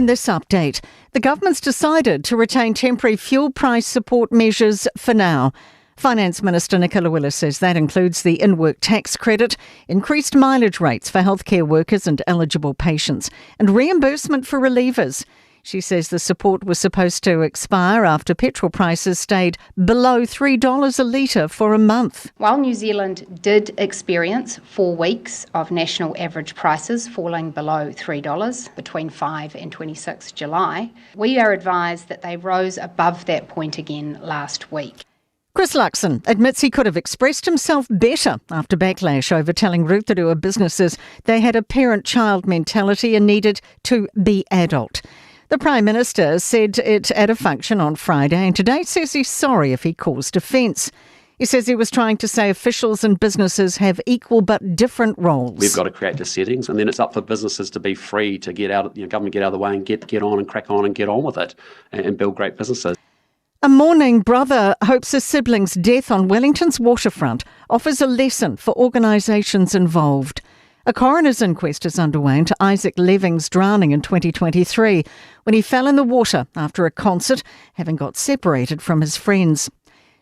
In this update, the government's decided to retain temporary fuel price support measures for now. Finance Minister Nicola Willis says that includes the in-work tax credit, increased mileage rates for healthcare workers and eligible patients, and reimbursement for relievers. She says the support was supposed to expire after petrol prices stayed below $3 a litre for a month. While New Zealand did experience 4 weeks of national average prices falling below $3 between 5 and 26 July, we are advised that they rose above that point again last week. Chris Luxon admits he could have expressed himself better after backlash over telling Rotorua businesses they had a parent-child mentality and needed to be adult. The Prime Minister said it at a function on Friday and today says he's sorry if he caused offence. He says he was trying to say officials and businesses have equal but different roles. We've got to create the settings, and then it's up for businesses to be free to get out, government get out of the way and get on and crack on and get on with it and build great businesses. A mourning brother hopes his sibling's death on Wellington's waterfront offers a lesson for organisations involved. A coroner's inquest is underway into Isaac Leving's drowning in 2023 when he fell in the water after a concert, having got separated from his friends.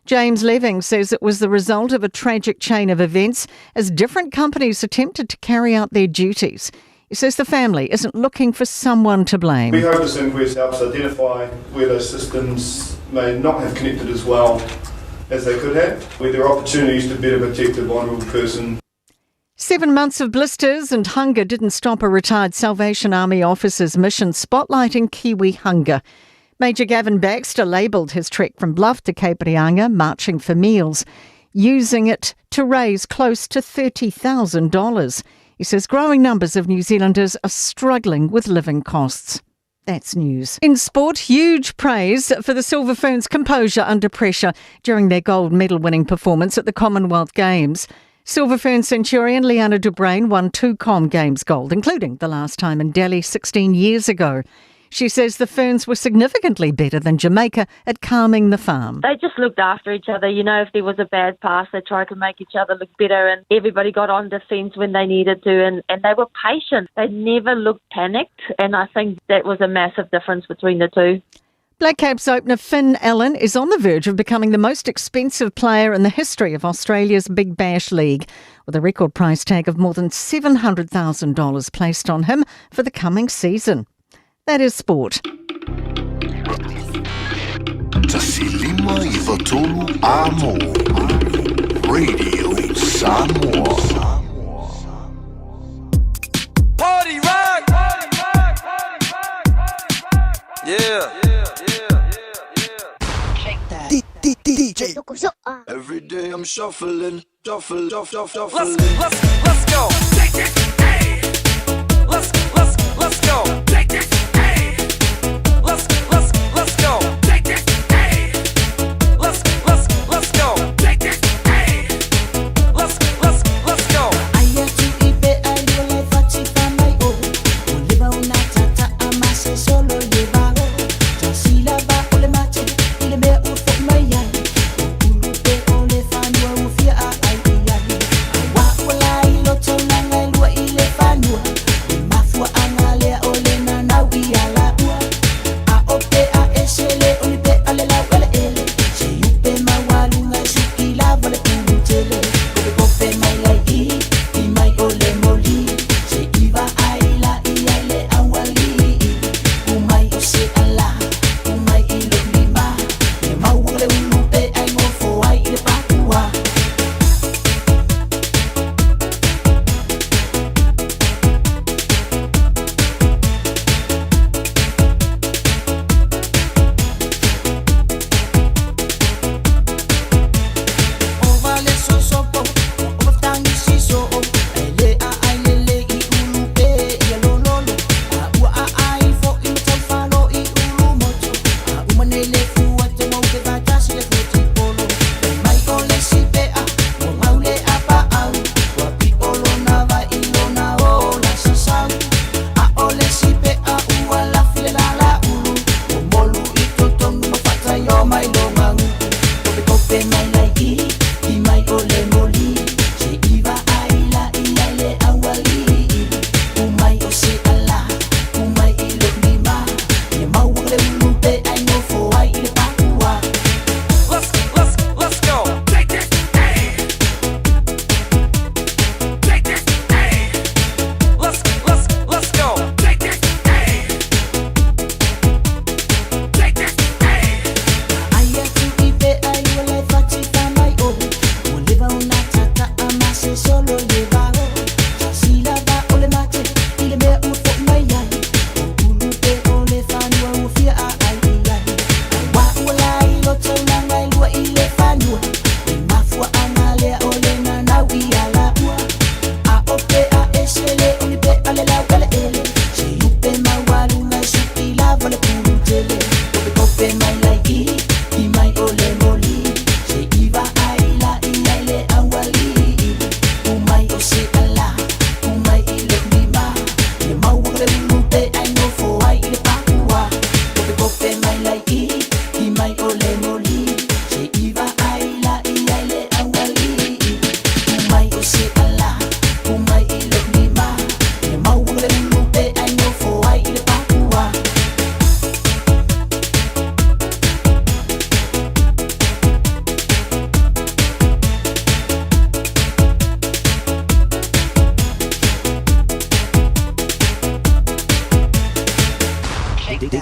James Leving says it was the result of a tragic chain of events as different companies attempted to carry out their duties. He says the family isn't looking for someone to blame. We hope this inquest helps identify where those systems may not have connected as well as they could have, where there are opportunities to better protect a vulnerable person. 7 months of blisters and hunger didn't stop a retired Salvation Army officer's mission spotlighting Kiwi hunger. Major Gavin Baxter labelled his trek from Bluff to Cape Reinga marching for meals, using it to raise close to $30,000. He says growing numbers of New Zealanders are struggling with living costs. That's news. In sport, huge praise for the Silver Ferns' composure under pressure during their gold medal-winning performance at the Commonwealth Games. Silver Fern Centurion Liana Dubrain won 2 Com Games gold, including the last time in Delhi 16 years ago. She says the Ferns were significantly better than Jamaica at calming the farm. They just looked after each other. If there was a bad pass, they tried to make each other look better, and everybody got on defence when they needed to, and they were patient. They never looked panicked, and I think that was a massive difference between the two. Black Caps opener Finn Allen is on the verge of becoming the most expensive player in the history of Australia's Big Bash League, with a record price tag of more than $700,000 placed on him for the coming season. That is sport. Tasilima Ivatolu Amo Radio Samoa. Party rock! Yeah. DJ. Every day I'm shuffling. Let's go. Take it, hey. Let's go. Take it, hey. Let's go. Take it, hey. Let's go. Take it, hey. Let's go.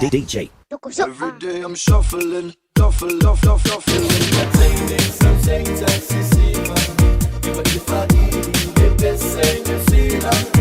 DJ. Every day I'm shuffling, shuffling. Some things I see, but if I need the same, you see that.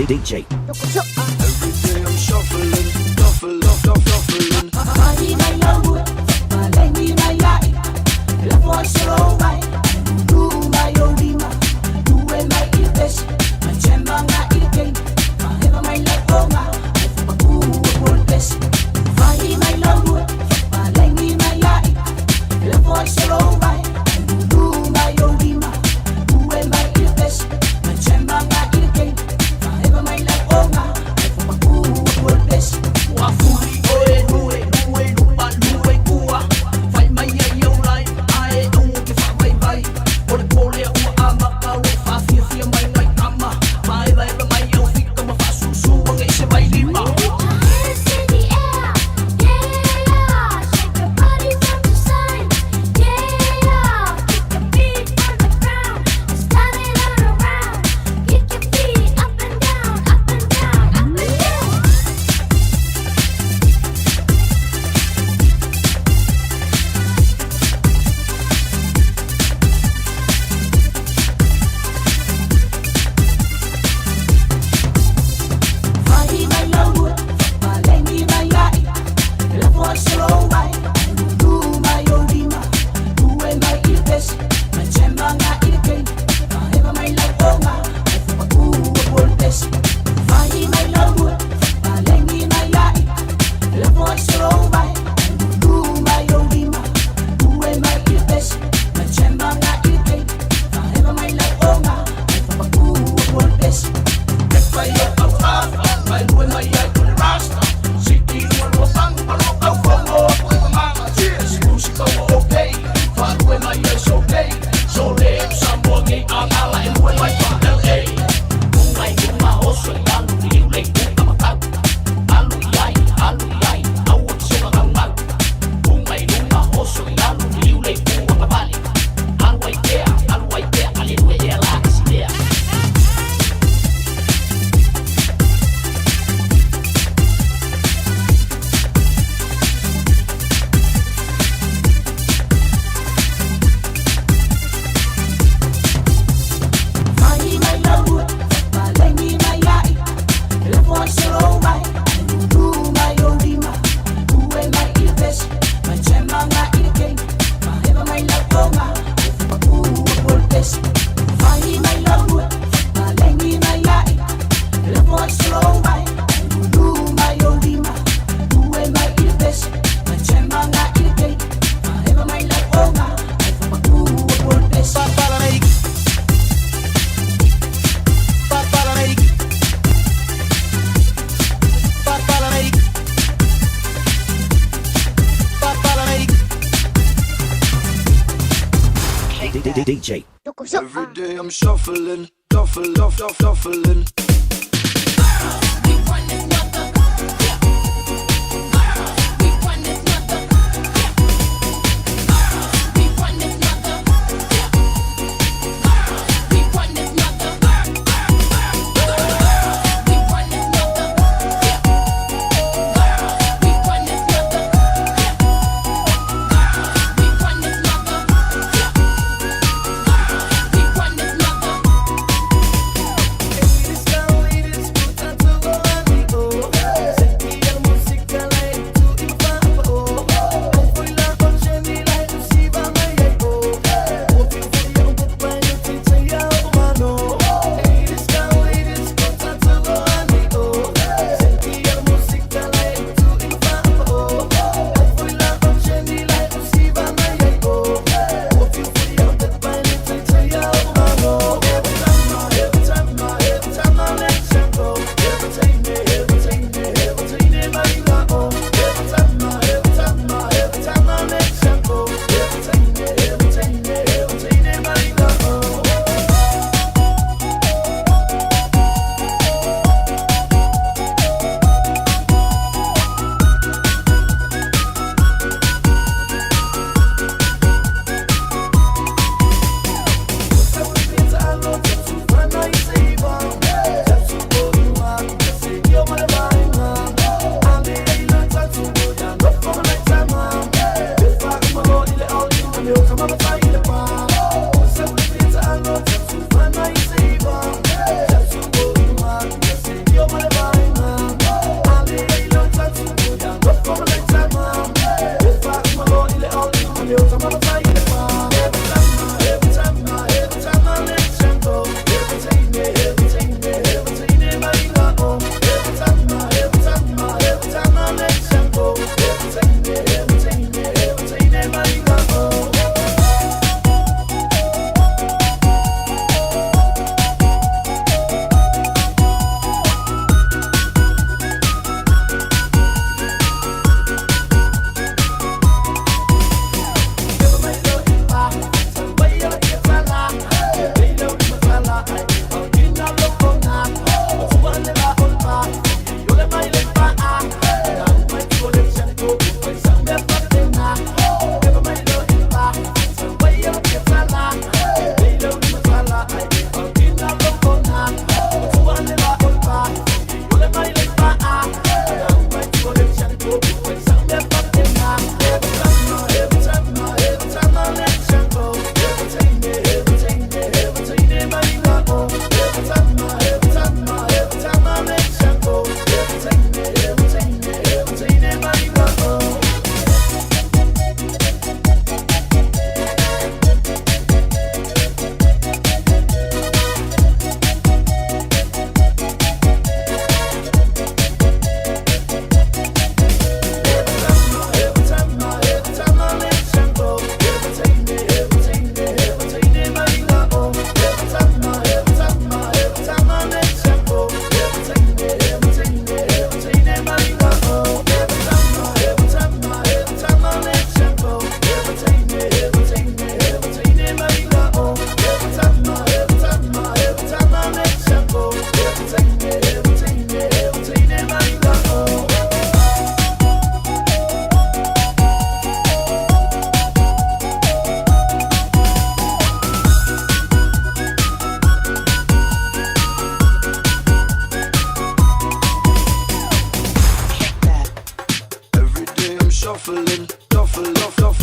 DJ. Every day I'm shuffling, shuffling. DJ. Every day I'm shuffling, shuffling.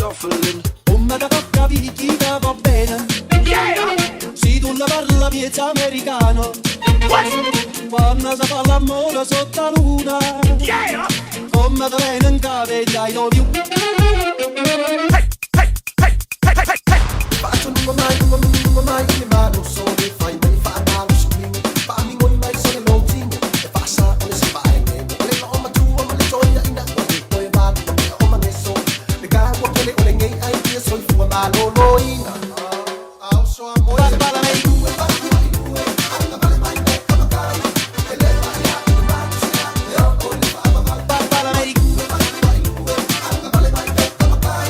shuffling. Come da tocca picchita va bene. Se tu la parla piezza americano. Quando si fa l'amore sotto la luna. Come da viene in cave I love you. Faccio lungo mai ma non so che fai mai fa male screen. Parli con mai sono molti e passa come si fa e le no tu ma le gioia in acqua poi va o ma messo le cago quelle con le gay ai che sono fu ma lo loina. Au so amore para lei due alla vale mai come cai e le vai a ma sia e ho con le fama para lei alla vale mai come cai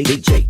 DJ.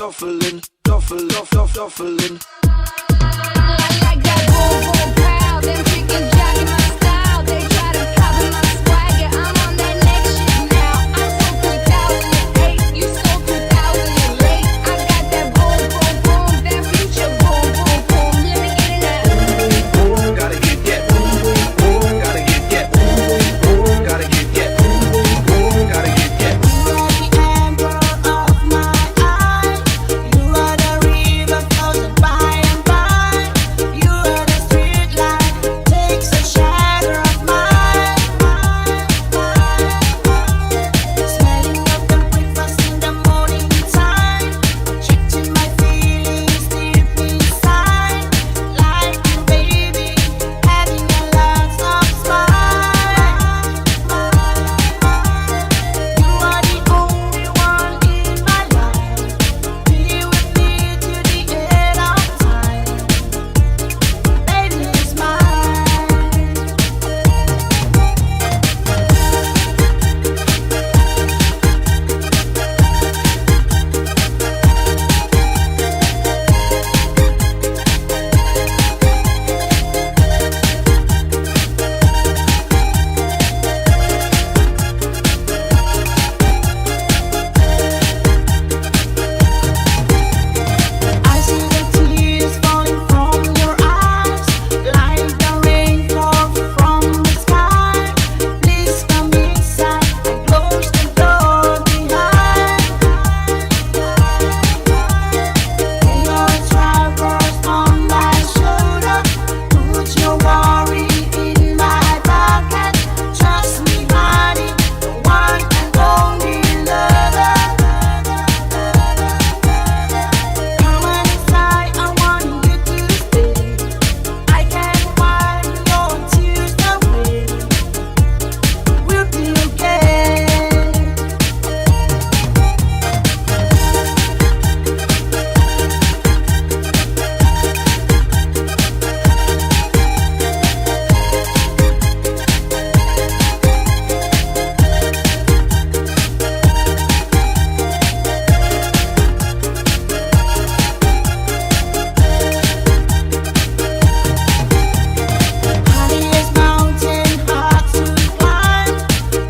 shuffling, shuffling, shuffling. Like that boom boom pow, them chickens jacking my style. They try to copy my swagger. I'm on that next shit now. I'm so 2008, you so 2008. I got that boom boom boom, that future boom boom boom. Let me get it now. Gotta get that boom boom boom. Gotta get that boom boom boom. Gotta get that boom boom boom. Gotta get that. You are the emperor of my eye. You are the river flows by and by. You are the street light, takes a shadow of mine. Smelling of the breakfast in the morning time. Checking my feelings deep inside. Like you, baby, having a lot of smile. You are the only one in my life. Be with me to the end of time. Baby, it's mine. I see the tears falling from your eyes, like the rainfall from the sky. Please come inside and close the door behind. Lay your troubles on my shoulder, put your worry in my pocket. Trust me, honey, the one and only lover. Come on inside, I want you to stay. I can wipe your tears away. We'll be okay. Highest mountain hard to climb,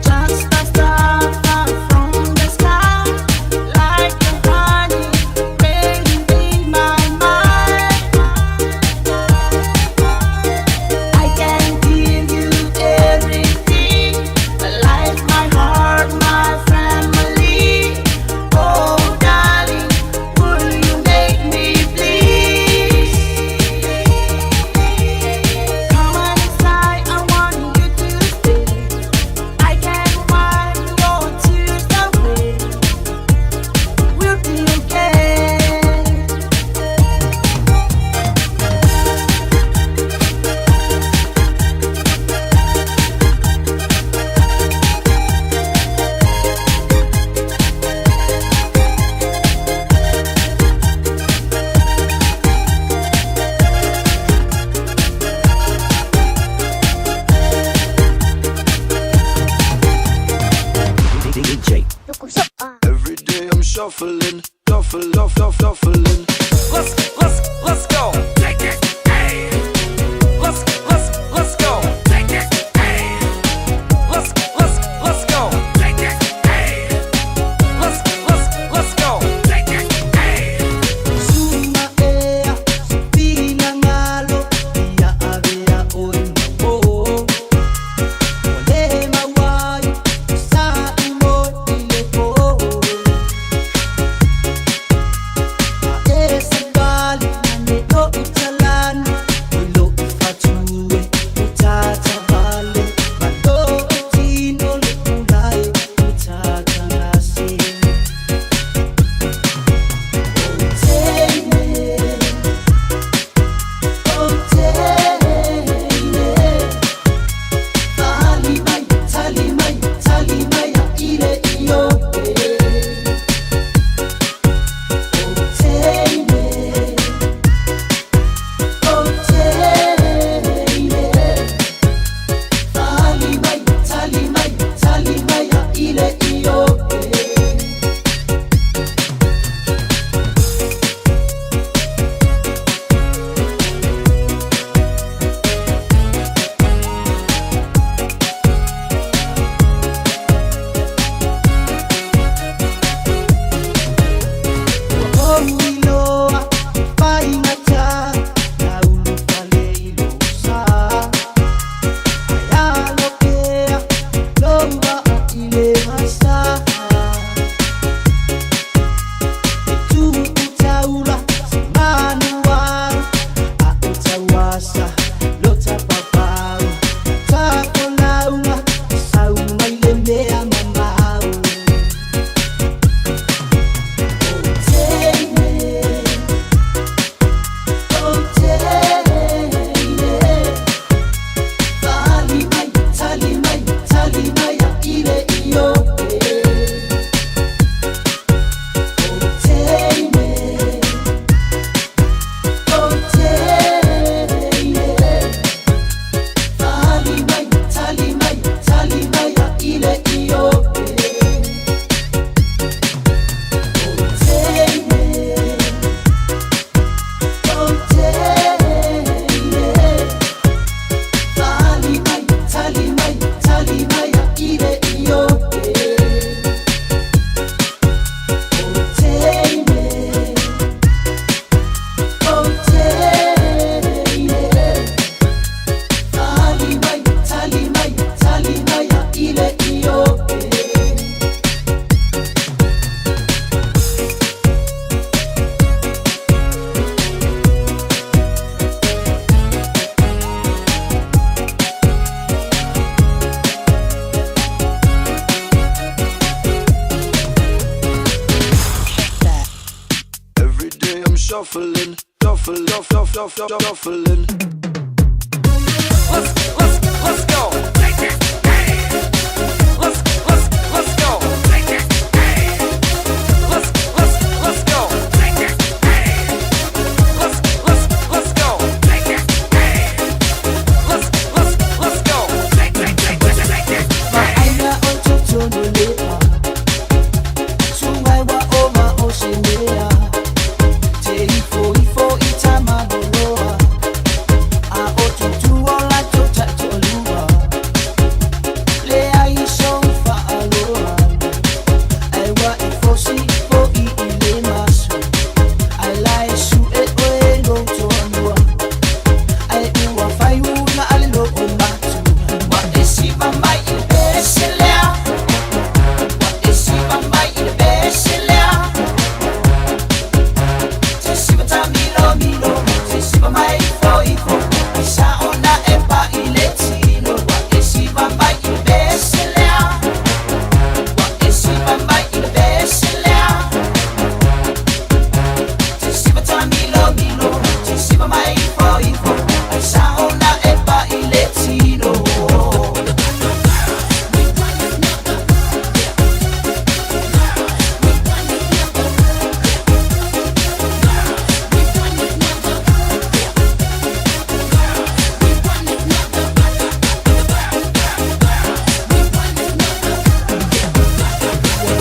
just a star far from the sky. Like the honey raining in my mind. I can give you everything, my life, my heart, my family. Oh, darling, will you make me please? Come on inside, I want you to stay. I can wipe your tears away. We'll be okay. Every day I'm shuffling, shuffling, shuffling. Let's go. Take it, hey. Let's go. Take it, hey. Let's go. Take it, hey. Let's go. Take it, hey. Suma ea, pina ngalo, ia avea oimo. Ole mawai, sa imo ile po. shuffling, shuffling, shuffling. Let's go. Take it. Hey. Let's go. Take it. Hey. Let's go. Take it. Hey. Let's go. Take it. Hey. Let's go. Take it. Ma'aina o tutono lepa Sungai wa o ma o senea Te ifo i tamano loa A o tutu o la tota tolua Le ai so fa aloha Ai wa i fosi fo i le masu Ai lai su e oe lo tonua Ai ua fai una ale lo o matu Wa e si mai i beselea Wa e si mai i beselea Te si milo Te si mai fo Sa ona e pa i le tino Wa e si mai i beselea Wa e si mai i beselea Te si milo Te si mai fo Sa ona e pa i le tino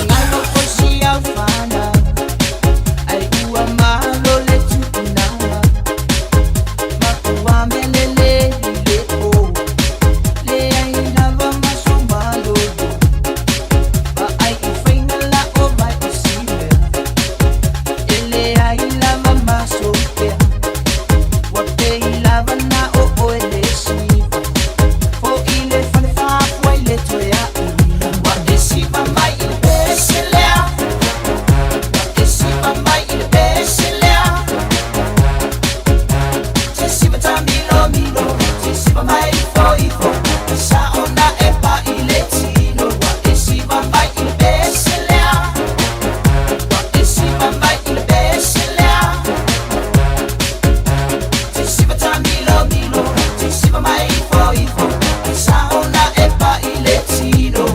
Ngalo o si au fana Ai ua malo le tupunala Ma ua melele i le o Le ai lava maso malo Ma ai i whainga la o mai o siwe E le ai lava maso pea Wa te i lava na o oe le siwa Fo i le whane whāpua i le toe a ina Wa e siwa mai i le beselea Wa e siwa mai i le beselea Te siwa ta milo Te siwa mai fo Sa ona e pa i le tino Wa e siwa mai i le beselea Wa e siwa mai i le beselea Te siwa ta milo Te siwa mai fo Sa ona e pa i le tino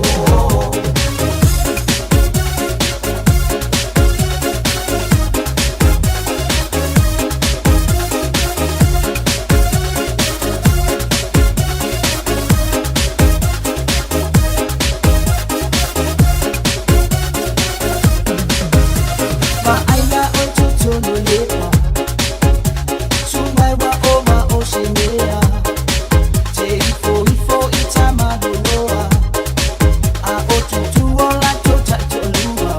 Ma'aina o tutono lepa Sungai wa o ma o senea Te ifo i tamano loa A o tutu o la tota tolua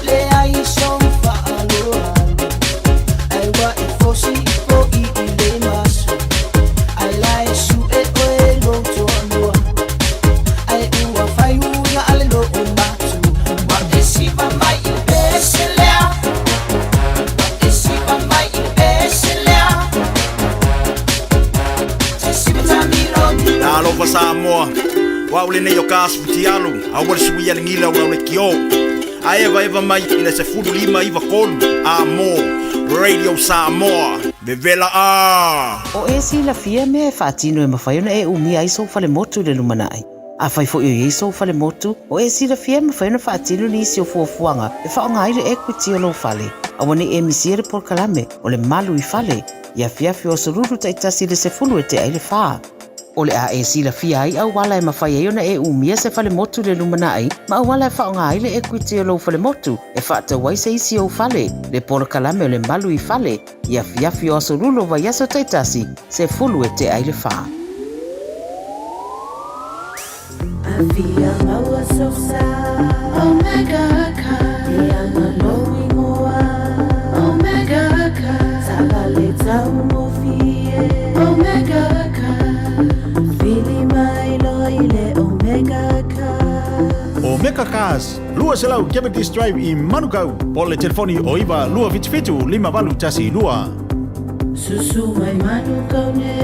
Le ai son fa aloha Ai wa i fosi fo i le masu Ai lai su e oe lo tonua Ai ua fai una ale lo o matu Wa e siwa mai i le beselea Wa e siwa mai i le beselea Te siwa ta milo Na alofa Samoa Wa ule nei o kāsputi alu A wale sui ale ngila ula ule ki o A eva mai ina se fulu lima iwa kolu A mo Radio Samoa Vevela a O e si la fia me e whaatino e mawhaiona e umi ai so fale motu le lumanai. A whai fo i so fale motu, o e si la fia me whaiona whaatino ni isi o fuafuanga e whaonga aire e kuti o lo fale. A wane e misiere por kalame o le malu i fale, ia fiafi o soruru ta itasi le se fulu e te aile whaa. O le a e si la fia ai au wala e mawhaiona e umia se fale motu le lumanai, ma au wala e whaonga aire e kuti o lo fale motu, e whaata wai se isi o fale, le por kalame o le malu i fale, ia fiafi o soruru vai aso ta itasi se fulu e te aile whaa. Via maua sosa Omega ka Diana lowi moa Omega ka Tabale tau mo fie Omega ka Fili mai loile Omega ka Omega Cars, lua se lau Cavendish Drive i Manukau. Pole telefoni o iwa lua fitu lima walu tasi lua. Susu mai manukau ne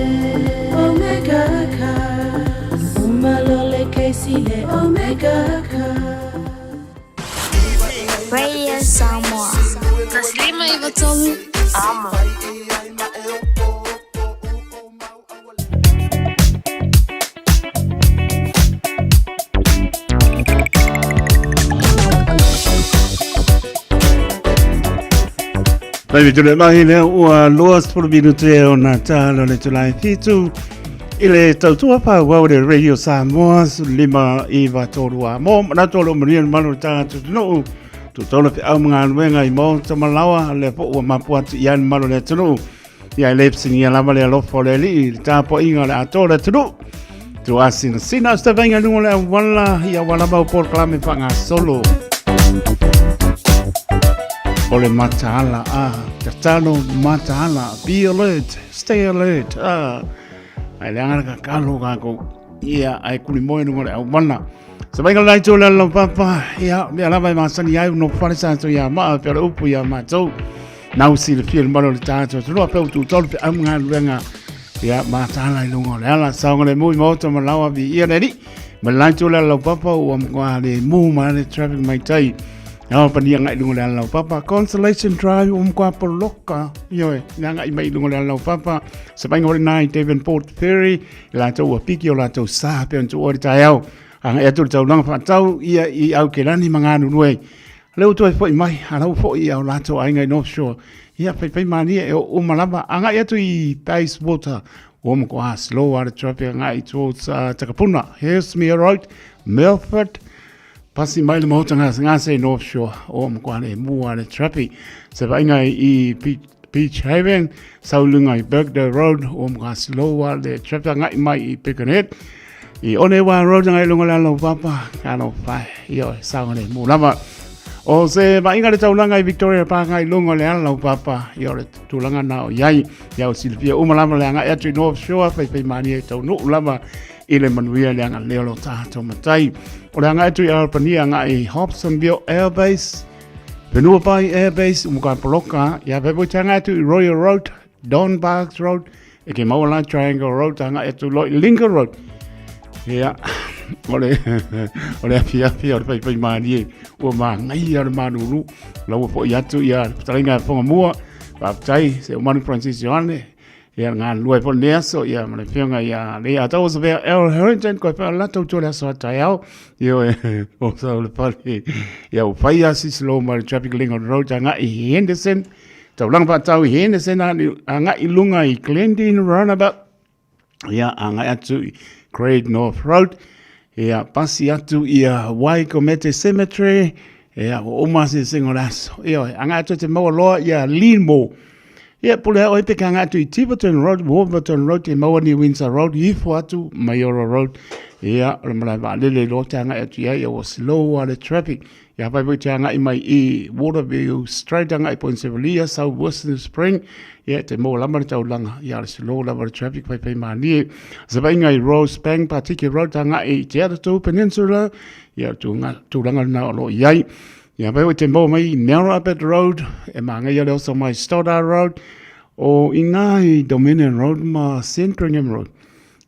Omega ka Umalole keisile Omega ka Radio Samoa. Taslima hivyo Tommy. Ama. Baby tule mahi leo ua loas pulu minute o na talo le tulai fitu ile tautua pa wau le Radio Samoa lima iwa tolua mo na tolo mrian manu tatu no tu tolo pe au mga nuenga i mo tamalawa le po ua mapuatu ian manu le tunu ia lepsing ia lama le lofo le li tapo inga le atola tunu tu asina sina sta venga nungo le wala ia wala mau por klame whanga solo ole mataala tatano mataala be alert stay alert ai leanga ka kalo ka ko ia ai kuli moi no le wana se vai galai to la papa ia me ala vai masani ai no fare sa to ia ma pero upu ia ma to now see the film malo ta to no pe tu tol pe am nga luenga ia mataala i lungo le ala sa ngole muy moto ma lawa bi ia ni ma lai to la papa o ma le mu ma le traffic mai tai Now, pania ngai lungo le lau papa Consolation Drive kwa poloka yo na ngai mai lungo le lau papa sepai ngore nai Devonport Ferry la to piki o la to sa pe on to o taiao anga e to tau lang fa tau ia I au ke lani manganu nuei leu to foi mai ala fo I au la to ai ngai North Shore ia pe mani e o malaba anga e to I Base Water o mo kwa slow water traffic ngai towards Takapuna here's me right Milford Pasi mai le mauta ngā se North Shore o mkwane mua le trapi. Se vainga I Beach Haven, saulunga I Bergdale Road o mga slowa le trapi ngai mai I Pickenhead. I Onewa Road ngai lunga le alo papa, kano whai, io saunga le mulama. O se vainga le taulanga I Victoria Park ngai lunga le alo papa, io le tulanga na o iai, iau silpia umalama le ngai atu North Shore, fai mani e tau nu ulama. Ile manuia le anga leo lo tato matai. O le anga etu I Arapania anga I Hobsonville Air Base. Penua pai Air Base umuka poloka. Ia pepo te anga etu I Royal Road, Don Parks Road. E ke Maula Triangle Road anga etu lo I Lincoln Road. Ia. Ole apia o le pai maani e. Ua maa ngai ar manuru. Lau po I atu ia taringa fonga mua. Paaptai se umanu Francis Yohane. Ia ngā lua po lea so ia mana whiunga ia lea tau sa vea El Harrington koe wha lato tō lea soa tai au io e o sa ule pari ia o whai asi slow mari traffic Lincoln Road a ngā I Henderson tau lang pa tau I Henderson a ngā I lunga I Glendine Roundabout ia a ngā atu I Craig North Road ia pasi atu ia Waikomete Cemetery ia o omasi singo laso ia a ngā atu te maua loa ia Linmore Ia pule o te kanga atu I Tiverton Road, Wolverton Road, te maua ni Windsor Road, Ifo atu, Mayora Road. Ia, o malai wa lele lo te anga atu ia, ia o slow a le traffic. Ia pai pui te anga I mai I Waterview Straight anga I Point Sevalia, South Western Spring. Ia te maua lama le tau langa, ia le slow lama le traffic, pai mani. Sabai ngai Rosebank, Patiki Road, anga I Te Atatu Peninsula. Ia tu langa na o lo iai. Ia pai o te mau mai Narrabit Road, e maanga ia leo so mai Stoddard Road, o ingai Dominion Road ma Sandringham Road.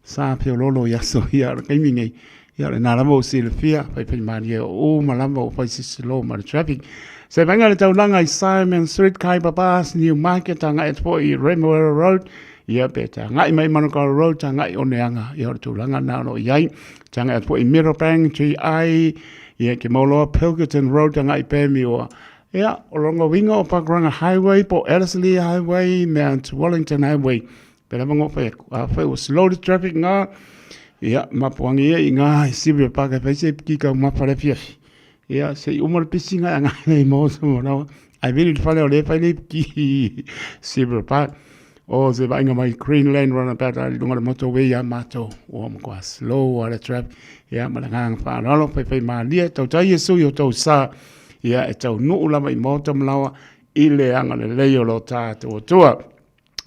Sa pio lolo ia so ia kaimi ngai, ia le nārama o Silvia, pai maani o malama o pai sisilo ma le traffic. Se vanga le taulanga I Simon Street, Kai Papas, New Market, anga et po I Remuera Road, ia pe ta ngai mai Manukau Road, ta ngai o neanga, ia le taulanga nā no iai, ta ngai et po I Mirrabang, GI, Ia ke mauloa Pilkington Road anga I pēmi oa. Ia, o longa winga o Pakuranga Highway, po Ellerslie Highway, Mount Wellington Highway. Pera mango whai o slow the traffic ngā. Ia, mapuangi ia I ngā Sibria Park, whai se kika mawhare fiafi. Ia, se umar pisi ngā ngā ngā mo so mo nawa. Ai vili whale o le whai le ki Sibria Park. O se vainga mai Greenland Roundabout a lunga le motorway a mato o mkoa slow a le traffic ia malangang whanalo pai maalia tau tai Yesu I o tau sa ia e tau nuu lama I mota malawa I le anga le leo lo tātua tua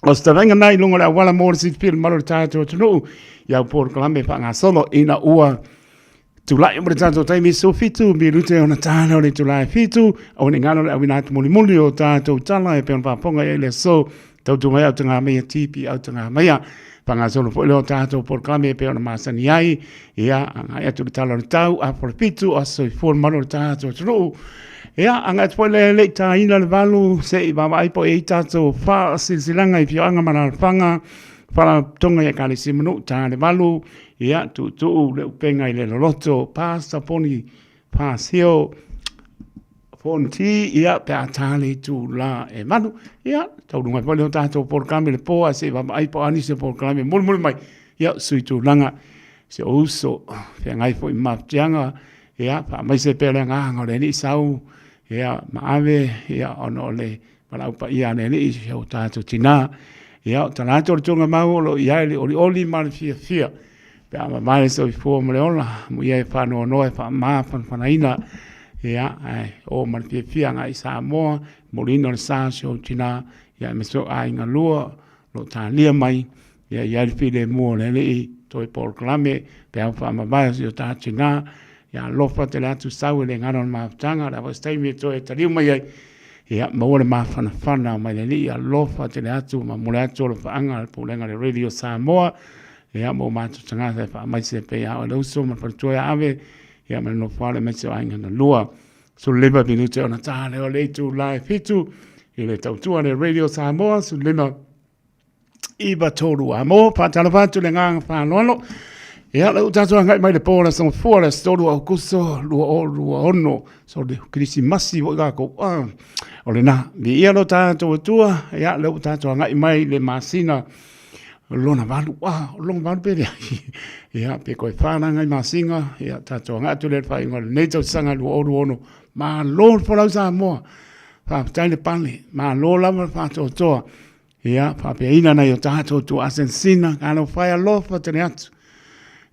o sta venga nai lunga le awala mōra si pil malo le tātua tunu ia upor kalame whanga solo ina ua tulai mo le tātua taimi so fitu mi rute o na tāna o le tulai fitu o ne ngano le awinatu muli o tātua tala e peon paponga e le so tau tu mai au tanga mea tipi au tanga mea panga solo po leo tātou por kame pe ona masani ai ia anga atu le tala le tau a por pitu a so I for mano le tātou tunu Ia, anga tpo le ta ina le valu se I baba ai po e tato fa silsilanga I pioanga mana fanga para tonga ia kale simunu ta le valu ia tu le upenga I le loloto pasta poni pasio fonti ia pe atale tu la e manu ia tau dunga pole o tato por kame le poa se baba ai po ani se por kame mul mai ia sui tu langa se uso pe ngai fo I maptianga ia pa mai se pele nga ngore ni sau ia maave ia ono le para upa ia ne ni se o tato tina ia tana to tunga mau lo ia le oli mal fia pe ama mai so fo mo le ola mo ia fa no fa ma fa ina ia ai o mal fia ngai sa mo molino sa so tina ia me so ai nga lua lo ta lia mai ia le file mo le to por clame pe fa ma mai so ta tina ia lofa te la tu sau le ngano ma tanga la was time to e tali mai ia mo le ma fana mai le ia lofa te la tu ma mo la to fa anga po le ngale radio Samoa ia mo ma tu tanga fa mai se pe ia lo so ma fa to ia ave ia me no fa le me se ai ngana lua so leva binu te ona ta le tu live hitu ile tau tu le radio Samoa so lema iba toru amo pa tala fa tu le ngang fa lolo ia le utatua ngai mai le pola so fuala storu au kuso lua ono so de krisimasi wo ga ko o le na mi ia lo tato tua ia le utatua ngai mai le masina lona valu long valu pe ia pe ko fana ngai masinga ia tato ngai tu le fai ngol nei to sanga lu ono ma lo for la sa mo fa tai le pale ma lo la fa to ia fa pe ina na yo tato tu asensina kana fai lo fa teneatu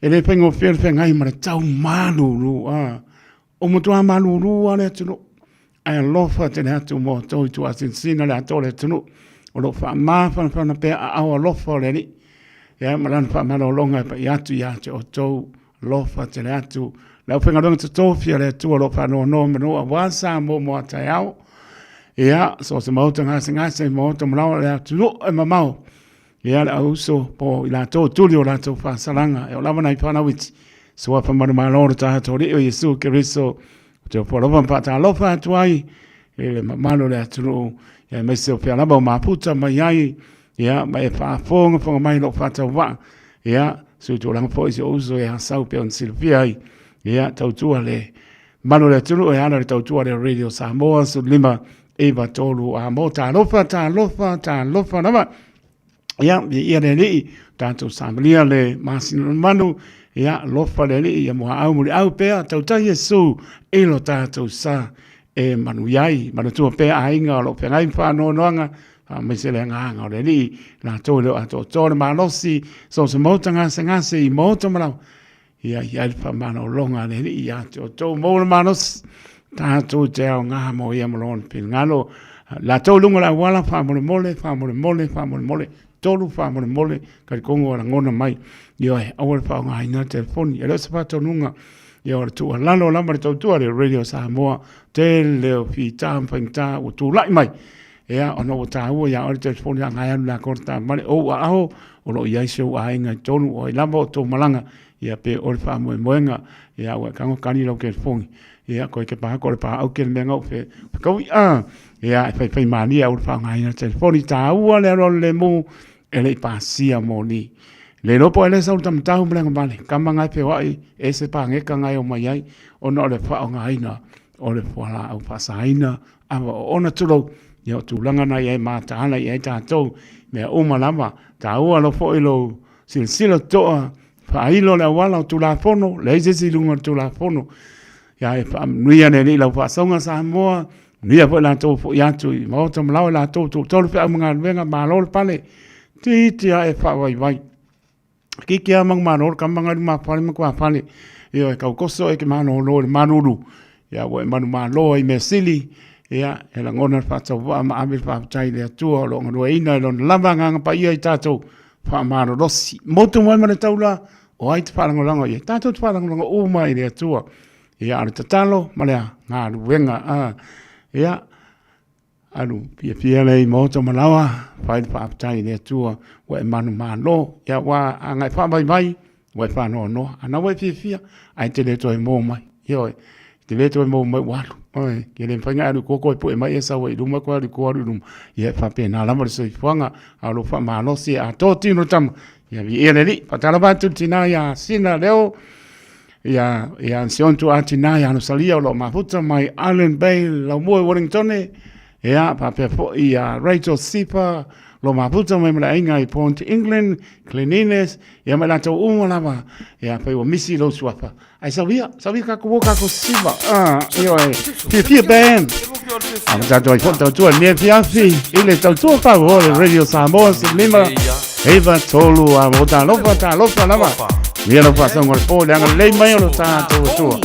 e le pengo ferfe ngai mara tau maluru o mo tua maluru ale tunu ai lofa te hatu mo to tu asinsina le atole tunu o lo fa ma fa na pe a lofa le ni ya malan fa malo longa pa yatu o to lofa te hatu la penga dong to fia le tu lo fa no mo avansa mo atayao ya so se mo tanga se mo to mo le tunu e mamau ia le auso po ila to tulio la to fa salanga e lava nai pana wit so fa ma ma lo ta to ri o Yesu Kristo te po lova pa ta lo fa tuai e ma lo le tu e me se fa la ba ma puta ma yai ia ma e fa fong mai lo fa ta wa ia so to lang fo so uso e sa pe on Silvia ia tau tu le ma lo le tu e ana tau tu le radio Samoa so lima e va tolu a mo ta lo fa na ma ia ia le li tanto samlia le masino manu ia lofa le li ia mo au mo au pe tau ta Yesu e lo tanto sa e manu yai manu tu pe ainga lo pe ngai fa no noanga a me se le nga le li la to le ato to le malosi so se mo tanga se I mo to mala ia fa mano longa le li ia to mo manos tanto te nga mo ia mo lon pe ngalo la to lunga la wala fa mo mole tolu fa mole ka kongo la ngona mai yo awal fa nga ina telefoni ele se fa tonunga yo tu la lo la mar tu le radio Samoa te le fi tam fanta o tu lai mai ya ono ta o ya o telefoni nga ya la corta male o lo ya so a inga tonu o la mo to malanga ya pe o fa mo moenga ya wa kango kani lo ke foni ya ko ke pa au ke menga fe ko ya fa mani o fa nga ina telefoni ta o le mo ele pasia moni le no po ele sa utam tau blank vale kamanga pe wai ese pa ngeka ngai o mai ai ono le fa nga ina o le fola au pasaina ava ona tulo yo tu langa na ye mata ana ye ta to me o malama ta o lo fo ilo silsila to fa ilo la wala tu la fono le se lunga tu la fono ya e fa nuia ne la fa songa sa mo nuia po la to fo ya tu mo to la to fe anga venga ma lo pale tia e fa vai ki kia mang manor kamanga ma pale ma kwa pale yo e ka koso e ke mano lo manuru ya wo manu ma lo e mesili ya e la ngona fa tsa wa ma ame fa tai le tu lo ngoro ina lo lava nga pa ia tato fa mano rosi moto mo ma taula o ai fa ngolanga ye tato fa ngolanga o mai le tu ya ar tatalo ma le nga wenga ya alu pia le moto malawa fai fa tai le tua wa manu malo ya wa angai fa vai wa fa no ana wa pia ai te le to mo mai yo Te le to mo mai walu. Oi, ke le fanga adu ko po e mai esa wai luma ko adu ko adu lum. Ia fa pe na la mo se fanga a lo fa ma no si a to ti no tam. Ia vi e le patala ba tu tina ya sina leo. Ia ansion tu atina ya no salia lo mafuta mai Allen Bay lo mo Wellington. Ia pa pe fo ia Rachel Sipa lo maputa mai mala inga I Port England, Cleanliness, ia mai lato uma lava, ia pai o misi lo suapa. Ai sabia ka ko siva. Io e band. Am dato ai foto tu ne fiafi, ile to tu favore Radio Samoa se lima. Eva tolu a vota lo lava. Mia lo fa son po le ang lei mai lo ta tu.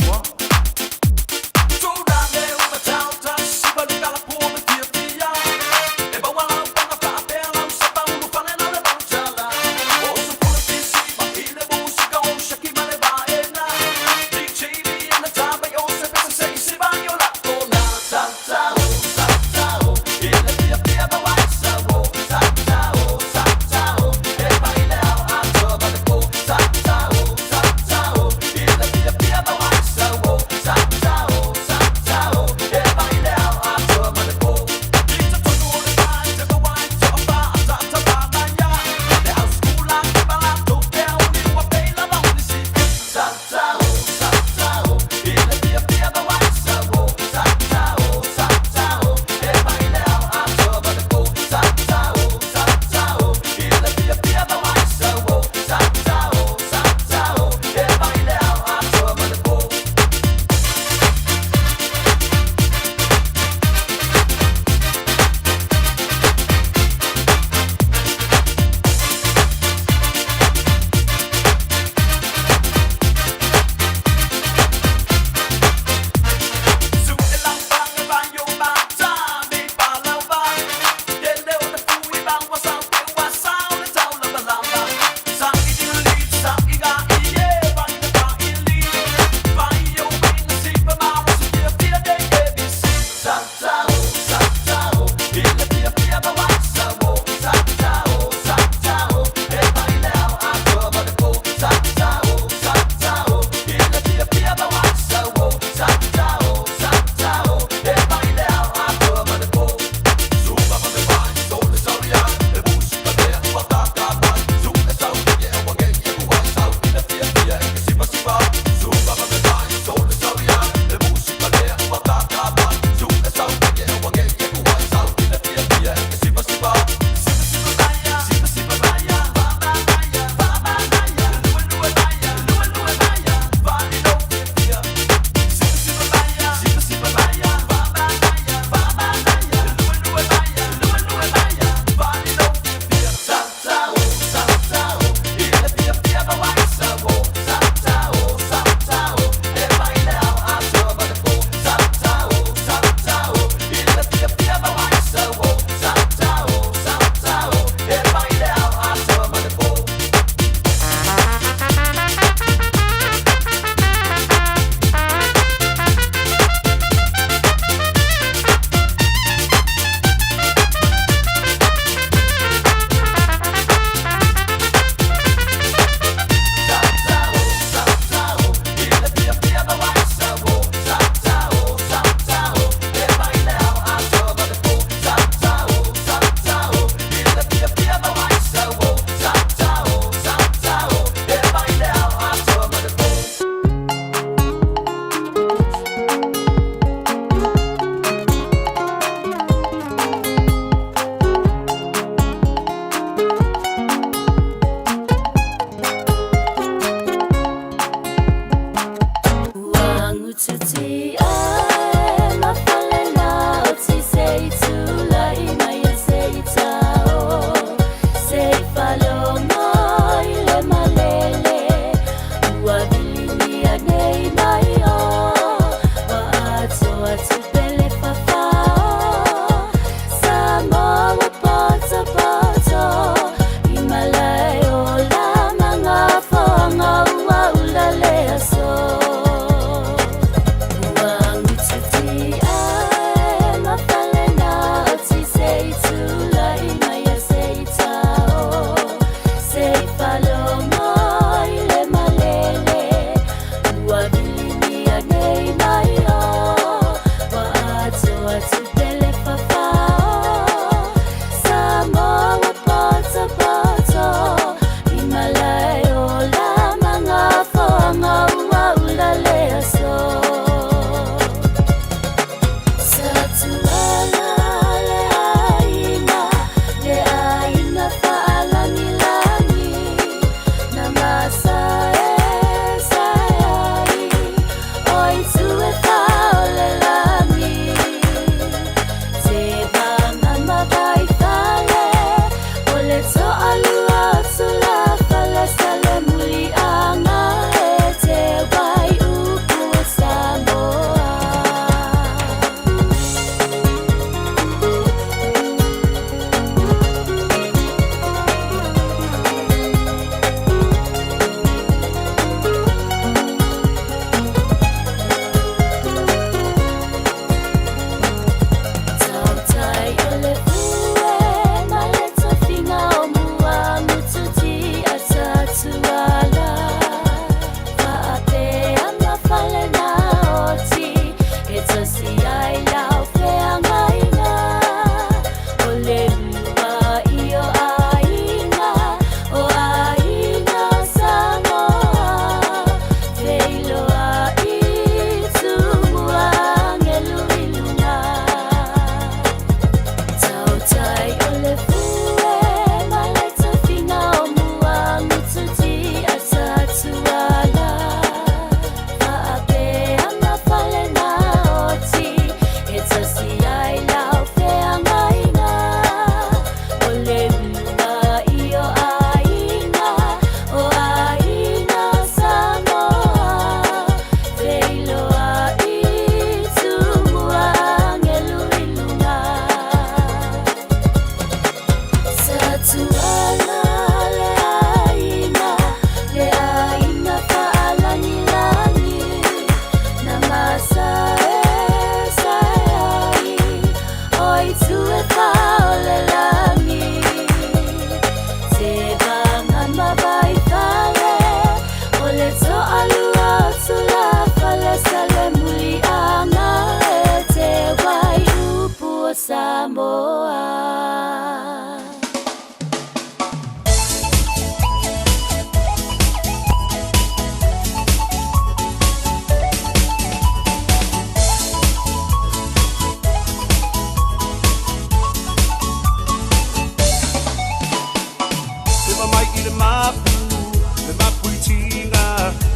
Samoa.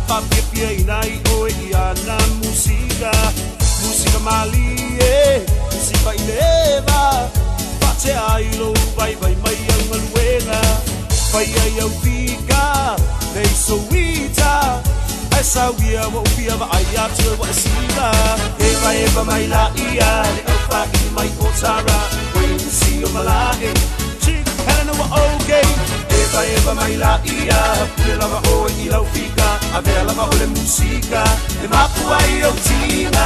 Papia inai o ia na musika Musika mali Musika ileva Pate ailo vai mai au maluenga Vai ai au fika Nei soita Esa wia wa upia va ai atu wa sila Eva mai la ia Le au whaki mai o tara Wait to see o malae Chick Helena wa okay Eva mai la ia Pule lava o i lau fika A vea lava o le musika E mapu ai o tina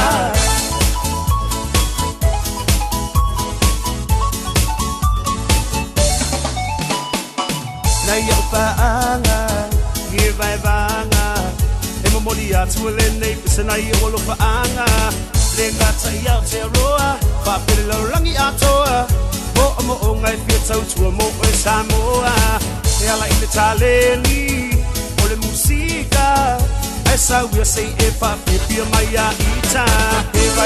Nai au paanga Ngie vai vanga E mamori atu le nei Pisa nai o lo paanga Le ngata i au te roa Whapere lau rangi atoa Mo o ngai fia tau tua mo o e Samoa E ala i le taleli O le musika E sauia sei e whapepia mai a ita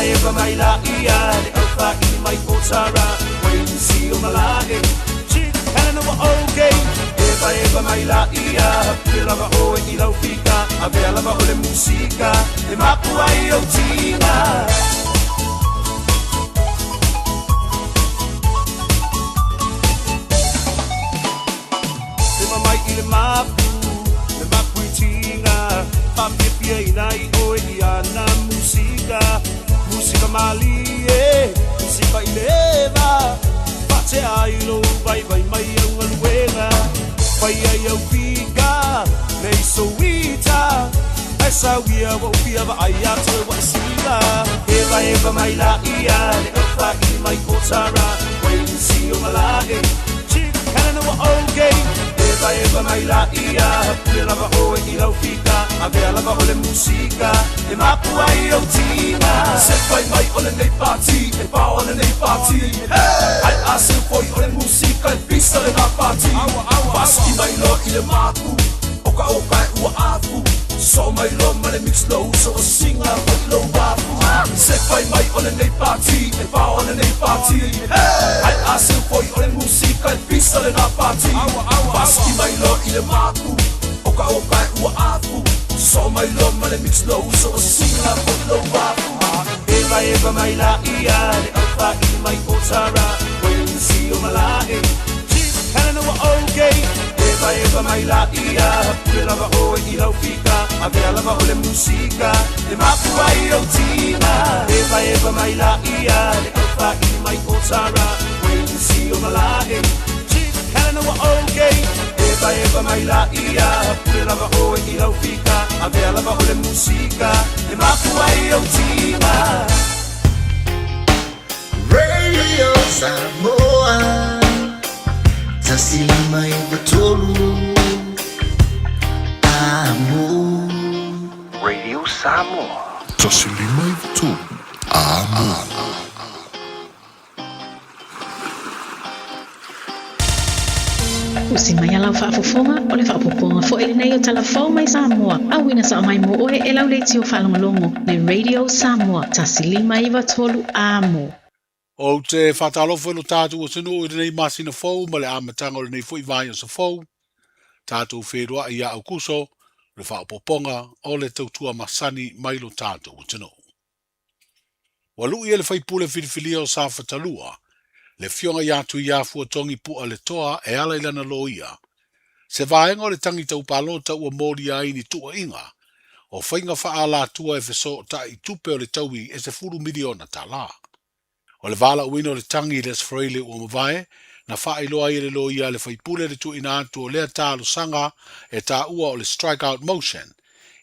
Eva mai la ia Le au whaki mai o tara Wait to see o malae Chick Helena wa okay Eva mai la ia Pule lava o e i lau fika A vea lava o le musika E mapu ai o tina Le mapu I tinga Papepia inai o ia na musika Musika mali Musika ileva Pate ailo vai mai au ngaluenga Vai ai au fika Nei soita Esa wia wa upia va ai atu wa sila Eva mai la ia Le au whaki mai o tara Wait to see o malae Chick Helena wa okay Eva mai la ia Pule lava o e i lau fika A vea lava o le musika E mapu ai o tina Se fai mai o le nei party E pa o le nei party Ai a se foi o le musika E pisa le na party Paski mai lo i le mapu Oka e ua afu So mai lo ma le mix low So o singa o i lo wafu Se fai mai o le nei party E pa o le nei party Ai a se foi o le musika E pisa le na party Paski mai lo i le mapu Oka e ua afu So mai lo ma le mix low So o singa o i lo wafu Eva mai la ia Le au whaki mai o tara Wait to see o malae Chick Helena wa okay Eva mai la ia Pule lava o e i lau fika A vea lava o le musika E mapu ai o tina Eva mai la ia Le au whaki mai o tara Wait to see o malae Chick Helena wa okay Eva mai la ia Pule lava o e i lau fika A vea lava o le musika E mapu ai o tina Radio Samoa Tasili mai batolu Amo Radio Samoa. Tasili mai batolu Amo Usi mai ala whaafofonga o le whaapoponga fo ele nei o talafau mai Samoa. Awina sa mai mo oe e lau leiti o whalongolongo le Radio Samoa. Tasili mai watolu Amo. O te whatalofo no tātou o tino o nei masina fau, ma le amatanga o nei fo i vai o sa fau. Tātou wherua i a au kuso, le whaapoponga o le tautua masani mai lo tātou o tino. Walu i ele whaipule whiriwhilia o sa whatalua, le fionga i atu i a fuatongi pua le toa e ala ilana lo ia. Se vaenga o le tangita upalota ua mori a ini tua inga, o whainga whaala tua e wheso ta i tupe o le taui e se furu miliona ta la. O le vala uino o le tangi les freile ua mawai, na whaailoa i le lo ia le whaipule le tu ina atu o lea tālo sanga e tā ua o le strikeout motion,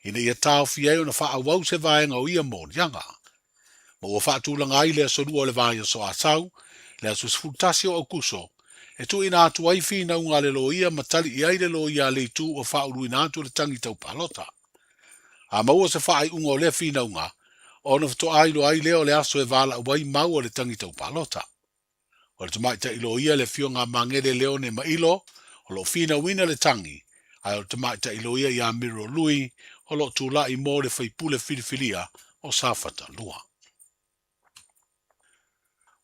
ina ia tāo fieo na whaawau se vaenga o ia mōrianga. Ma ua whaatulanga ai lea sonua o le vai o so asau, lea sus futasi o kuso, e tu ina atu ai fina unga le lo ia matali i ai le lo ia le tu o whauru ina atu le tangi tau palota. A maua se whaai unga o lea fina unga, o na fto ai lo ai leo le aso e vala wai mau o le tangi tau palota. O le tamai ta ilo ia le fionga mangere leo ne mailo, o lo fina wina le tangi, ai o tamai ta ilo ia ia miro lui, o lo tula i mo le faipule filifilia o safata lua.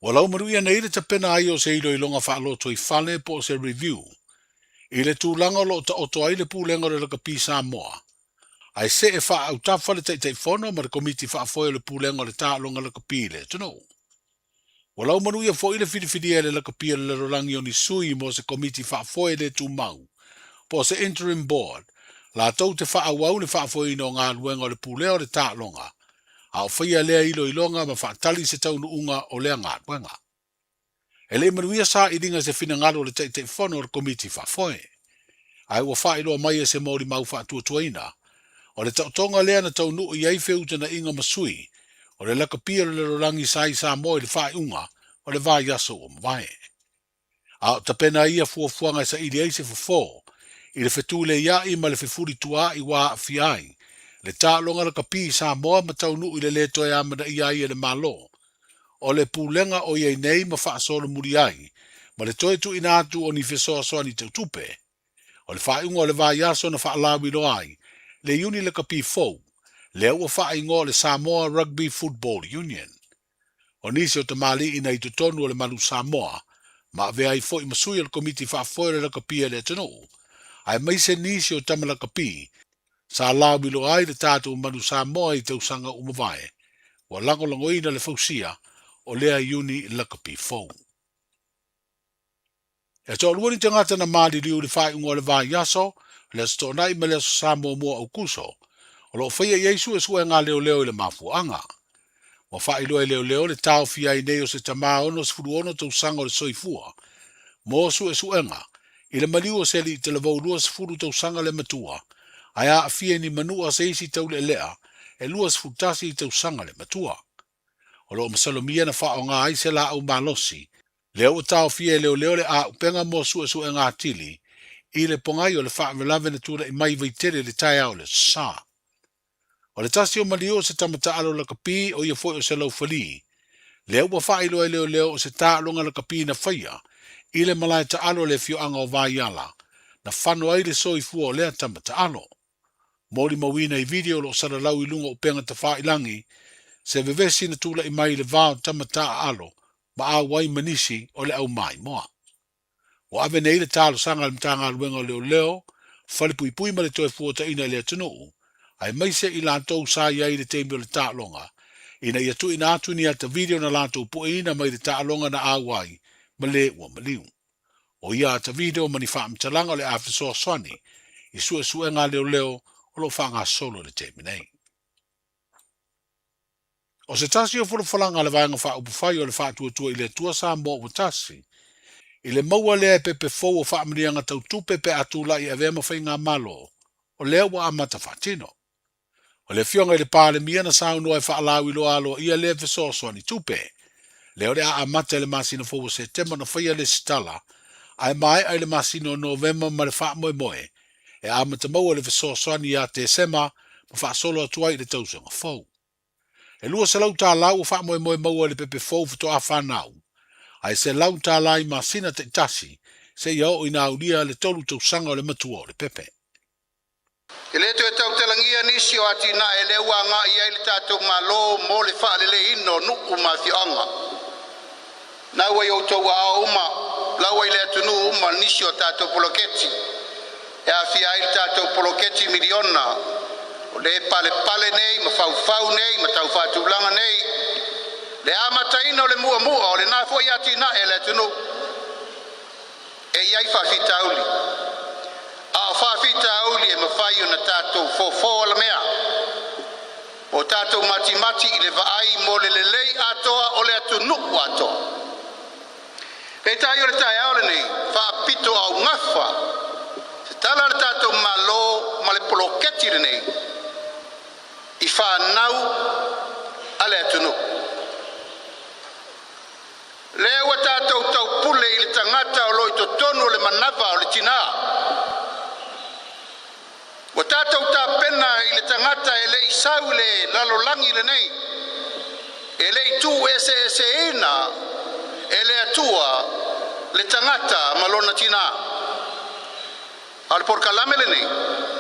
Walau maruia nei le tapena ai o se ilo ilonga whaaloto i fale po se review, i le tūlanga lo ta oto ai le pūlenga le laka pisa moa. Ai se e wha au tafa le tei whono ma le komiti wha afoe le pūlenga le tālonga laka pile, tuno. Walau maruia fo i le whidiwhidia le laka pia le rolangi o ni sui mo se komiti wha afoe le tū mau. Po se interim board, la tau te wha awau le wha afoe ino ngā luenga le pūleo le tālonga. Au whaia lea ilo ilonga ma wha tali se taunu unga o lea ngā luenga. E le maruia sa i ringa se whina ngalo le tei whono le komiti wha afoe. Ai ua wha iloa mai e se mauri mau wha atua tuaina. O le tautonga lea na tau nuu i aife uta na inga masui, o le laka pia le rolangi sai sa moe le whae unga, o le vai aso o mwae. A tapena ia fuafuanga sa ili eise fufo, i le whetule ia i ma le whifuri tua i wā fiai, le tālonga laka pi sa moa ma tau nuu i le leto e amana i ai e le malo, o le pūlenga o iei nei ma wha asolo muri ai, ma le toe tu ina atu o ni whesoa soa ni tau tupe, o le whae unga o le vai aso na wha alawi lo ai, le uni le kapi fou, le ua wha ingo le Samoa Rugby Football Union. O nisi o te mali ina i tutonu o le manu Samoa, ma vea i fo i masui al komiti wha foere le kapi le tanu. Ai maise nisi o tamala kapi, sa lau bilo ai le tātou manu Samoa i tau sanga umawai, wa lango ina le fausia o lea uni le kapi fou. E tō luani te ngata na mali liu le whai ungo le vai yaso, le sto nai me le Samoa mua au kuso, o lo whaia Yesu e sua ngā leo leo i le mafuanga. Wa wha ilo e leo leo le tau fia i nei o se tamā ono se furu ono tau sanga o le soifua. Mo su e suenga, i le maliu o se li te le vau lua se furu tau sanga le matua, ai a fia ni manua se isi tau le lea, e lua se futasi i tau sanga le matua. O lo masalomia na wha o ngā ai se la au malosi, leo o tau fia leo leo le a upenga mo su e suenga atili, i le pongai o le wha velave na tura i mai vaitere le tai au le sa. O le tasi o malio se tamata alo la kapi o ia foi o se lau fali. Leo wa wha ilo e leo leo o se ta alonga la kapi na whaia, i le malai ta alo le fio anga o vai ala, na whano ai le soi fua o lea tamata alo. Mori mawina i video lo sara lau i lunga o penga ta wha ilangi, se vevesi na tula i mai le vao tamata alo, ma a wai manisi o le au mai moa. O ave nei le talo sanga le mtanga luenga leo leo, whale pui pui ma le toe fuata ina le atunuu, ai maise i lantou sa iai le teimi o le tālonga, ina ia tu ina atu ni ata video na lantou po ina mai le tālonga na awai, ma le ua maliu. O ia ata video mani wha mtalanga le awhisoa swani, i sue ngā leo leo, o lo whanga solo le teimi nei. O se tasi o fulafalanga le vanga wha upufai o le wha tua i le tua sa mo o tasi, i le maua lea pepe fou o whaamirianga tau tupepe atula i avema whai ngā malo, o lea wa amata whatino. O le fionga i le pāle mia na saunua e whaalau i lo alo ia lea vesoso ni tupe. Leo le a amata le masina fou o September na whaia le stala, ai mai ai le masina o November ma le wha moe moe, e amata maua le vesoso ni a te sema ma wha solo atuai le tausanga fou. E lua se lau tā lau o wha moe moe maua le pepe fou fito a whanau. Ai se lau tā lai masina te tasi, se iau ina aulia le tolu tau sanga o le matua o le pepe. Ke le tue tau telangia nisi o ati na e le ua ngā i le tātou malo mo le wha le ino nuku ma fianga. Na ua iau tau a uma, lau i le atunu uma nisi o tātou poloketi. E a fia i le tātou poloketi miliona, o le pale nei, ma fau nei, ma tau whātulanga nei, le amata ina o le mua, o le nafo i ati na e le tunu. E iai whawhita auli. A whawhita auli e mawhai o na tātou fōfō ala mea. O tātou mati i le vaai mo le lelei atoa o le atunu atoa. Pei tai o le tai aole nei, whaapito au ngawha. Se tala le tātou malo ma le poloketi le nei. I whanau a le atunu. Le ua tātou tau pule i le tangata o loi to tonu le manava o le tina. Ua tātou tā pena i le tangata e le isau le lalolangi le nei. E le tu ese ina e le atua le tangata malona tina. O le porkalame le nei.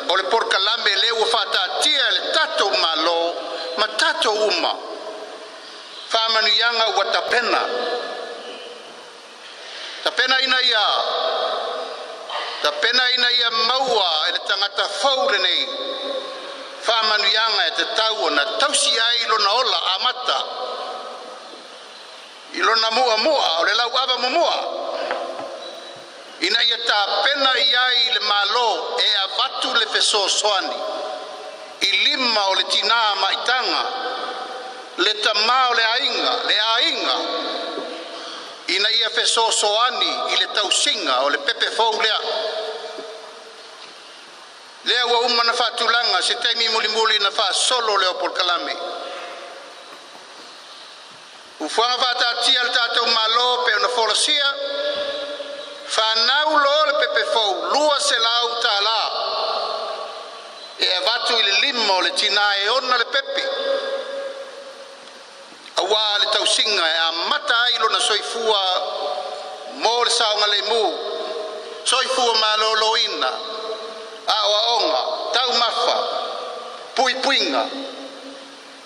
O le porkalame le ua whātātia le tatou malo ma tatou uma. Whāmanuianga ua tapena. Tapena ina ia. Tapena ina ia maua e le tangata fau le nei. Whāmanuianga e te tau o na tausi ai ilona ola amata. Ilona mua mua o le lau ava mua. Ina ia tā pena iai le malo e avatu le feso soani. I lima o le tina maitanga. Le tamao le ainga. Ina ia feso soani i le tausinga o le pepe fau lea. Lea ua uma na whaatulanga se teimi muli na wha solo leo porkalame. Ufuanga whaatatia le tātou malo pe ona folosia. Whanau lo le pepe fau lua se lau tā la. E avatu i le lima o le tina e ona le pepe. Awa le tausinga e a mata ilo na soifua mo le saonga le mu. Soifua malolo ina. Awa onga, tau mafa, puinga.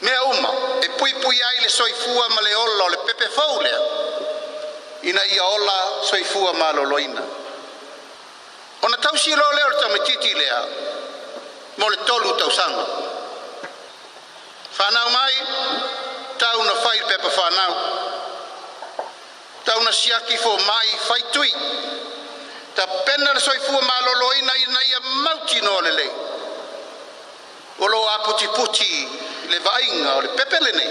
Mea uma, e pui ai le soifua ma le ola o le pepe fau lea. Ina ia ola soifua malolo ina. Ona tausi lo leo le tamatiti lea. Mo le tolu tausanga. Whanau mai, tau na whai pepe whanau. Tau na siaki fo mai whai tui. Ta pena le soifua malolo ina ia mauti no le lei. Olo a puti le vainga o le pepele nei.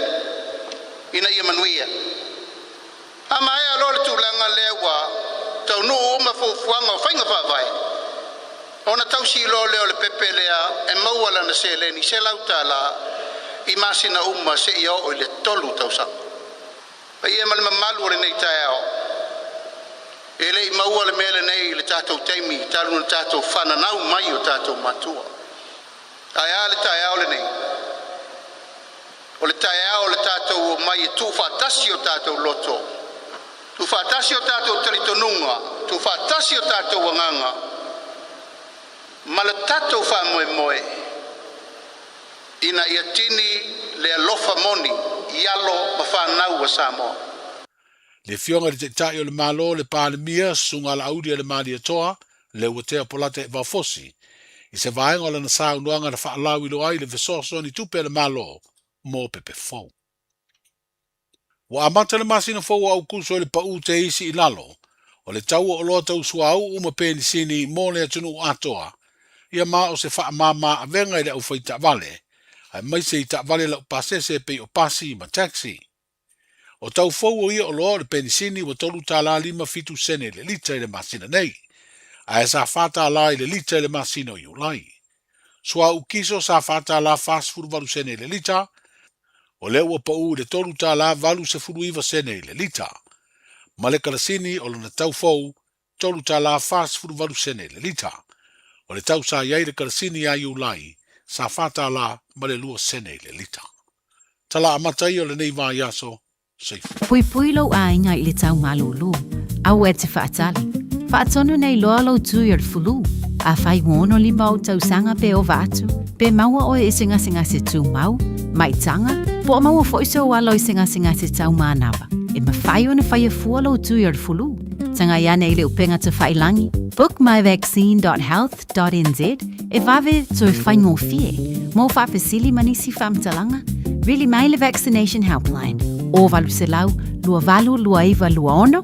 Ina ia manuia. Ama ea lo le tūlanga lewa tau no uma fuanga o whainga whawai. Ona tausi lo leo le pepelea e mauala na se leni se lautala i masina uma se ia o le tolu tausanga. Pa ia malima malu le nei tae ao. E le i maua le mele nei le tātou teimi, talu na tātou whananau mai o tātou matua. Ai a le tae ao le nei. O le tae ao le tātou o mai e tū whātasi o tātou loto. Tū whātasi o tātou taritonunga, tū whātasi o tātou wanganga. Ma le tātou whamoe. Ina ia tini le alofa moni, i alo ma whanau a Samoa. Le fionga le te tai o le malo le pālemia sunga la audia le malia toa le uatea polate e wafosi. I se vaenga o le na saunuanga na whaalau ilo ai le vesoso ni tupe le malo mō pepe fau. Wa amata le masina fau au kuso le pau te isi i lalo o le tau o loa tau sua au uma pēni sini mō le atunu atoa. Ia mā o se wha mama a venga i le au whai ta vale. Ai mai se i ta vale la upasese pe o pasi ma taxi. O tau fau o ia o loa le penisini wa tolu tā la 5 fitu sene le lita i le masina nei. A e sa whata la i le lita i le masina o iulai. Sua ukiso sa whata la fast food valu sene le lita. O le ua pa u le tolu tā la valu se furu iwa sene le lita. Ma le kalasini o le na tau fau tolu tā la fast food valu sene le lita. O le tau sa iai le kalasini a iulai sa whata la ma le lua sene le lita. Tala amatai o le nei vā yaso. Pui pui lo ainga i le tau malulu. Au e te whaatali. Whaatonu nei loa lo tui ar fulu. A whai wono 5 o tau sanga pe o vatu. Pe maua o e singa se tū mau. Mai tanga. Po o maua foiso o alo i singa se tau mānawa. E ma whai o na whai a fua lo tui ar fulu. Tanga iane i le upenga te whailangi. Book myvaccine.health.nz. E vave tui whai ngō fie. Mō whapesili manisi whamtalanga. Really mai le vaccination helpline. O valu se lau, lua valu, lua iwa, lua ono.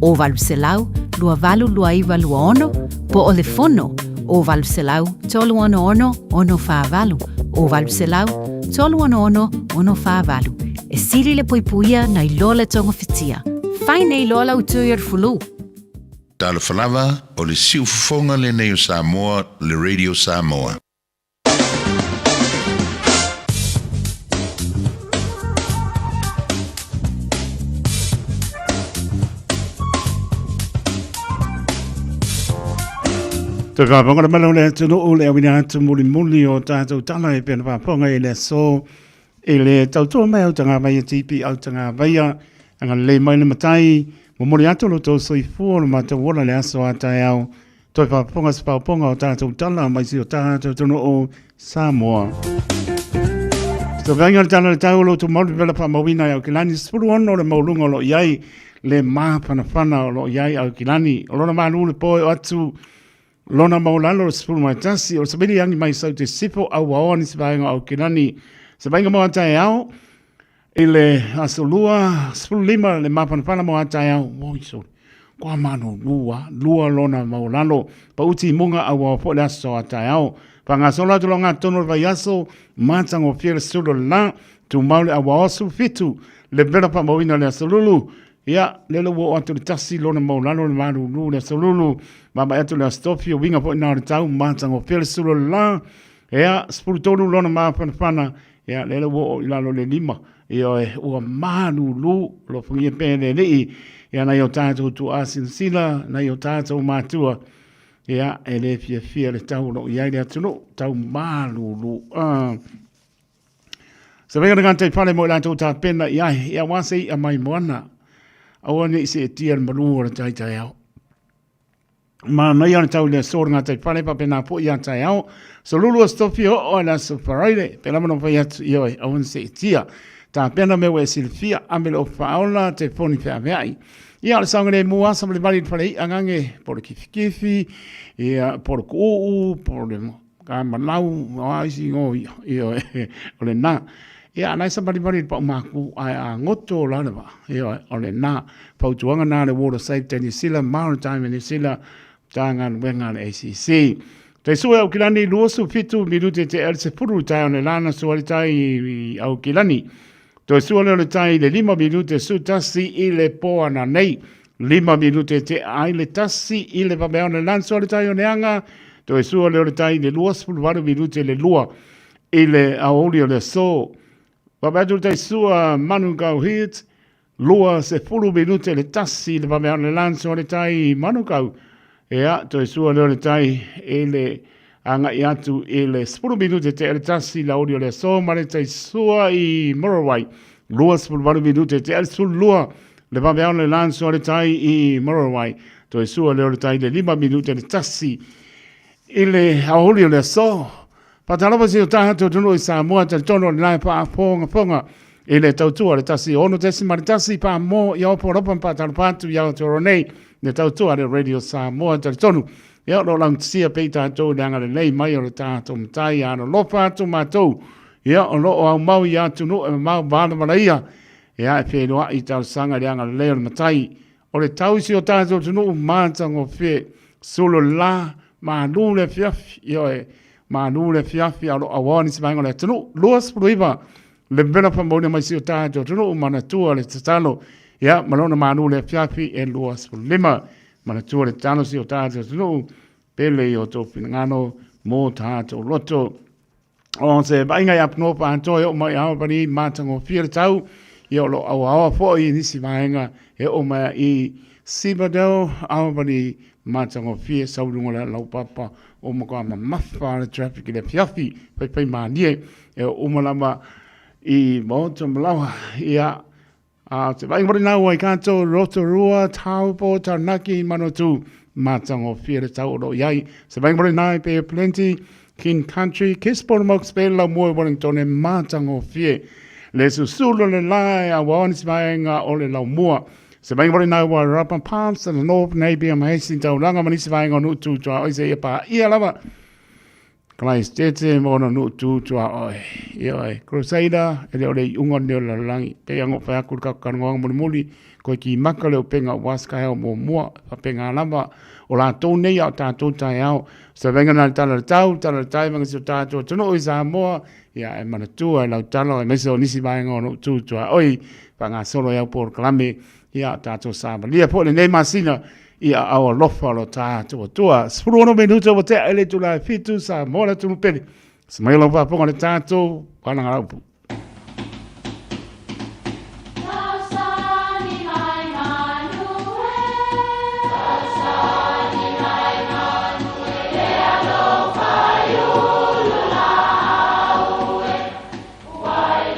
O valu se lau, lua valu, lua iwa, lua ono. Po o le fono, o valu se lau, tolu ono ono, ono wha valu. O valu se lau, tolu ono ono, ono wha valu. E siri le poipuia na i lola tonga fitia. Whai nei lola utui ar fulu. Tala whalawa o le siufonga le nei o Samoa, le Radio Samoa. Taka pangora malau le tunu o le awina atu muli o tātou tala e pēna pāponga e le so e le tautua mai au tanga vai a tipi au tanga vai a anga le mai le matai mori atu lo tau soifua, lo mātou wona le aso atai au, toi whaponga sa pauponga o tātou tala, mai si o tātou tono o Samoa. So venga le tala le tau lo tu mauri vela pa mawina au kilani, spuru ono le maulunga lo iai, le maa panafana o lo iai au kilani, o lona maa le poe o atu, lona maulalo o spuru mai tasi, o sabili angi mai sau te sipo au waoani si vaenga au kilani, sa venga mo atai au, ile asolua, spuru lima le maa panafana mo atai au, moi so, kwa mano lua lona maulalo, pa uti munga au wapo le aso atai au, pa ngā sola tu longa tono vai aso, mātango fiere sulo la, tu maule au waosu fitu, le vera pa mawina le asolulu, ia lelo wo atu le tasi lona maulalo le marulu le asolulu, mama atu le astofi o winga po ina le tau, mātango fiere sulo la, ia spuru tonu lona maa panafana, ia lelo wo ilalo le lima, ia ua marulu, lo fungie pene lei, ia na yo tātou tu asin sila, na yo tātou mātua, ia ele fia le tau lo iai le atunu, tau marulu. Sa venga ngā tei pale mo tātou tā pena iai, ia wase i a mai moana, awa ne isi e tia le marua le tai tai au. Ma nei ana tau le sora ngā tei pale pa pena po ia tai au, so lulu a stofi o la sofaraile, pela mano fai atu ioi, awa se e tia, tā pena me we silfia, amele o whaola, te poni whea veai. Ia le sanga le mua sa le bali pale angange por kifi ia por ku por le ka malau ai si ngo ia ole na ia nai sa bali pa maku a ngoto la na ia ole na pa tuanga na le water safety ni sila maritime ni sila tangan wenga le ACC te sua o kilani luosu fitu minute te el se puru tai ona lana so le tai au kilani to suole le tai le 5 minute su tasi i le poana nei 5 minute te ai le tasi i le pameone lanso le tai o neanga to suole le tai le 2 minute le lua i le aolio le so pametu te sua manu kau hit lua se 10 minute le tasi le pameone lanso le tai manu kau ea to suole le tai i le anga i atu i le 10 minute te ele tasi la audio le so mare tai sua i Morawai lua 10 minute te ele sul lua le vaveao le lanso le tai i Morawai to sua le tai le 5 minute le tasi i le audio le so patalo si o tato tuno i Samoa te tono le lai pa fonga i le tautua le tasi ono tesi mare tasi pa mo i opo ropa patalo patu i au toronei le tautua le radio Samoa te tonu ia lo lang sia pe tātou le anga le lei mai o le tātou mtai ano lo pātou mātou ia o lo au mau i atu no e mau bāna maraia ia e whenua i tau sanga le anga le lei o le matai o le tau si o tātou tunu mātango whe solo la mānu le fiafi ia e mānu le fiafi alo awani si maengo le tunu luas pruiva le mbena pamone mai si o tātou tunu manatua le tatalo ia malona mānu le fiafi e luas lima mana tua le tano si o tātou tunu, pele i o tō pinangano, mō tātou loto. O se vainga i apno pa antoi o mai awa pani mātango whira tau, i o lo awa fo i nisi vainga e o mai i Sibadau, awa pani mātango whira saurunga le lau papa o mako ama mawha le traffic i le piafi, pai mānie, e o umalama i mōta malawa, ia te vai ngore nau ai kanto Rotorua, Taupo, Taranaki, Manotu, mātango whira tau oro iai. Se vai ngore nau pe plenty, King Country, Kisport Mox pe la mua Wellington e mātango whira. Le susulu le lai a waonis vaenga o le lau mua. Se vai ngore nau wa Rapa Palms, and the North Navy, am hastings tau langa manisi vaenga o nutu tua oise ia pa ia lava. Klais tete mona no tu tua oi. Ia Crusader ele ole unga ne la langi. Pe ango fa ku ka kango mo muli ko ki makale o penga waska o mo mo pa penga lava o la to nei a ta to ta ao. Se venga na tala tau venga so ta to no i Samoa. Ia e mana tu ai la tala e meso nisi vai no tu tua oi. Pa nga solo ia por klame ia ta to sa. Lia po le nei masina. Ia au lofa lo tātua tua. Spurono minuto o te ele tu la fitu sa mora tu peli. Se mai lo va ponga le tātou, pana ngaraupu.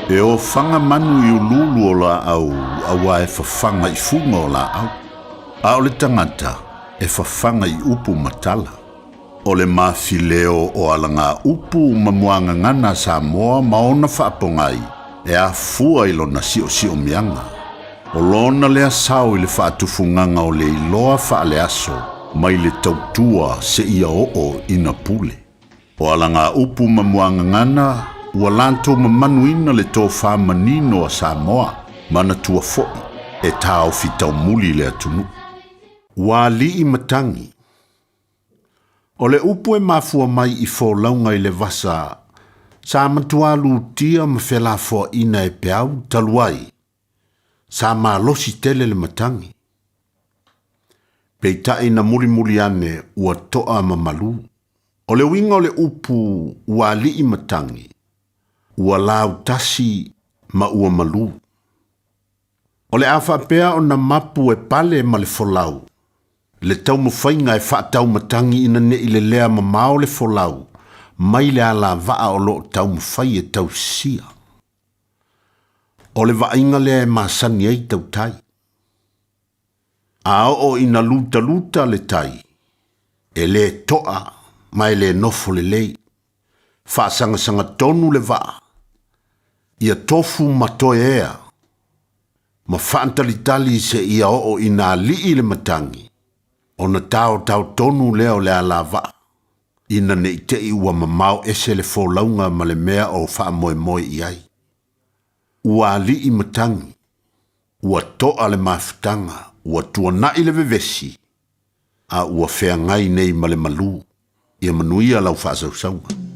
E o whanga manu i ululu o la au, awa e whawhanga i funga o la au. A o le tangata e whawhanga I upu matala. O le mawhileo o alanga upu mamuanga ngana Samoa maona whaapongai e a fua I lona sio mianga. O lona lea sao I le whaatufunganga o le iloa whaale aso mai le tautua se ia o ina pule. O alanga upu mamuanga ngana ua lanto mamanuina le tō whamanino a Samoa mana tua foi e tāo fitau muli le atunu. Wa li I matangi. O le upu e mafua mai I fōlaunga I le vasa sa matualu tia mawhela fō ina e peau taluai sa malosi tele le matangi. Peitai na muli ane ua toa mamalu. O le winga o le upu ua li I matangi ua lau tasi ma ua malu. O le awha pea o na mapu e pale ma le folau. Le tau mawhainga e whaatau matangi ina ne I le lea ma mao le folau. Mai le ala vaa o lo tau mawhai e tau sia. O le vainga lea e masani ei tau tai. A o ina luta le tai. E le toa mai le nofo le lei. Whaasanga tonu le vaa. Ia tofu matoe ea. Ma whaantalitali se ia o ina lii le matangi. O na tau tonu leo le ala vaa. Ina ne te I ua mamau ese le fōlaunga ma le mea o wha moe iai. Ua lii matangi. Ua toa le mawhitanga. Ua tuana I le vevesi. A ua whea ngai nei ma le malu. Ia manuia lau whaasausaunga. Jesus.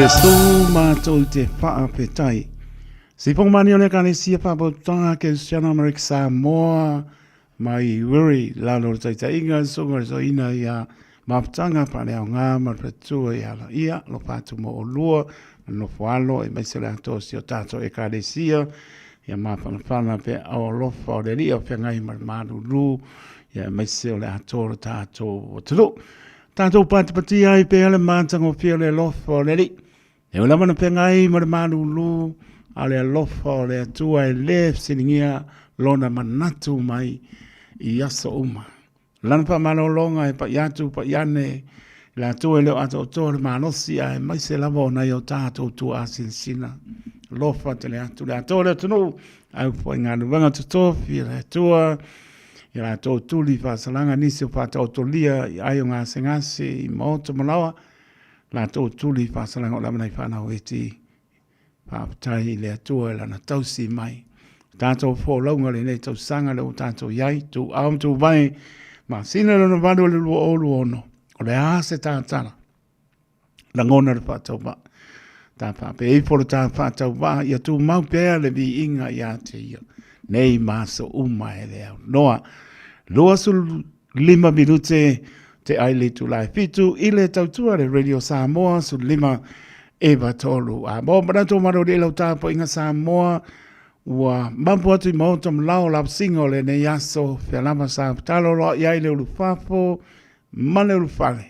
Yesu mātou te whaapetai. Si pong mani o le kane sia whaapotanga ke Siana Amerika Samoa mai wiri lalo taita inga songa so ina ia mapatanga pale au ngā marpatua ia la ia lo patu mo o lua no fualo e mai sele ato si o tato e kane sia ia mapana pe au lofa o le lia pe ngai marmanu lu ia mai sele ato lo tato o tulu. Tato pati ai pe ale mātango pia le lofa o le li. E o lamana pe ngai marmanu lu ale alofa o le atua e le siningia lona manatu mai i aso uma. Lana pa manolonga e pa iatu pa iane la atua e leo ato otoa le manosi a e mai se lava o nai o tātou tu a sinsina. Lofa te le atu le atua le tunu au po inganu wanga tutofi le atua i la atua tuli fa salanga nisi o pata otolia i ayo ngā sengasi i maoto malawa la atua tuli fa salanga o lamana i whanau e ti. Pāpatai le atua e lana tausi mai. Tātou fōlaunga le nei tau sanga le o tātou iai, tu aum tu vai, ma sina lana vanu le lua olu ono, o le ase tātana. La ngona le whātau ba. Tā pāpe e polo tā whātau ba, ia tu mau pēr le vi inga ia te ia. Nei māsa uma e le au. Noa, lua sul 5 minute te aile tu lai fitu, ile tautua le Radio Samoa sul 5 Eva tolu a mo manato maro de lau tapo inga Samoa ua mampu atu i maotam lau lap singo le ne yaso whialama sa talo lo iai le ulu fafo mane ulu fale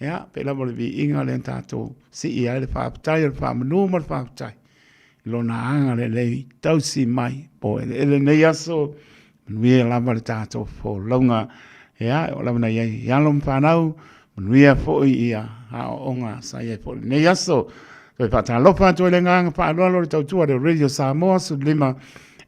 ya pe lamo le vi inga le tato si iai le whaapatai le whaamanu ma le whaapatai ilo na anga le lei tausi mai po ele ne yaso nuia lama le tato fo launga ya o lama na iai yalom whanau nuia fo ia a onga sa iai fo ne yaso Toi pata lopa toi le nganga pa aloalo le tautua de Radio Samoa su 5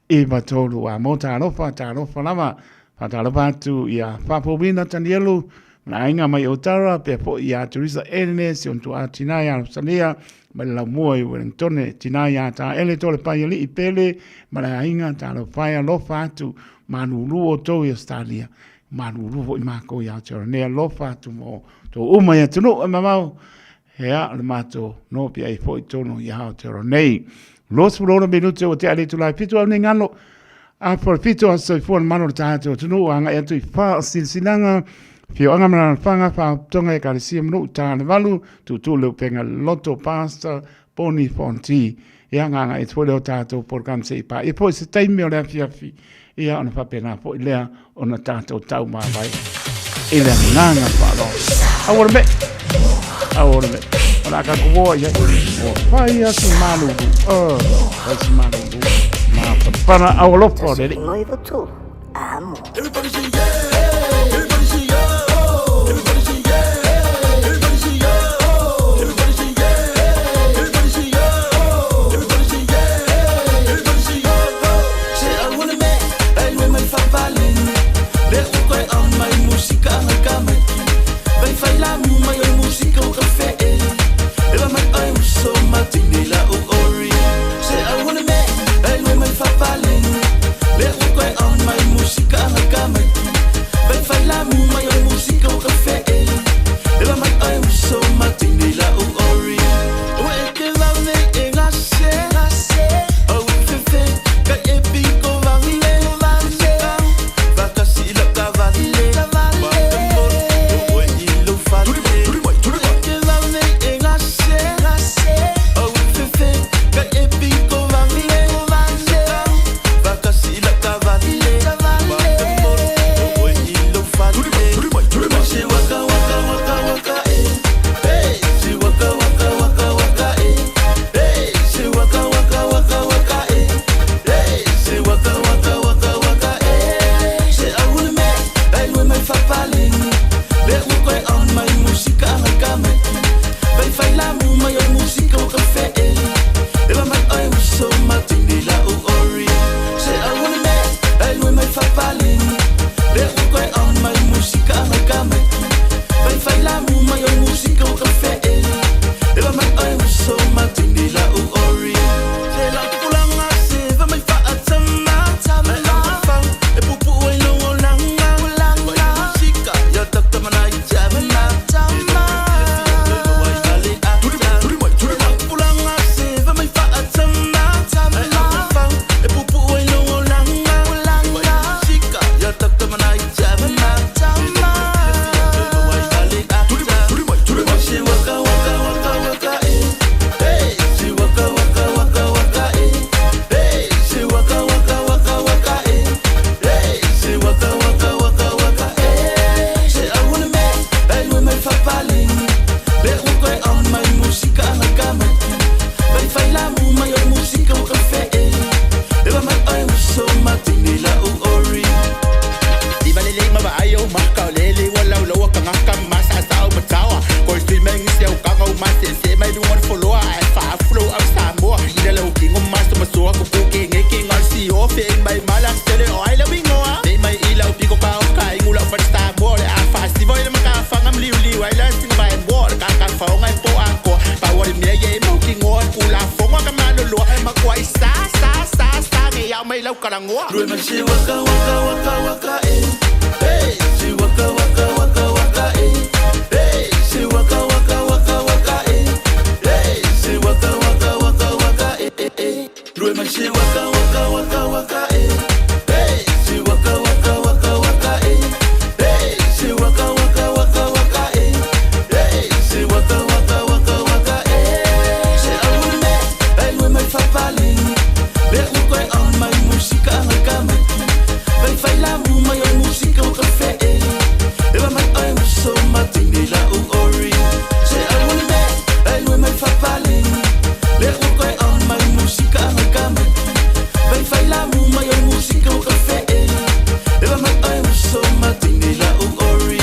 e matolu a mota lopa ta lopa lama pata lopa tu ia papowina tanielu na inga mai otara pe po ia Teresa Enes on tu atinaya salia mai la moi Wellington tinaya ta ele tole pa yeli ipele mai inga ta lopa ia lopa tu manulu o to ia stalia manulu i mako ia tera ne lopa tu mo to uma ia tunu mamau Hea, le mato, no pia i fo i tono i hao te ro nei. Los fulona minute o te ale tu lai pitu au nei ngalo. A for pitu a soi fuan mano ta te o tunu anga e tu i wha silsilanga. Pio anga mana whanga wha tonga e karisia manu ta ne walu. Tu tu leo penga loto pasta, poni fonti. E anga e tuole o tātou porkam se i pa. E po i se taimi o lea fiafi. E a ona whapena po i lea ona tātou tau maa vai. E lea nganga whalo. Awara me. Ahora me, para acá como ya, vaya su mano, es mano, para ahora por él. No iba tú, amo. Everybody sing yeah, everybody sing yeah, everybody sing yeah, everybody sing yeah, everybody sing yeah, everybody sing yeah, everybody sing yeah, everybody sing yeah. Say I wanna make, I know my favalen. Let me go on my música, my camera. Vai falar my música o café. Ela mai ai so matinela o ori. Say I wanna make, I know my favalen. Let me go on my música, my camera. Vai falar la fonga ka mano lo e makwai sa nge ya mai lau karangoa Rui man she waka waka waka waka hey she waka waka waka waka hey she waka waka waka waka hey she waka waka waka waka Rui man she waka waka waka waka hey she waka waka waka waka hey she waka waka waka waka hey she waka waka waka waka she alwe me fa pali le uko on my música ngamaki vai fai la muma yo música o café ela mai ai so matinela o ori se alwe me fa pali le uko on my música ngamaki vai fai la muma yo música o café ela mai ai so matinela o ori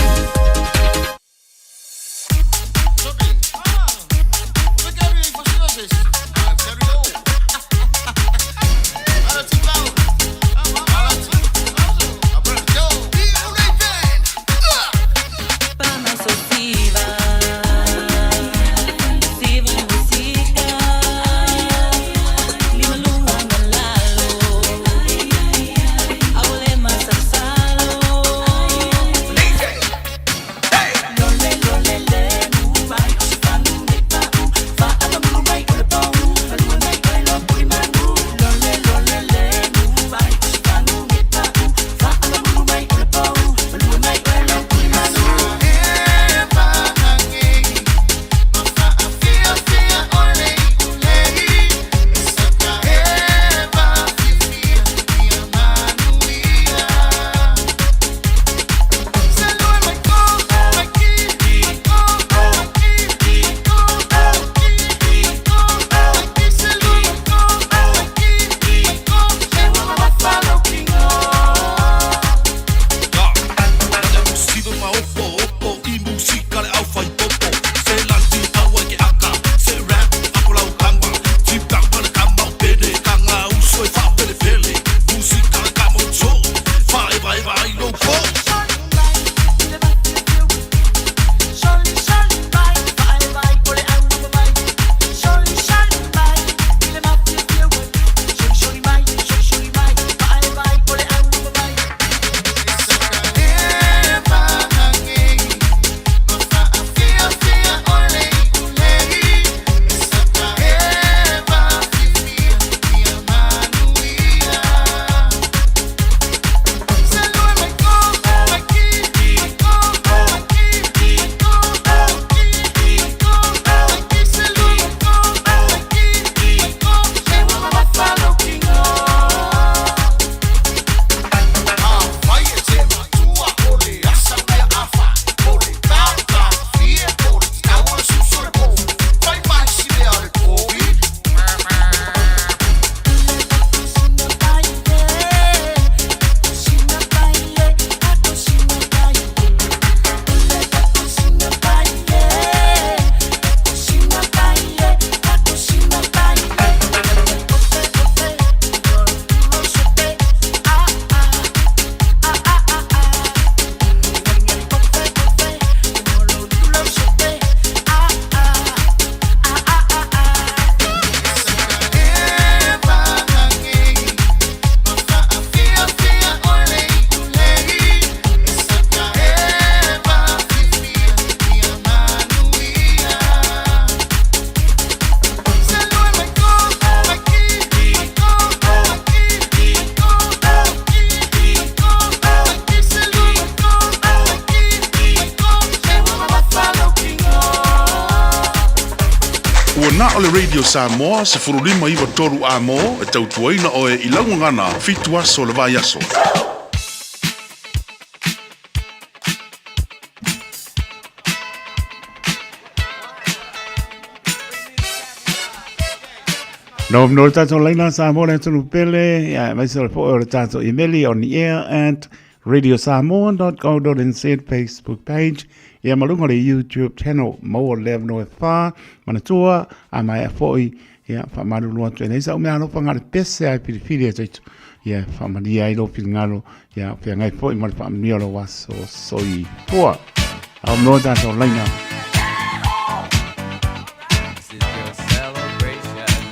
na o le Radio Samoa se furulima iwa toru a mo e tautuaina o e ilaungangana fitu aso le vai aso. No tato leina Samoa le tunu pele, ya mai se le po o tato email on the air at radiosamoa.co.nz Facebook page. Ia malunga le YouTube channel mo le no fa manatua a mai foi ia fa malunga tene sa me ano panga pese ai pirifili taitu ia fa mani ai lo pingalo ia pe ngai foi mal fa mi lo was so i po am no tato leina. This is your celebration.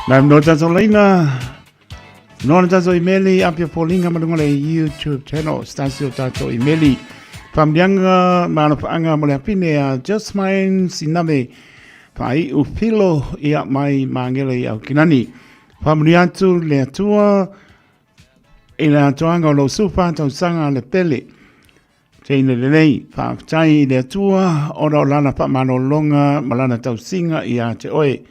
Na no tato leina. No tato imeli apia polinga malunga le YouTube channel stasio tato imeli. Pamdianga mana paanga mo le apine a Just Mine siname. Pai upilo ia mai mangele au kinani. Pamri atu le atua ila atuanga lo supa tau sanga le pele. Teine le nei, whaakutai le atua, ora o lana pa manolonga, malana tau singa ia te oe.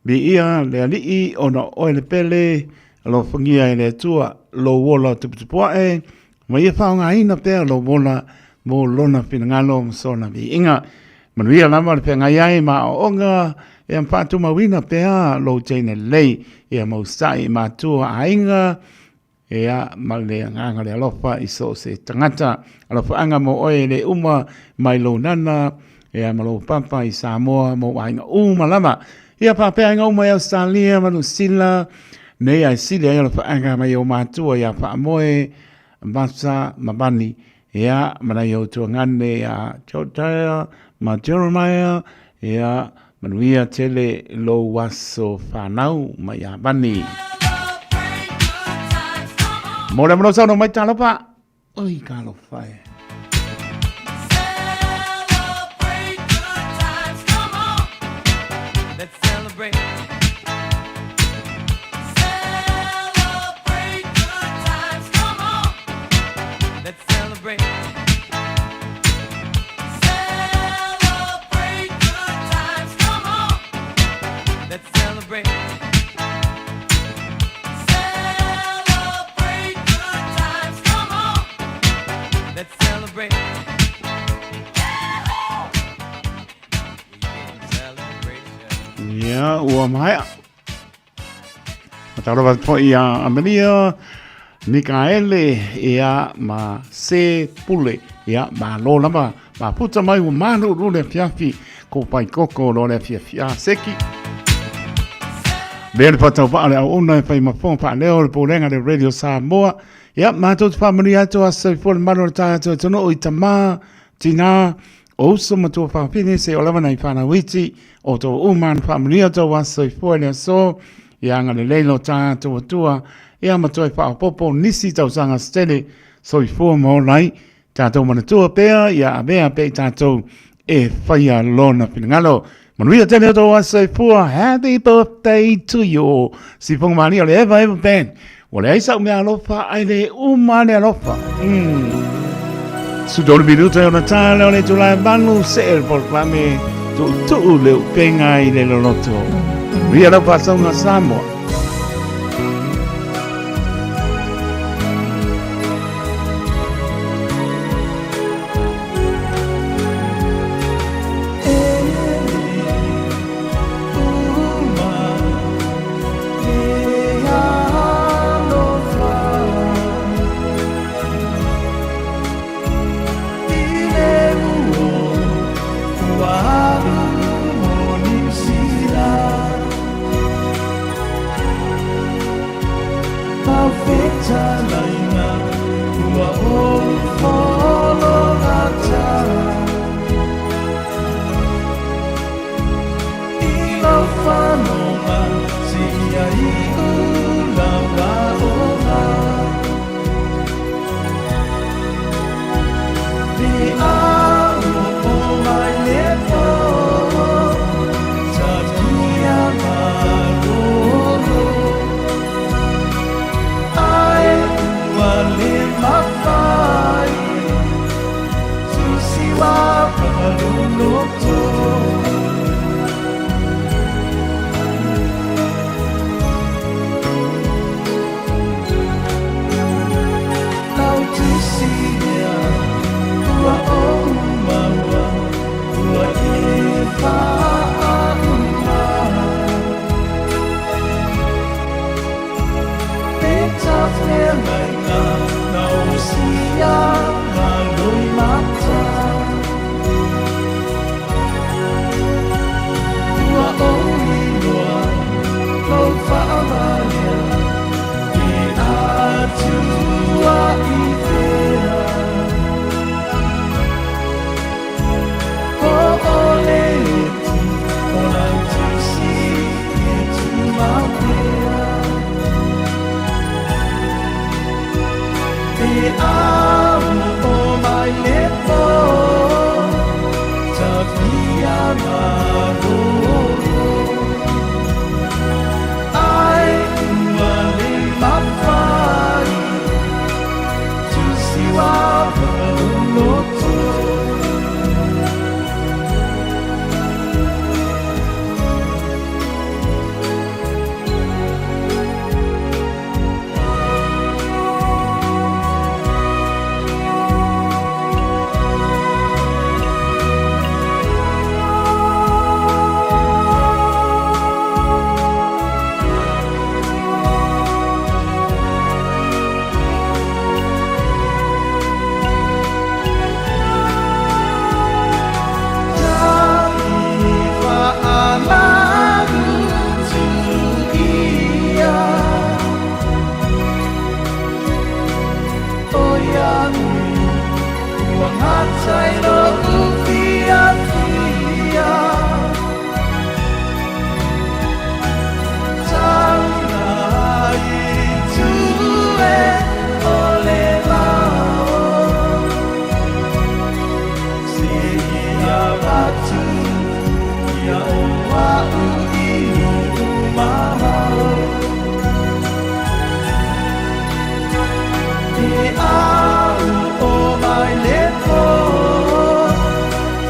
Bi ia le alii, ona oe le pele, lo whangia le atua, lo wola tuputupua e, ma ia whaonga ina pēr lo wola, mo lona pinangalo msona bi inga. Manuia lama le penga iai ma o onga, e ampatu mawina pēr lo teine lei, ia maustai ma tua a inga, ea male nganga le alofa iso se tangata alofa anga mo oe le uma mai lo nana ea malo papa i Samoa mo ainga uma lama ia papa ainga uma i Australia manu sila nei ai sila ia alofa anga mai o matua ia pa moe masa mabani ea mana i o tua ngane ia Chotaya ma Jeremiah ea manuia tele lo waso whanau mai a bani. Mole mano sa no mai talo pa. Oi kalo fai. Let's celebrate. Celebrate good times, come on. Let's celebrate. Celebrate good times, come on. Let's celebrate. Let's celebrate. Ya, ua mai. Mataro va po ia Amelia Mikaele ia ma se pule ia ma lo lama ma puta mai u manu ru le fiafi ko pai koko lo le fiafia seki. Bel pata pa le ona fai ma fon pa le o polenga de Radio Samoa. Ia ma tot family ato asa for mano ta to no o itama tina o so ma to fa fine se o lava nai fana witi o to uman family ato asa for le so ia ngale leilo ta to tua ia ma to fa popo nisi tau sanga stele so I for mo lai ta to mana to pe ia be pe ta to e faia lona pinangalo Manuia tele to asa for happy birthday to you si fong mani le ever been Wale ai sa mea alofa ai le umane alofa. Su dole minuta ona tale ole tulai banu se por klame tu le penga i le loto. Ria la pasonga Samoa.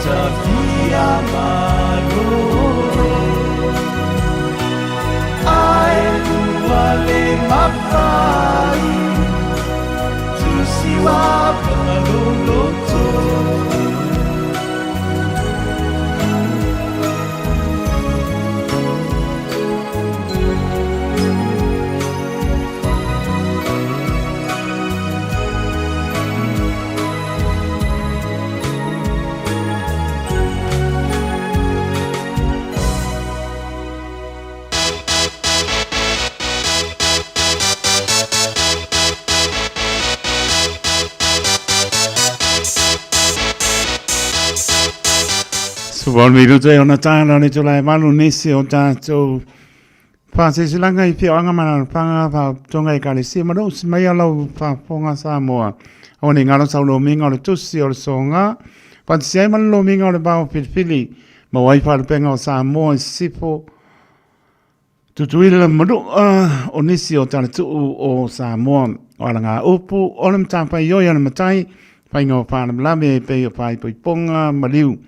Tafia Maroro Ai Uale Mawhai Tusiwa Paoloto Suwal miru te ona tāna ni tulai malu nisi o tātou Pāse silanga I whio anga mana panga pa tonga I kare si maro si mai alau pa ponga Samoa. O ni ngaro sau lo minga o le tusi o le songa. Pāse si ai mana lo minga o le bao pilipili. Ma wai pa le penga o Samoa I sipo. Tutuila maro o nisi o tana tuu o Samoa. O ala ngā upu o le mtapa I oia le matai. Painga o pāna mlame pe o pai po I ponga maliu.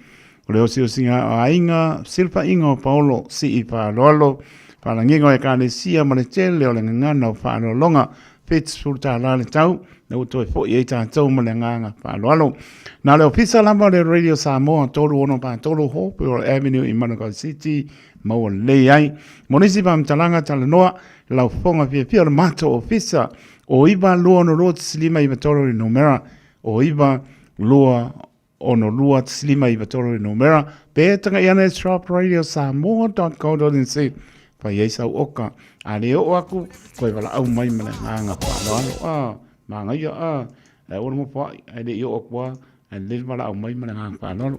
O le osi o singa o ainga silpa inga o paolo si I pa lolo. Pala ngingo e kane sia ma le tele o le ngana o whaano longa pits futa la le tau na uto e fo I tātou ma le nganga whaano alo. Nā leo pisa lamba le Radio Samoa tolu ono pa tolu hope o Avenue I Manukau City ma o le ai. Monisi pa mtalanga tala noa lau fonga pia pia o le mato o pisa o iba lua no lua tsilima I vatoro I numera o iba lua ono lua tsilima I vatoro I numera pe tanga iana shop Radio Samoa.co.nz pa yei sau oka a leo aku koe wala au mai mana nganga whaano manga ia e ora mo pa e le yo okwa e le wala au mai mana nganga whaano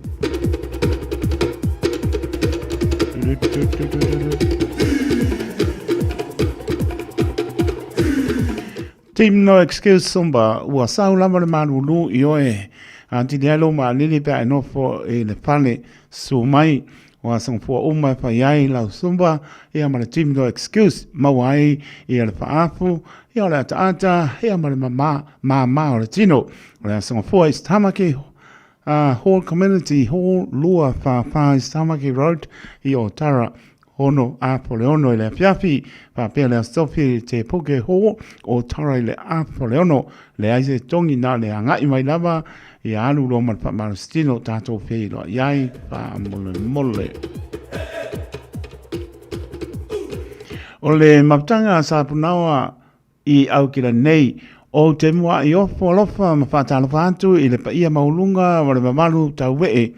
Team No Excuse Sumba ua sau lama le manulu I oe anti dialo ma lili pe no fo e le pale su mai wa sang fo uma pa yai la Sumba ia ma le Team No Excuse ma wai ia le paafu ia le ata ia ma le mama o le tino o sang fo is tamaki whole community whole lua fa is tamaki road I o tara Hono a Poleono le piafi pa pe le stofi te poke ho o tara le a Poleono le aise tongi na le anga I mai lava I alu lo mal pa marstino tato fe lo yai pa mole o le maptanga sa punawa I au kila nei o te mua I ofo alofa ma fatalo fatu I le pa ia maulunga wa le mamalu tauwee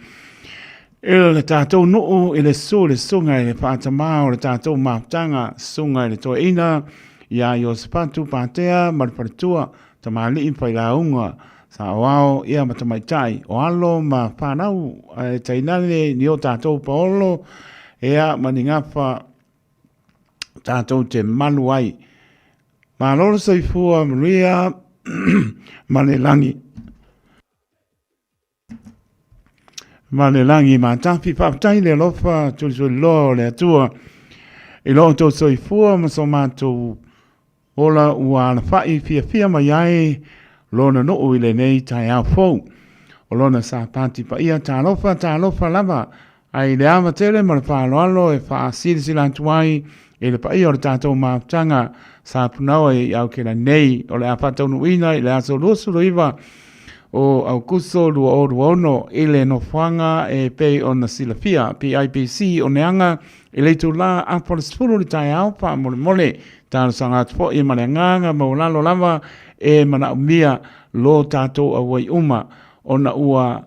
le tātou nuu I le sunga I le pātama o le tātou mātanga sunga I le toa ina ia I o spatu pātea ma le paritua ta mali I pai launga sa wao ia ma tamaitai o alo ma whanau e tainale ni o tātou paolo ea ma ni ngapa tātou te malu ai ma loro saifua Maria ma le langi Ma le langi ma tapi whaptai le lofa tu sui lo le atua. I lo to soi fua ma so mātou ola ua na whai fia ma iai lona no ui le nei tai au fau. O lona sa pāti pa ia tā lofa lava. Ai le ama tele ma le whaaloalo e wha siri sila tuai e le pa ia o le tātou mātanga sa punawa e au kena nei o le a whatau nuina i le aso luosuro iwa o au kuso lua o ono i le no whanga e pei o na silafia PIPC o neanga i le tu la apole spuru li tai au pa mole tāna sanga tupo i mane nganga maulalo lava e mana umia lo tātou a wai uma o na ua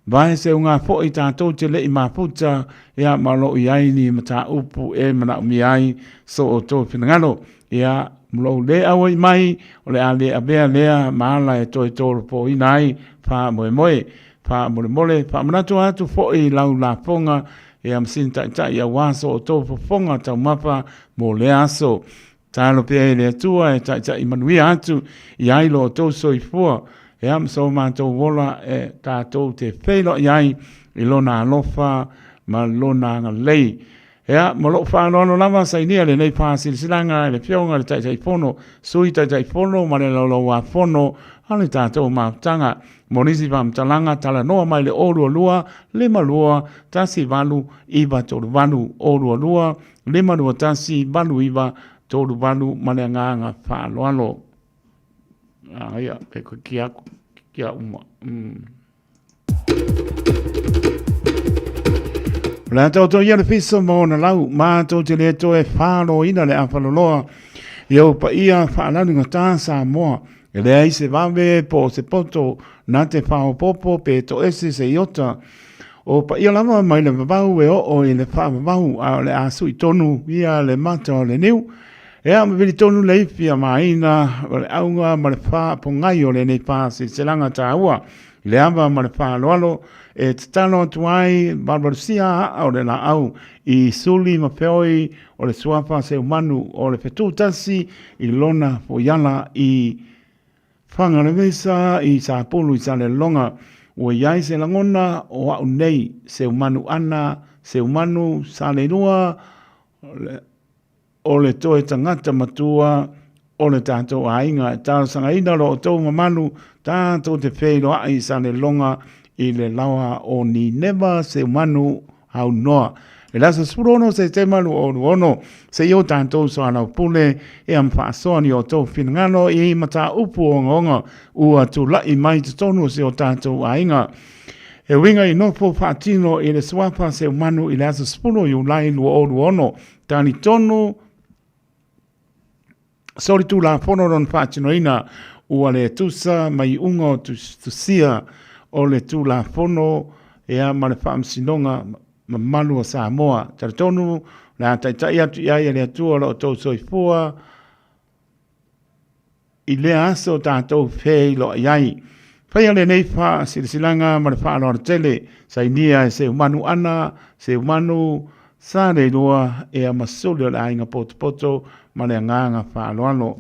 vai se unga fo i tātou te le i maputa ea malo i aini ma tā upu e mana umia ai so o tō whingano ea mlo le awa i mai o le ale a bea lea maala e toi tōru po i nai wha moe wha mole wha manatu atu fo i lau la ponga e am sinta i a waso o tō fonga tau mapa mo le aso tālo pia e le atua e ta i manui atu i ailo o tō so i fua e am so mātou wola e tātou te wheilo i ai i lona alofa ma lona ngalei. Ea, mo lo whaanono lava sa inia le nei whasilsilanga le pionga le tai fono, sui tai fono, ma le lolo wa fono, ane tātou mautanga, monisi whamtalanga tala noa mai le orua lua, lima lua, tasi valu, iwa toru valu, orua lua, lima lua tasi, valu iwa, toru valu, ma le nganga whaaloalo. Ia, e ko kia uma. La tautou ia le fiso mo na lau, mātou te le to e whālo ina le awhaloloa, iau pa ia whaalanu ngā tā moa, e le aise wawe po se poto, nā te whaopopo pe to ese se iota, o pa ia lama mai le wabau e o i le whaamabau a le asu i tonu, ia le mata o le niu, ea mawili tonu le ifia maina, o le aunga ma le wha pongai o le nei pāsi se langa tā ua, le ava ma le whaaloalo, e te tano tuai barbarusia o le la au i suli ma peoi o le suafa se umanu o le fetutasi i lona o yala i whanga le mesa i sa pulu i sa le longa o iai se langona o au nei se umanu ana se umanu sa le nua o le toe tangata matua o le tātou ainga tātou sanga ina lo o tau mamanu tātou te whēlo ai sa le longa i le lawa o ni neva se manu au noa. E lasa surono se te manu o ono se yo tātou so anau pule e am whaasoani o tau whinangano i mata upu o ngonga ua tu lai mai te tonu se o tātou ainga. E winga i nopo whaatino i le swapa se manu i lasa spuno i ulai lua o ono. Tani tonu sori tu la fonoron whaatino ina ua le tusa mai ungo tu sia o le tu la fono e a ma le whaamsinonga ma malu o Samoa. Taratonu, la taitai atu ia le atua lo tau soifua i le aso tātou whei lo iai. Whai ale nei wha silanga ma le wha aloa tele sa inia e se umanu ana, se umanu sa le noa e a masuli o le ainga poto ma le nganga wha aloalo.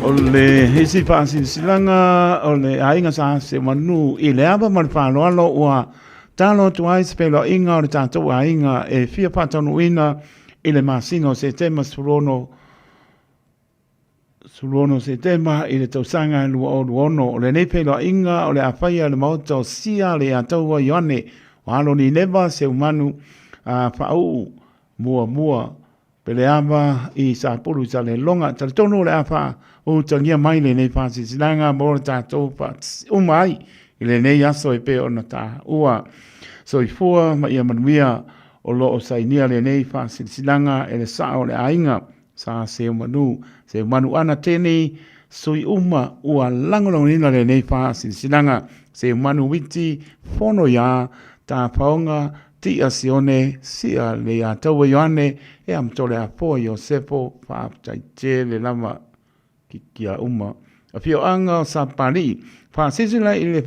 O le hisi whaasilanga o le ainga sa se manu i le aba ma le whaaloalo ua talo tuai se pelo inga o le tātou ainga e fia patanu ina i le masinga o se tema surono se tema i le tausanga lua o luono o le nei pelo inga o le awhaia le mauta o sia le ataua Ioane o halo ni neva se umanu a whaau mua pele ava i sa pulu sa le longa tala tonu le afa o tangia mai le nei pasi silanga mo le tātou pa umai i le nei aso e pe ona tā ua so i fua ma ia manuia o lo o sainia le nei pasi silanga e le sa o le ainga sa se umanu ana tene so i uma ua langolongina le nei pasi silanga se umanu witi fono ya tā paonga ti asione sia le ataua Ioane e am tole a po Iosefo fa tai le lama kia uma a fio anga sa pari fa sisila ile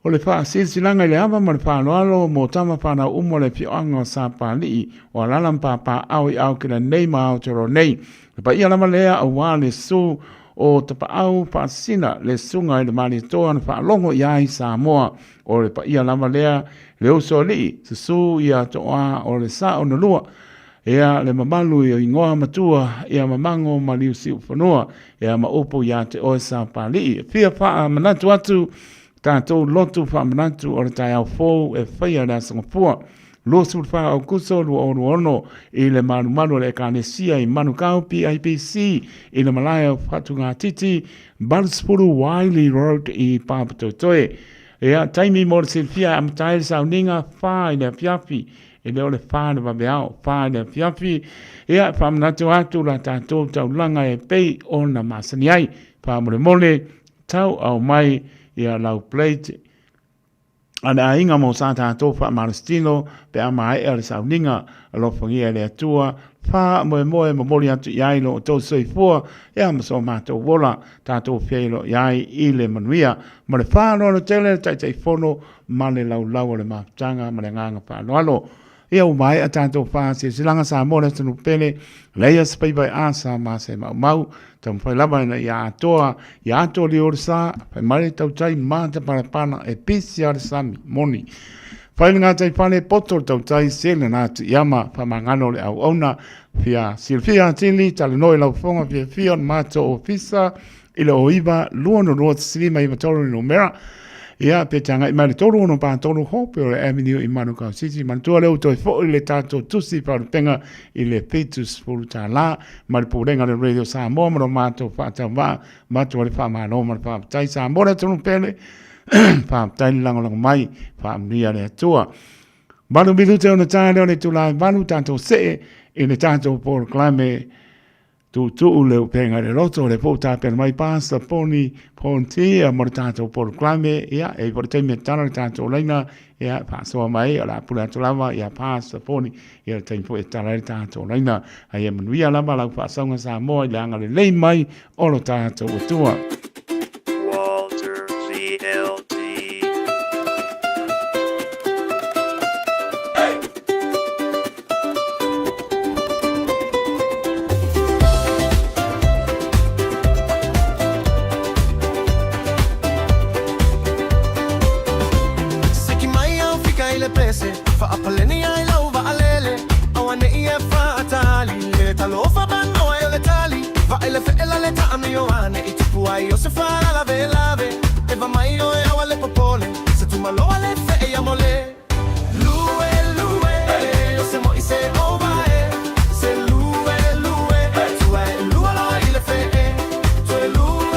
O le wha silsilanga le awa ma le whaaloalo mo tama whana umo le pioanga o sa pālii o alalam pāpā au i au kina nei ma au toro nei. Le pa ia lama lea a wā le su o te pa au pāsina le sunga i le mani toa na whaalongo i ai Samoa. O le pa ia lama lea le uso li se su ia toa o le sa o na lua. Ea le mamalu i ingoa matua, ea mamango ma liu si ufanua, ea ma upo ia te oe sa pālii. Pia paa manatu atu, tātou lotu wha manatu o le tai au fōu e whaia na Singapore. Lo sul wha au kuso lu o ono i le manu manu le kanesia i manu kau PIPC i le malaya whatunga titi Balspuru Wiley Road i Papatotoe. Ea taimi mo le silfia amatae sa uninga wha i le piapi i le ole wha na babeao wha i le piapi. Ea wha manatu atu la tātou tau langa e pei o na masani ai wha mole mole tau au mai ia lau plate. Ana inga mo sa tātou wha marastino pe ama ai ele sauninga alo whangia le atua wha moe moe mo mori atu iai lo o tau soifua ea maso mātou wola tātou whiailo iai i le manuia ma le wha alo tele tai whono ma le lau lau o le mafutanga ma le nganga wha alo ia umai a tātou wha se silanga sa mora tunu pele leia spaibai asa ma se mau tam whai lama ina ia atoa li ora sa whai mare tau tai mata parapana e pisi ar sami moni whai ngā tai whane poto tau tai sele nātu iama whamangano le au ona fia silfia tili tale noi lau whonga fia fia mato o fisa ila o iwa luono roa silima iwa toro no mera ia pe tanga i mani tolu ono pa tolu hope o le avenue i Manukau City mantua leo toi fo i le tato tusi pa rupenga i le Petrus Furuta la mari purenga le radio Samoa maro mato whaatau wa mato le wha mano maro wha tai Samoa le tonu pele wha tai langolango mai wha amria le atua manu bilu te ona tae leo le tulai manu tato se i le tato por klame tu le upenga le roto le pota per mai pasta poni ponti a mortato por clame ia e por te metano tanto leina ia paso mai ala pula to lava ia pasta poni ia te po etala tanto leina ai manuia lava la pasa nga sa mo ia nga le mai o lo tanto tua Walter VLT. Io se farà la velave e va mai io e alle popole se tu malo alle fe e amole lue io se mo se ova se lue tu è lue lo ile fe tu è lue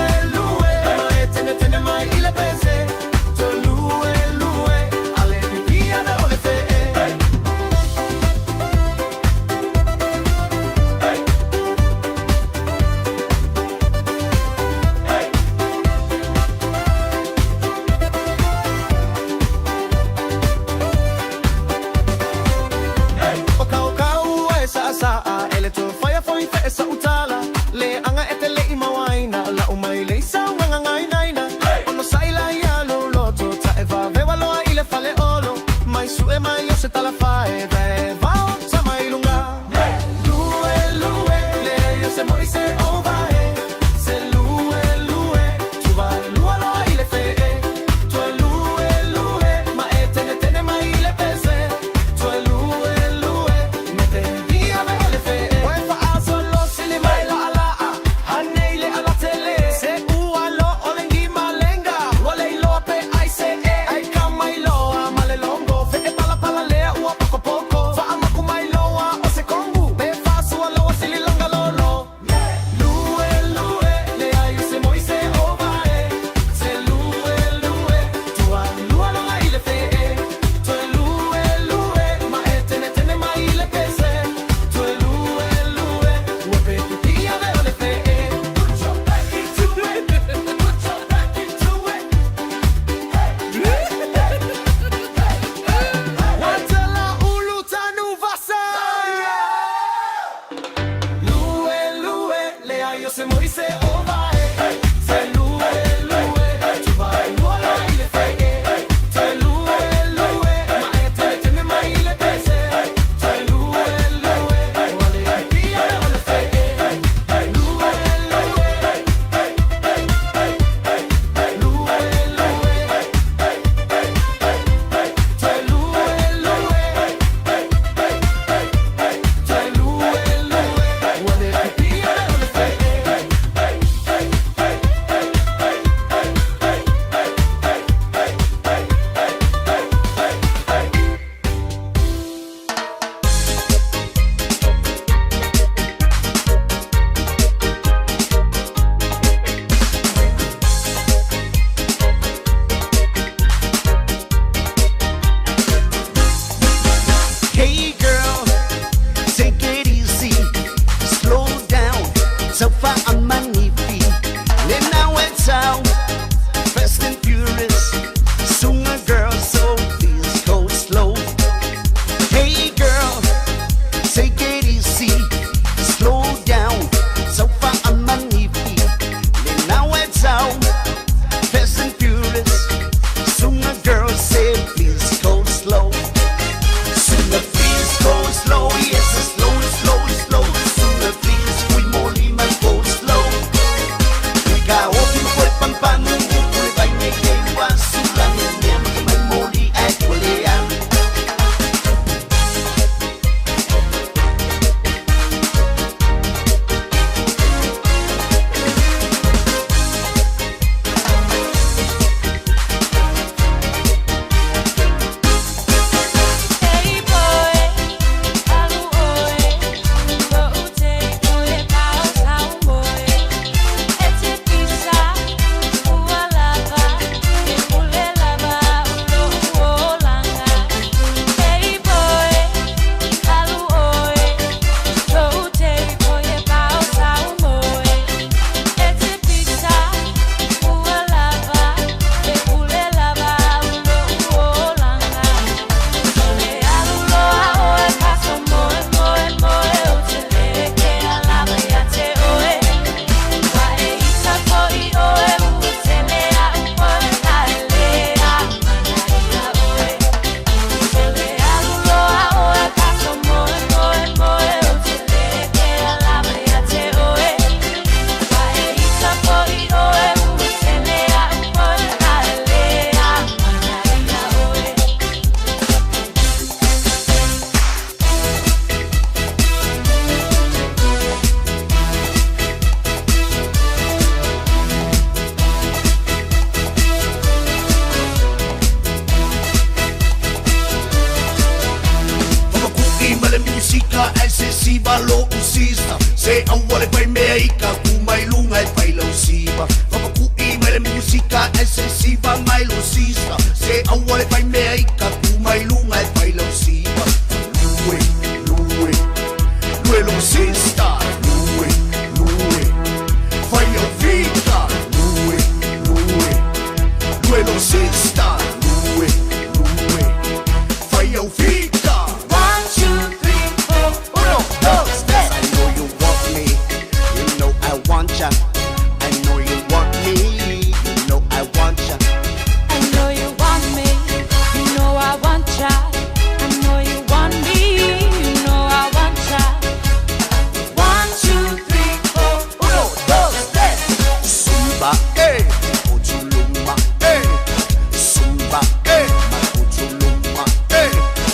ma e tene mai ile pese tu è lue alle via da ole fe esa utala le anga etele imawaina la umai le sawa ngai naina ono saila ya lo loto ta eva veva lo ile fale olo mai su e mai yo se tala fae va sa mai lunga lue le yo se moi se ova se lue tu va lue lo ile fe tu lue ma etene mai ile pese tu lue mete via le fe so far I'm magnifique. And now it's out, fast and furious. Soon a girl, so please go slow. Hey girl, take it easy, slow down. So far I'm magnifique. And now it's out, fast and furious. Soon a girl, say please go slow. Soon a please go slow, yes, slow, slow, slow. Soon a please, fui moli, mas go slow. Ikaw, pinukoy pampano, pupuli bay may kewa. Sulangin niya, may moli at walian. Musika ay se siba lo usista se awale pai meika kumai lunga ay pai lo siba papakui mele musika ay se siba mai lo sista se awale pai meika kumai lunga ay pai lo siba lue lue lue lo sista lue lue fai o vita lue lue lue lo sista lue lue fai o vita. I know you want me, you know I want ya. I know you want me, you know I want ya. I know you want me, you know I want ya. 1, 2, 3, 4, 1, 2, 3. Zumba, Ochuluma, Zumba, Ochuluma,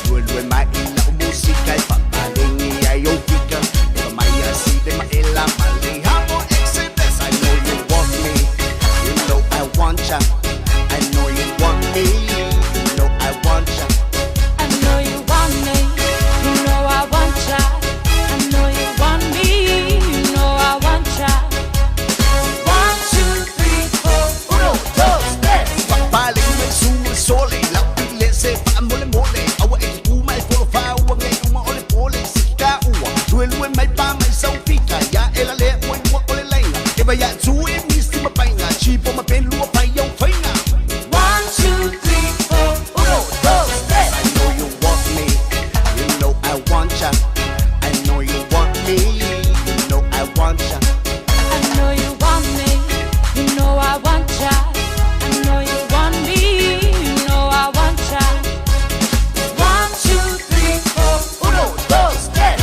Vuelve más en la música y papalengi ay yo pica. De maya así de maela malejamos excedes. I know you want me, you know I want ya. I know you want me, you know I want ya. I know you want me, you know I want ya. I know you want me, you know I want ya. 1, 2, 3, 4, 1, 2, 3. Papalengi su sole, la pile se pa mole mole. Awa e kuma e polo fa ua ngai uma ole pole sika ua. Duelu e mai pa mai sau pika ya ela le ua ua ole leina. E vai a tu e misti ma paina, chipo ma pen lua pa iau faina. 1, 2, 3, 4, 1, 2, 3. I know you want me, you know I want ya. I know you want me, you know I want ya. I know you want me, you know I want ya. I know you want me, you know I want ya. 1, 2, 3, 4, 1, 2, 3.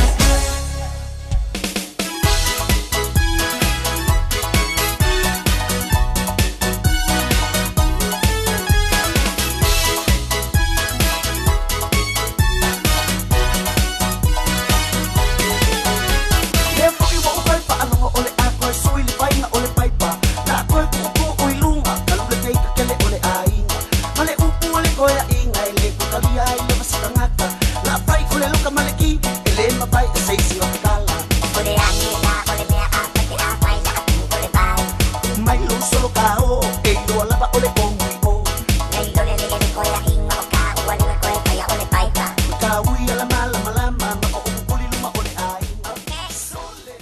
Therefore you won't fight for a long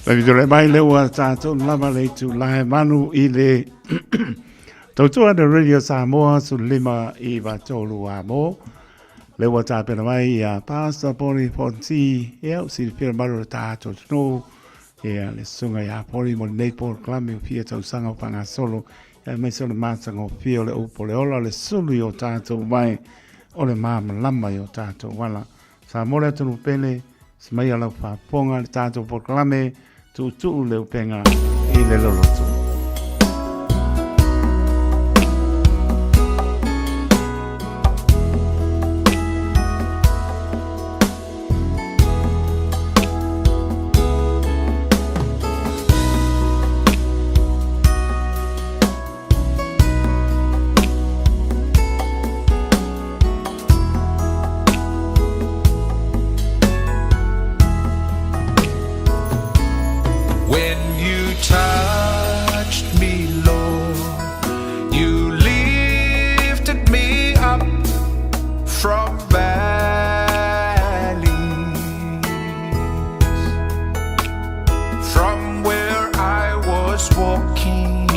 Pai tole mai le ua tātou lava le tu lae manu I le tautua de Radio Samoa su lima I watolu a mo. Le ua tāpena mai a Pastor Poli Fonsi eo si pira maru tātou tino ia le sunga ia Poli mo nei por klami o pia tau sanga o panga solo ia mai solo mātanga o pia o le upo le ola le sulu I o tātou mai o le māma lama I o tātou wala. Sa mole tunu pele se mai alau whaponga le tātou por klame tu le upenga I le lolotu. When you touched me, Lord, you lifted me up from valleys, from where I was walking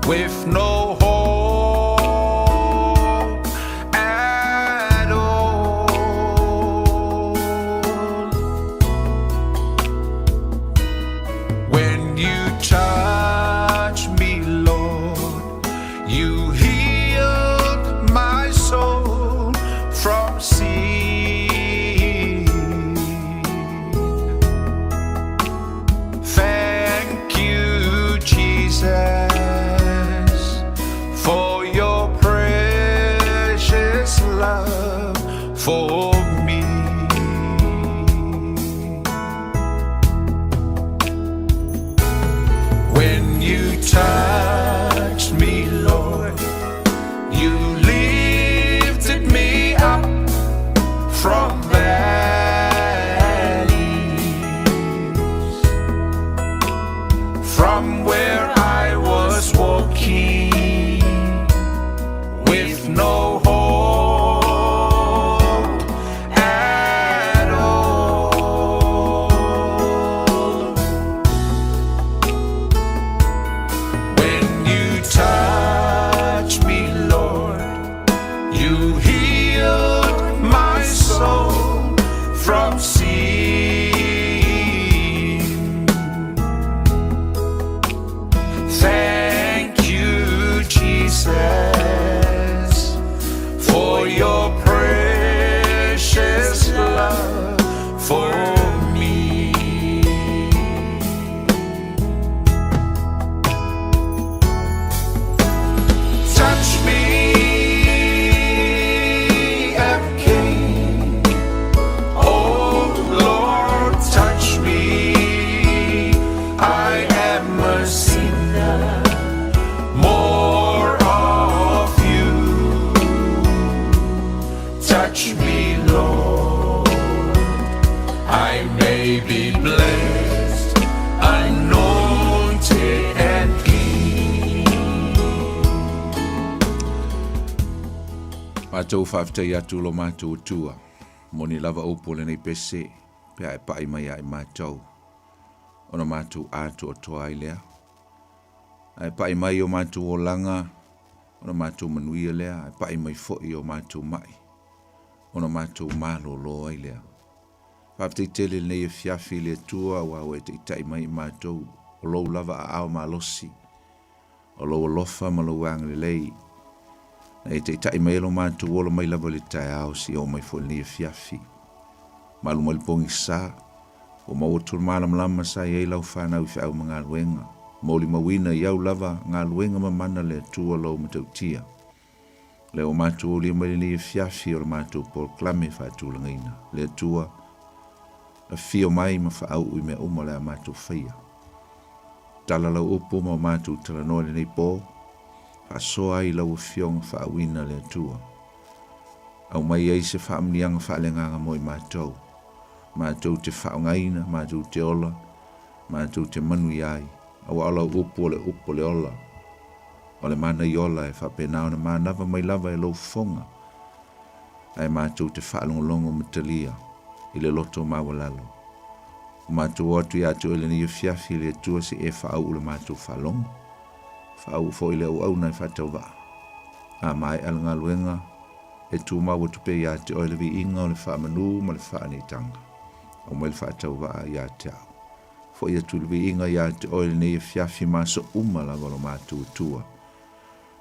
with no hope at all. When you touch me, Lord, you healed my soul from sin. Thank you, Jesus, for your precious love for me. When you touched me, Lord, you lifted me up from valleys, from where I was walking with no hope at all. When you touch me, Lord, you healed my soul from sin. Thank you, Jesus, for your precious love for me. Touch me again, oh Lord, touch me. I am a sinner, more of you. Touch me, Lord, I may be blessed, anointed and clean. Mātou whaafitai atu lo mātou tua. Moni lava upo le nei pese, pia e pai mai ai mātou. Ona mātou atu o toa ai lea. Ai pai mai o mātou o langa, ona mātou manuia lea, ai pai mai fo'i o mātou mai. Ona mātou malo lo ai lea. Whaafitai tele nei e fiafi le tua wa o e te itai mai I mātou. O lou lava a ao malosi. O lou alofa ma lou ang le lei. Na e te itai mai lo mātou olo mai lava le tai ao si o mai fo nei e fiafi. Malu malipongi sa. O mauatul malam lama sa i lau whanau I whiau mga luenga. Mauli mawina I au lava ngā luenga mamana le tua lau matautia. Le o mātou o lia mai ni e fiafi o le mātou por klame whātūlangaina. Le tua a fio mai ma whaau I me uma le a mātou whaia. Tala lau upo ma o mātou tala noa le nei pō. Whasoa I lau fionga whaawina le tua. Au mai ei se whaamnianga whaalenganga mo I mātou. Mātou te whaongaina, mātou te ola, mātou te manu I ai. Au ala upo le ola. O le mana I ola e whapenao na mānawa mai lava e lau fonga. Ai mātou te whaalongolongo matalia I le loto mawalalo. Mātou atu ia tu ele ni fiafi le tua si e whaau ule mātou whalong. Whaau fo ile au nai whatau wa. A mai alanga luenga e tu mau tu pe ia te oile vi inga o le whaamanu ma le whaanitanga. O mai le whatau wa ia te au. Fo ia tu le vi inga ia te oile ni fiafi maso uma la valo mātou tua.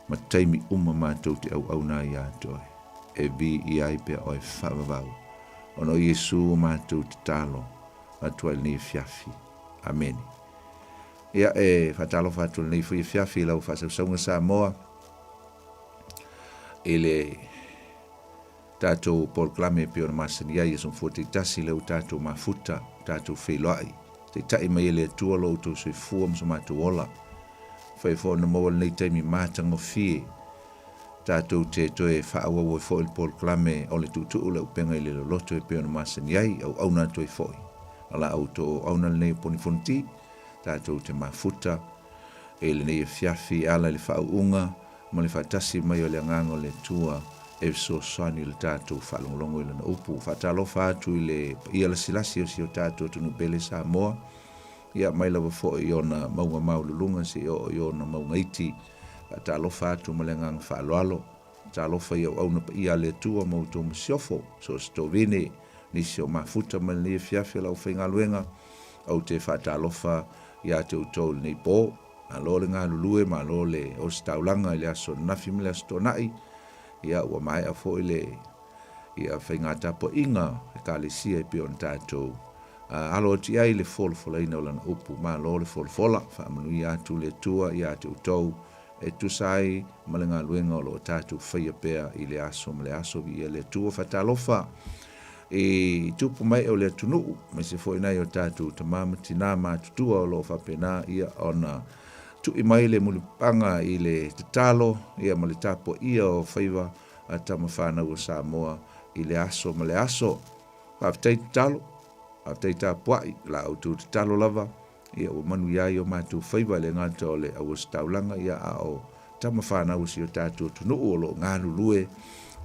Ma taimi uma mātou te au na ia te oile. E vi ia i pe oi whaavavau. Ono Yesu mātou te talo. Atua ni fiafi. Amen. Ia e fatalo fatu ni fiafi lau fasa saunga Samoa. Ele tatou proclame pe ona masani ai son foti tasi le tatou mafuta, tatou feiloi. Te tai mai ele tua lo to se fuam so matou ola. Fai fo na mo nei taimi matango fie. Tatou te toe faawa wo fo il proclame o le tutu le upenga ile loto e pe ona masani ai au na toe foi. Ala auto auna nei poni fonti tatou te mafuta e le nei fiafi ala le faaunga ma le fatasi mai o le ngango le tua e so sani le tatou falonglongo ile na upu fatalo fatu ile ia la silasi o si o tatou tunu bele Samoa ia mai lava fo i ona maunga maululunga si o ona maunga iti fatalo fatu ma le ngang faaloalo talo fa ia auna ia le tua mauto msiofo so stovini nisi o mafuta ma le fiafi lau whainga luenga au te whatalofa ia te utol nei po a lo le ngā lulue ma lo le o staulanga i le aso nafi mele aso nai ia ua mai a fo ile ia whainga tapo inga e ka le sia i pion tātou alo ti ai le folfola ina o lana upu ma lo le folfola whaamanu ia tu le tua ia te utol e tu sai ma le ngā luenga o lo tātou whaia pea i le aso ma le aso i le tua whatalofa e tupu mai o le tunu me se foi nai o tatu tamama tina ma tutua o lo fapena ia ona tu i mai le mulipanga i le tatalo ia ma le tapo ia o faiva a tamawhana o Samoa i le aso ma le aso haftai tatalo haftai tapuai la au tu tatalo lava ia o manu iai o matu faiva le ngata o le au staulanga ia a o tamawhana o si o tatu tunu o lo nganu lue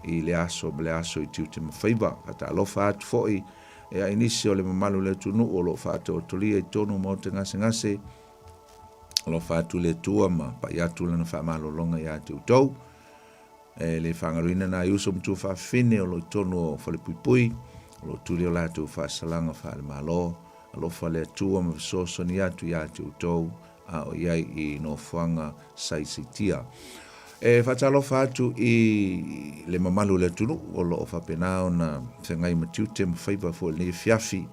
i le aso i tiu te mawhaiva ata alofa atu foi e a inisi o le mamalu le tunu o lo fata o tolia i tonu mo te ngase alofa atu le tua ma pa i atu lana whamalo longa i atu tau e le whangaruina na iuso mtu whawhine o lo i tonu o whalepui o lo tuli o latu whasalanga whale malo alofa le tua ma visoso ni atu i atu tau a o iai i no whanga saisitia e fatalo fatu i le mamalu le tunu o lo fa penao na sengai matiute mfaiba fo le fiafi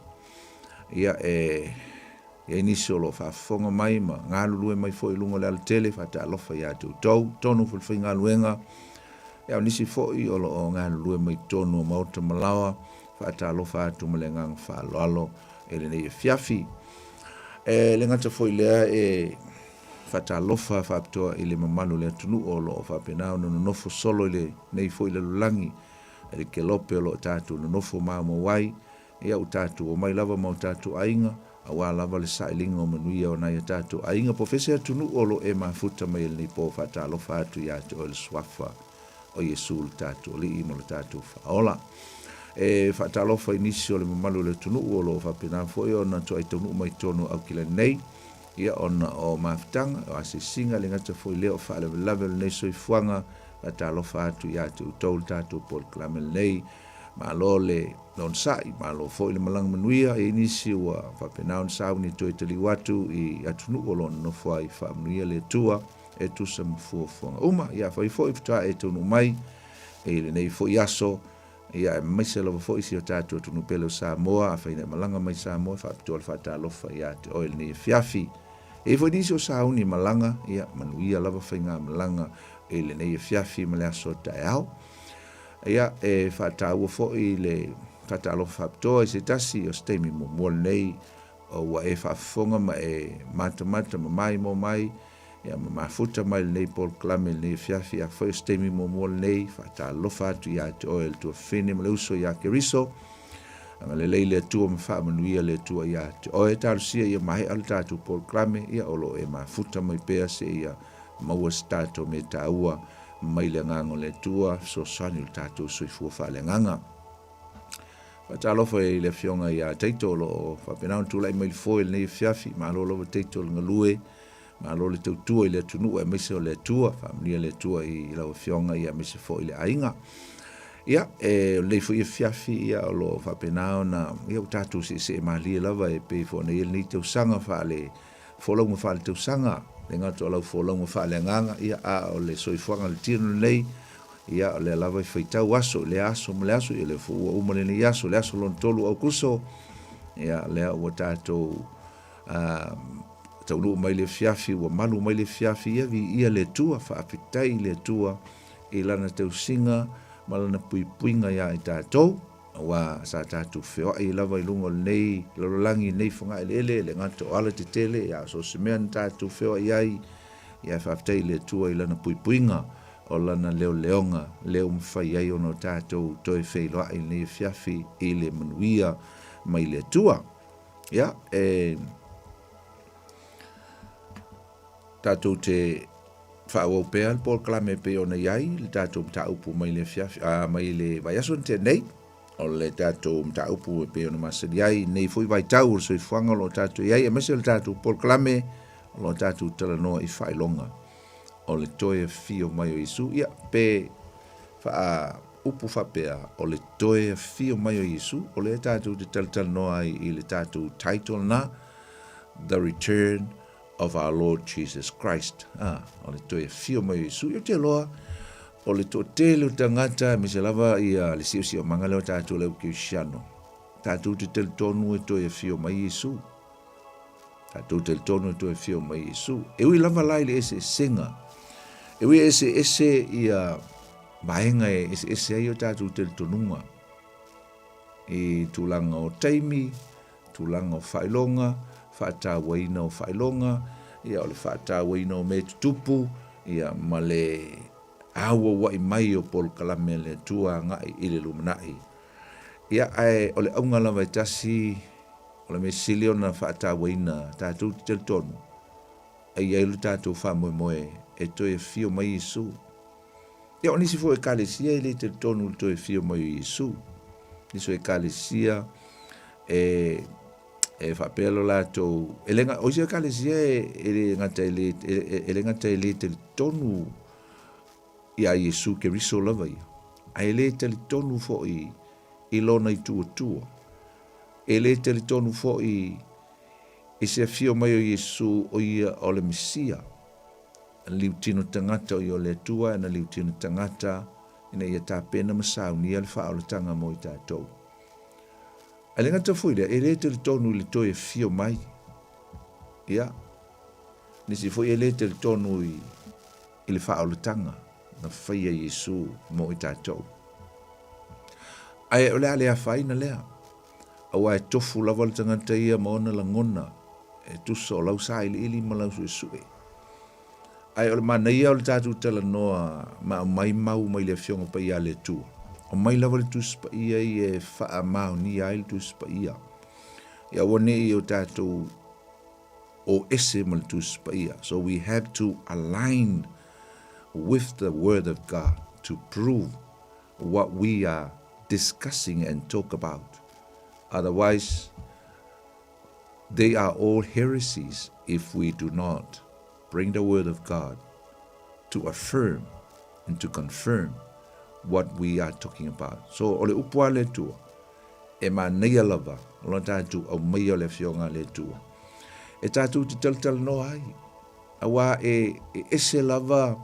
ia ia inicio lo fa fonga mai ma ngalu mai fo ilungo le tele fatalo fa ya tu tonu fo finga luenga ia nisi fo i o lo ngalu mai tonu ma o malawa fatalo fatu mlengang fa lolo ele ne fiafi le ngata fo ile fatalofa faptoa ile mamalu le tunu o lo fa penao no nofo solo ile nei foi le lulangi ele ke lope lo tatu no nofo ma mo wai ia o tatu o mai lava mo tatu ainga awa lava le sailinga o manuia o na ia tatu ainga profesia tunu o lo e mafuta mai le po fatalofa atu ia te o le swafa o Yesu tatu li mo le tatu fa ola e fatalofa inisio le mamalu le tunu o lo fa penao foi ona to ai tunu mai tonu au kila nei ia ona o maftanga o asisinga le ngata foi leo fa le level nei soi fuanga ata lo fa tu ia tu tol tatu por clamel nei ma lo le non sai ma lo foi le malang manuia e inisi wa fa penaun sa uni to itali watu i atunu o lo no foi fa manuia le tua e tu sam fu uma ia foi fta e tu no mai e le nei foi aso ia mai se lo foi si o tatu tu no pelo Samoa fa ina malanga mai Samoa fa tol fa ta lo fa ia te oil ni fiafi e foi nisio sauni malanga ia manuia lava whainga malanga e le nei fiafi ma le aso taeao ia e whatau fo i le whatalo whaptoa i se tasi o steimi mo mua nei o wa e whafonga ma e mata ma mai mo mai ia ma mafuta mai le nei pol klame le nei fiafi a foi steimi mo mua nei whatalo whatu ia te oil tua whine ma le uso ia ke riso anga le leile tua ma wha manuia le tua ia te oe tarusia ia mahe al tatu pol klame ia olo e mafuta mai pea se ia maua stato me taua mai le ngango le tua so sani le tatu soi fua wha le nganga Whatalofa e le fionga ia teito lo whapenau tula i mai foi le fiafi, ma lo lo teito le ngalue, ma lo le tautua i le tunu e mese o le tua, familia le tua i lau fionga ia mese foi le ainga. Ia, le foi fiafi ia o lo whapenau na, ia utatu se malia lava e pe fo nei ni tau sanga whale, wholonga whale tau sanga, le ngatu o lau wholonga whale nganga, ia a o le soifuanga le tino nei, ia o le lava i whaitau aso, le aso ma le aso, ia le fua umane ni aso, le aso lon tolu au kuso, ia le ua tātou taunu mai le fiafi, ua malu mai le fiafi, ia le tua, whaapitai le tua, i lana tau singa, malana puipuinga ia i tātou, wa sa tātou whio, i lava i lungo nei, lololangi nei whanga ele, le ngato ala te tele, ia so semean tātou whio iai, ia whaapitai le tua i lana puipuinga, o lana leo leonga, leo mwhai ai ono tātou toi whailoa i nei fiafi i le manuia mai le tua. Ia, tātou te whaau pēa, Paul Klame pe ona iai, le tātou mta upu mai le fiafi, mai le vaiason te nei, o le tātou mta upu pe ona masari iai, nei fui vai tau, so i whanga lo tātou iai, e mese le tātou Paul Klame, lo tātou talanoa i whailonga. O le toe fio mai o Yesu, ia pe wha upu whapea, o le toe fio mai o Yesu, o le tātou te taltal noa i le tātou title na, The Return of Our Lord Jesus Christ. O le toe fio mai o Yesu, i te loa, o le to te leo tangata, me se lava i le siu manga leo tātou leo ki usiano. Tātou te tel tonu e toe fio mai o Yesu. Tātou tel tonu e toe fio mai o Yesu. E ui lava lai le ese senga, e ui ese ia maenga ese ai o tātou tel tonunga. I tūlanga o taimi, tūlanga o whailonga, whaata waina o whailonga, ia o le whaata waina o me tutupu, ia ma le awa wai mai o Paul Kalame le tua ngai i le lumanai. Ia ai o le aunga lava i tasi, o le mesili o na whaata waina, tātou tel tonu. Ai ai lu tātou wha moe moe, e toi e fio mai Yesu. Ia o nisi fo e kalesia i le te tonu toi e fio mai Yesu. Niso e kalesia e whapelo lātou. E lenga, o isi e kalesia e le ngata e le te tonu i a Yesu ke riso lava ia. A e le te tonu fo i lona i tua tua. E le te tonu fo i se fio mai o Yesu o ia o le Mesia. Liu tino tangata o i o le tua, na liu tino tangata, ina ia tā pena masau ni ale wha o le tanga mo i tātou. A le ngata fuile, e le te tonu le toi e fio mai. Ia, nisi fui e le te tonu i le wha o le tanga, na whaia Yesu mo i tātou. Ai o le ale a whaina lea, awa e tofu lava le tangata ia mo ona la ngona, e tuso o lau sa ili ma lau sue. Ai o le mana ia o le tātou tala noa ma mai mau mai le fionga pa ia le tu. O mai lava le tus pa ia i e wha mau ni ai le tus pa ia. Ia wane i o tātou o ese ma le tus pa ia. So we have to align with the word of God to prove what we are discussing and talk about. Otherwise, they are all heresies if we do not bring the word of God to affirm and to confirm what we are talking about. So, ole upua le tua, e ma neia lava, lo tātou au mai o le fionga le tua. E tātou te taltal no ai. Awa e ese lava,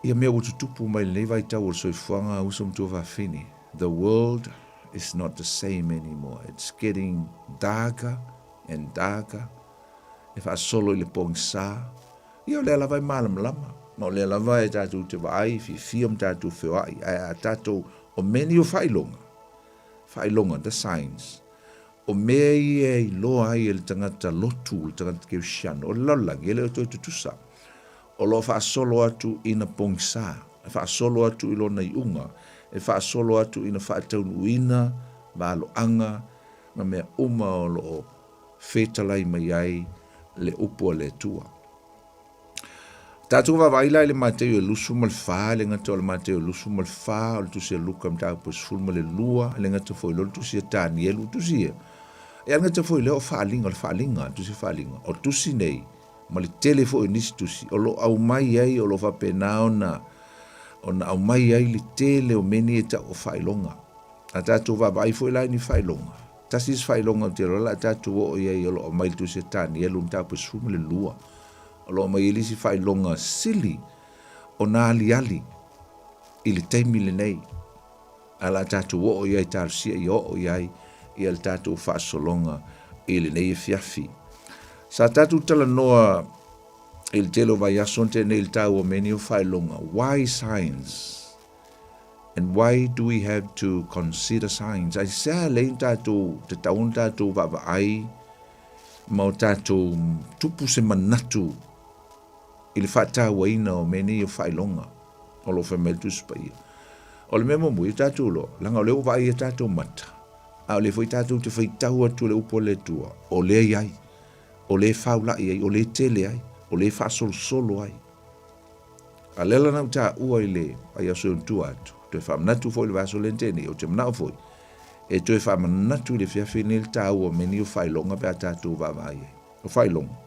ia mea ututupu mai le vai tau o soifuanga usum tua whawhini. The world is not the same anymore. It's getting darker and darker. E wha solo i le pong sa, ia o le lava i malam lama, ma o le lava e tātou te waai, fiam tātou whiwai, a tātou o meni o whailonga, the signs, o mea i e i loa ai e le tangata lotu, le tangata keu siano, o le laulangi, e le o toi tutusa, o lo wha solo atu i na pong sa, e wha solo atu i lona i unga, e wha solo atu i na wha taunu uina, ma alo anga, ma mea uma o lo whetalai mai ai, le upua le tua. Tātou wawai lai le mateo e lusu mal wha, le ngata o le mateo e lusu mal wha, o le tusi e luka mta po sful ma le lua, le ngata foi lo le tusi e tāni e lu tusi e. E ngata foi le o whaalinga, le whaalinga, tusi whaalinga. O tusi nei, ma le tele foi nisi tusi, o lo au mai ai, o lo whapena o na au mai ai le tele o meni e ta o whailonga. A tātou wawai foi lai ni whailonga. Tasis whailonga o te rola, tātou o iai o lo au mai le tusi e tāni e lu mta po sful ma le lua. Lo mai elisi fai longa sili o nā ali i le taimi le nei. Ala tātou o iai tārusia i o iai i al tātou whaasolonga i le nei e fiafi. Sa tātou tala noa i le telo vai asonte nei le tāu o meni o fai longa. Why signs? And why do we have to consider signs? Ai sea lein tātou, te taun tātou vava ai, mau tātou tupu se manatu i le whaatau aina o meni o whailonga o lo whameltu spaia. O le memo mui tātou lo, langa o leo vai e tātou mata. A o le whai tātou te whaitau atu le upo le tua, o le ai, o le whaula ai, o le tele ai, o le whaasol solo ai. A lela nau tā ua i le, ai aso un tua atu, te whamanatu fo le vaso lenteni, o te manao foi, e te whamanatu le whiawhine le tā ua meni o whailonga pe a tātou vavai ai, o whailonga.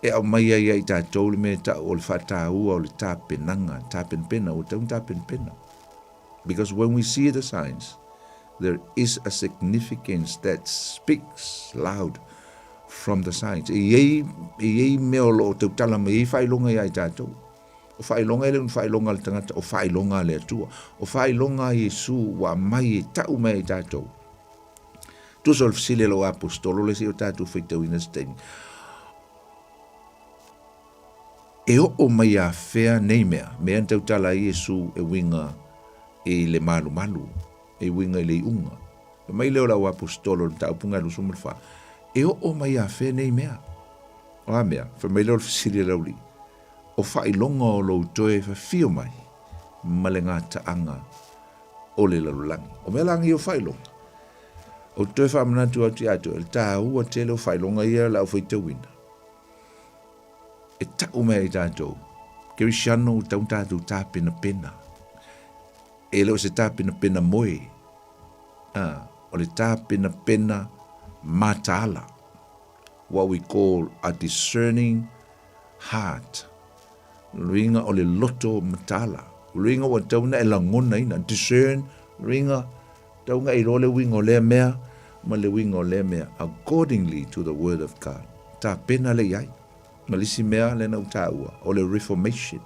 E au mai ai tātou le me ta o le whataua o le tāpenanga, tāpenpena, o taun tāpenpena. Because when we see the signs, there is a significance that speaks loud from the signs. E ei meo lo tau tala me ei whailonga ai tātou. O whailonga ele un whailonga le tangata, o whailonga le atua. O whailonga Yesu wa mai e tau mai ai tātou. Tuso le fisile lo apostolo le si o tātou whaitau ina steni. E o mai a whea nei mea, mea tau tala Yesu e winga e le malu, e winga i le unga. E mai leo lau apostolo le tau punga lusu malwha. E o mai a whea nei mea. O a mea, wha mai leo le fisiri lauli. O whailonga o lo toe wha fio mai, ma le ngā taanga o le lalulangi. O mea langi o whailonga. O toe wha manatu atu atu, el tā ua tele o whailonga ia lau whaitawina. E tau mea i tātou. Kirisiano o taun tātou tāpena pena. E leo se tāpena pena moe. O le tāpena pena matala. What we call a discerning heart. Ringa o le loto matala. Ringa o tauna e langona ina. Discern, ringa, taunga i role winga o lea mea, ma le winga o lea mea, accordingly to the word of God. Tāpena le iai. Malisi mea le na utaua, o le Reformation.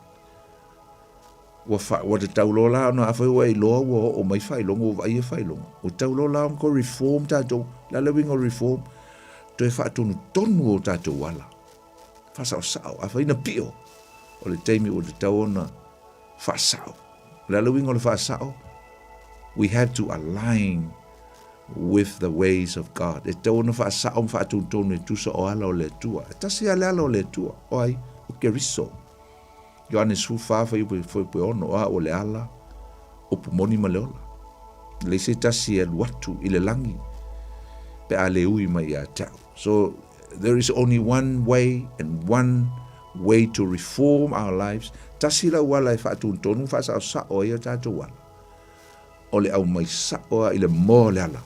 Wa te taulola no awhai wa i loa wa o mai whailonga o vai e whailonga. O taulola ko reform tātou, la le winga reform, to e whaatonu tonu o tātou wala. Whasao sao, awhai na pio. O le teimi o te tauona whasao. La le winga o le whasao, we have to align with the ways of God. E te ona whaasao whaatonu tonu e tusa o ala o le tua. E tasi ale ala o le tua. O ai, o keriso. Ioanes fu whawhai foi ono a o le ala o pumoni ma le ola. Le se tasi e luatu i le langi pe a le ui mai a tau. So there is only one way and one way to reform our lives. Tasi la wala e whaatonu tonu whaasao sa o ia tātou wala. O le au mai sa o i le mō le ala.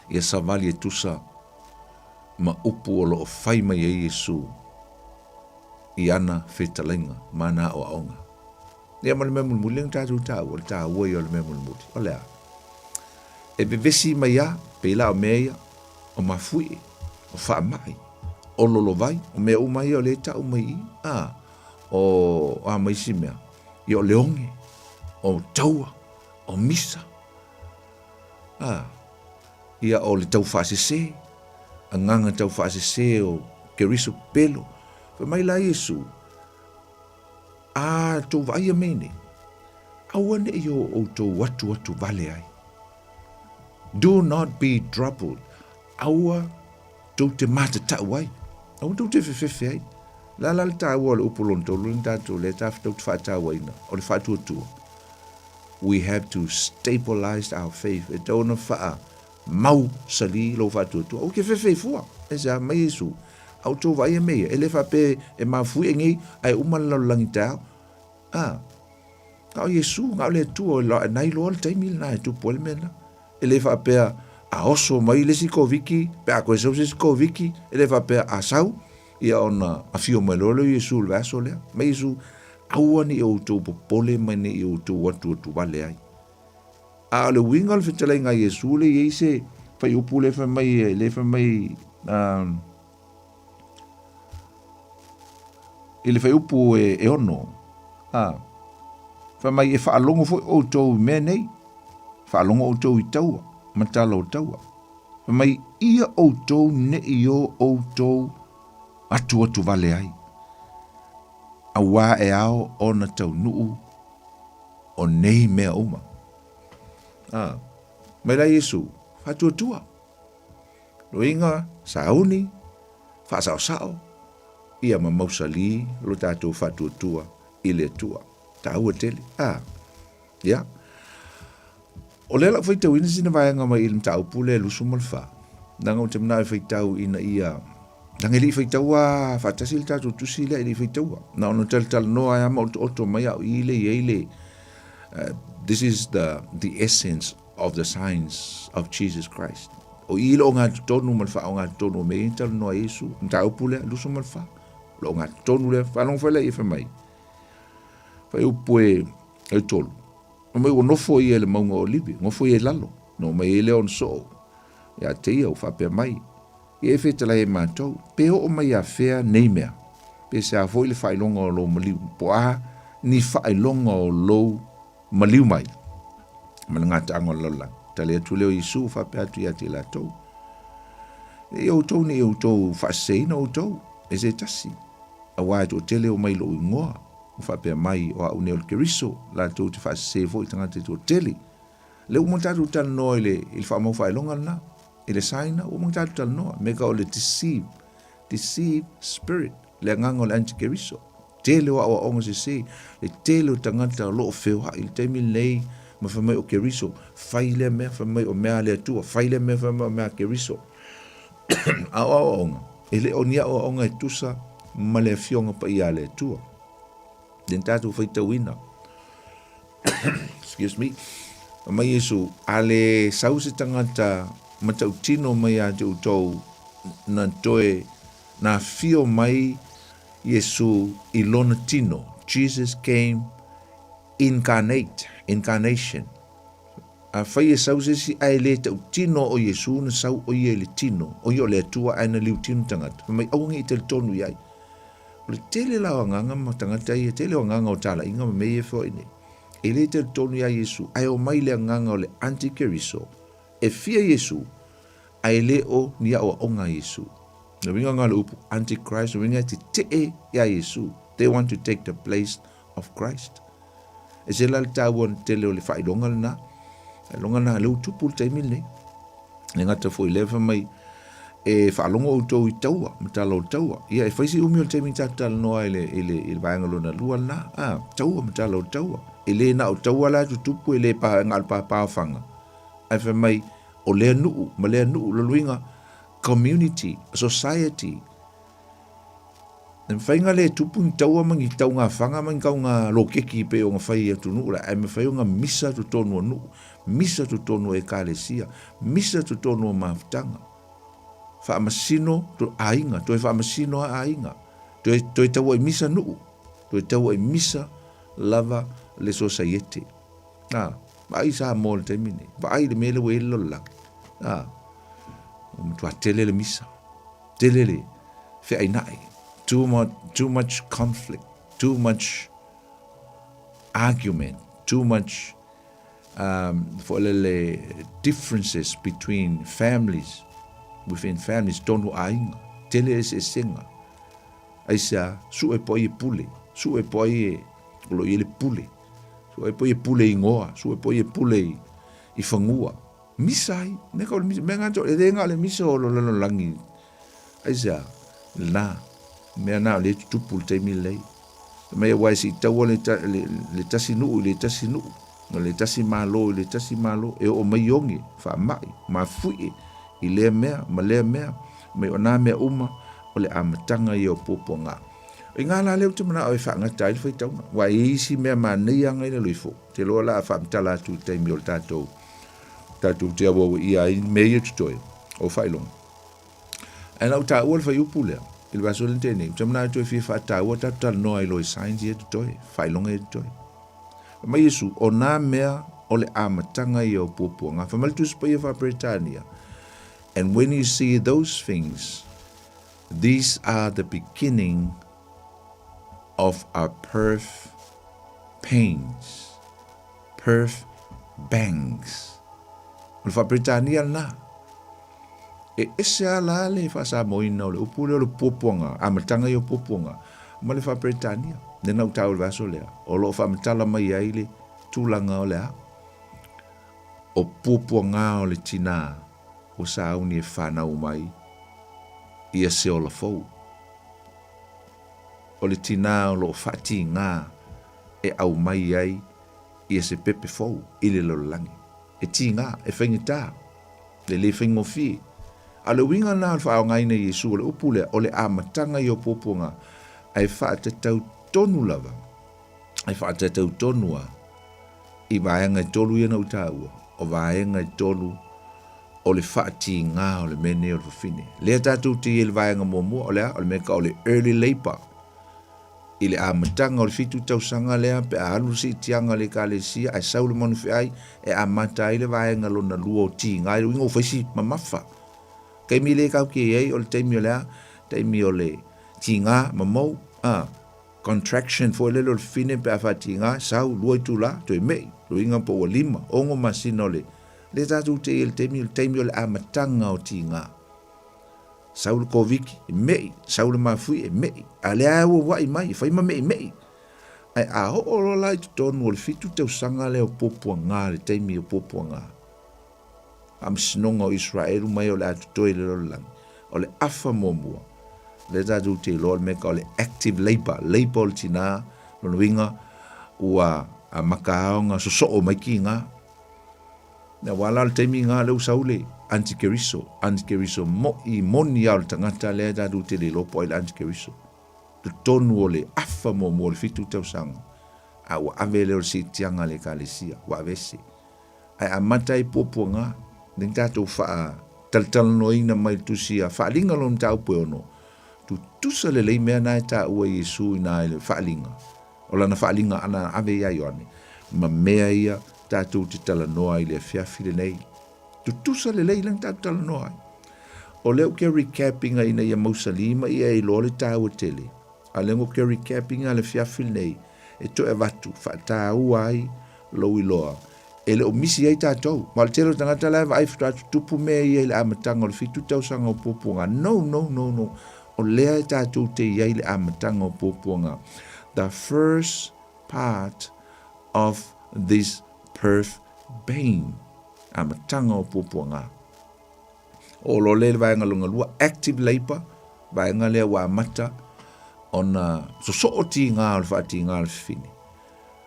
Ia savali e tusa ma upu o lo o whai mai e Yesu i ana whetalenga mana o aonga. Ia ma le memul muli ang tātou tāu, o le tāu i o le memul muli. O lea. E bevesi mai a, pe la o mea o mafui, o wha mai, o lolo vai, o mea umai o le tāu mai i, o a mai si mea, i o leonge, o taua, o misa, ia o le tau whaasese, a nganga tau whaasese o keriso pelo, fa mai la Yesu, tau vai a mene, awane i o tau watu vale ai. Do not be troubled, aua tau te mata tau ai, aua tau te whewhewe ai, la le tau o le upolon tau luni tātou le tau te whaatau aina, o le whaatua tua. We have to stabilize our faith. E tauna wha mau sali lo whaatua tua. O ke whewhe fua. E sa mai Yesu. au tō vai e mea, e le whape e mawhui e ngi, ai umala langi tau. Ngau Yesu, ngau le tua, nai loa le taimil na e tupu ele mena. E le whape a oso mai le si koviki, pe a koe sau si koviki, e le whape a sau, ia ona a fio mai lolo Yesu le vaso lea. Ma Yesu, aua ni e o tō popole mai ni e o tō watu atu wale ai. A le winga le whitalai ngā Yesu le iei se, whai upu le whamai, i le whai upu e ono. Whamai e whaalongo fo o tō mea nei, whaalongo o tō i taua, matala o taua. Whamai ia o tō ne i o tō atu atu vale ai. A wā e ao o na tau nuu o nei mea oma. Mai la Yesu, whatua tua. Roinga, sauni, whaasao sao. Ia ma mausali, lo tātou whatua tua, ile tua. Ta ua tele. Ya. O lela whaitau ina sina vaianga mai ilim tau pule lusu malwha. Nanga o te mna e whaitau ina ia. Nanga ili whaitau a whatasi ili tātou tusi ila ili whaitau a. Na ono tal noa ama oto mai au ile. This is the essence of the signs of Jesus Christ. O ile o ngā tonu malwha o ngā tonu me tal noa Yesu. Tau pule lusu malwha. Lo ngā tonu le whanong whaile i whamai. Whai upu e tolu. O mai o nofo i ele maunga o libi. Ngofo i e lalo. No mai e leo nso. Ia te ia o whapea mai. I e whetala e mātou. Peo o mai a whea nei mea. Pe se a fo i le whailonga o lo maliu. Po a ni whailonga o lo maliu mai. Mana ngā taango lola. Tale atu leo Isu whapea atu i ati la tau. E o tau ni e o tau whaseina o tau. E se tasi. A wai to tele o mai lo ingoa. Whapea mai o a uneo keriso. La tau te whase fo i tangata to tele. Le umantatu tal noa ile whamau whailonga na. Ile saina umantatu tal noa. Mega o le deceive spirit. Le ngango le anti-keriso. Tele o awa onga se. Le tele o tangata o loo whewha. Ile teimi lei. Ma whamai o keriso. Whaile mea whamai o mea le atua. Whaile mea whamai o mea keriso. Awa onga. Ele o nia o onga e tusa. Ma le fionga pa ia le atua. Den tatu whaitau ina. Excuse me. Mai Yesu, ale sau se tangata matau tino mai a te utou na toe na fio mai Yesu i lona tino. Jesus came incarnation. A whai e sau se si ai le tau tino o Yesu na sau o ie le tino. O io le atua aina liu tino tangata. Mai aungi i te tonu iai. O le tele lao nganga ma tangata i tele o nganga o tala inga ma mei e fo ine. E le te tonu ia Yesu, ai o mai le nganga o le anti-keriso, e fia Yesu, ai le o nia o onga Yesu. Na winga ngā le upu anti-Christ, na winga te te ia Yesu. They want to take the place of Christ. E se la le tāua na tele o le whailonga le na, longa na le utupu le taimil ne. E ngata fo i lewa mai, e whaalonga o tau i taua, matala o taua. Ia e whaisi umi o le taimil tātala noa ele vaengalo na lua na, taua matala o taua. Ele na o taua la tutupu ele pa ngal pa fanga. Ai fa mai o le nuu, ma le nuu lo luinga community, society. Nem fainga le tupu ni taua mangi tau ngā fanga mangi kau ngā lokeki pe o ngā whai atu nuu la. Ai me whai o ngā misa tu tonu o nuu, misa tu tonu e kālesia, misa tu tonu o maafutanga. Wha amasino tu ainga, tu e wha amasino a ainga. Tu e taua e misa nuu, tu e taua e misa lava le society. Ba ai sa mo le temine. Ba ai le mele we lola. Tu a tele le misa. Tele le fe ai nai. Too much conflict, too much argument, too much for le differences between families, within families tonu ainga. Tele se senga. Ai sa su e poi pule, su e poi lo ile pule. Su e poi pule ingoa, su e poi pule I whangua. Misai, neka o le misa, mea ngātou, e renga le misa o lo langi. Aisa, la, mea nā le tupu le teimi lei. Mea wai si taua le tasi nuu, no le tasi malo, e o mai onge, wha mai, ma fui, I lea mea, ma lea mea, me o nā mea uma, o le amatanga i o pupunga. I ngā la leo te mana o e whaangata i le whaitauna. Wa isi mea mānei anga i le luifo. Te loa la a whaamtala atu te mi o le tātou. Tātou te awa i a i mei e tutoe o whailonga. E nau tā ua le whai upu lea. I le waso le tēnei. Te mana atu e whia whaata ua tātou tala noa i lo i sainz i e tutoe. Whailonga e tutoe. Mai Yesu, o nā mea o le amatanga i o pupunga. Whamalitu sipa i a Britania. And when you see those things, these are the beginning of our birth pains, birth bangs. O le Britania na. E ese ala le whasa moina o le upule o le pupunga, amatanga i o pupunga. Ma le Britania. Nena u tau le vaso lea. O lo whamatala mai aile tūlanga o lea. O pupunga o le tina. O sa auni e whanau mai. Ia se o la fau. O le tina o lo whati ngā. E au mai ai. Ia se pepe fau. Ile lo langi. E ti ngā. E whaingita. Le le whaingofi. A le winga nā al whaau ngaine Yesu. O le upule. O le amatanga i o pupunga. Ai whaata tau tonu lava. Ai whaata tau tonua. I vaenga i tolu ia na utaua. O vaenga i tolu. O le whaati ngā o le mene o le whawhine. Lea tātou te i le vaenga mua o lea. O le meka o le early labor. I le amatanga o le fitu tausanga lea. Pe a alu si tianga le ka le sia. Ai saule manu whiai. E amata i le vaenga lo na lua o ti ngā. I le winga o whaisi mamafa. Kei mi le kau ki ei o le teimi o lea. Teimi o le ti ngā mamau. Contraction for le lo fine pe afatinga sau loi tula to mei lo inga po lima ongo masino le tatu te el temi le amatanga o tinga sau le covid mei sau le mafui mei ale a wa mai fa ima mei ai a o lo la to no le fitu te sanga le o popuanga le temi o popuanga am sinonga o Israel mai o le atu le lo lang o le afa momua le tatu te lor me ka le active labor tina no winga ua a makaonga so o mai kinga na wala le temi nga le usaule antikeriso mo i moni al tangata le tatu te le lopo il antikeriso tu tonu o le afa mo le fitu te usanga a ua ave le si tianga le kalesia wa vese ai amata i poponga ning tatu fa tal no ina mai tusia fa linga lon tau pono tu sale le mea na ta ua Yesu na le whaalinga. O lana whaalinga ana ave ia Ioane. Ma mea ia tātou te tala noa i le whiawhire nei. Tu sale le ilang tātou tala noa. O leo ke recappinga ina ia mausalima ia i lole tāua tele. A lengo ke recappinga le whiawhire nei. E to e watu whaatau ai lo i loa. E le o misi ai tātou. Ma le telo tangata lai wa aifu tātou tupu mea ia i le amatanga o le fitu tausanga o poponga. No. O lea tātou te iai le amatanga o pōpuanga. The first part of this birth pain. Amatanga o pōpuanga. O lo le vaenga lunga lua active labor. Vaenga lea wa amata. Ona so o ti ngā o le whaati ngā o le whine.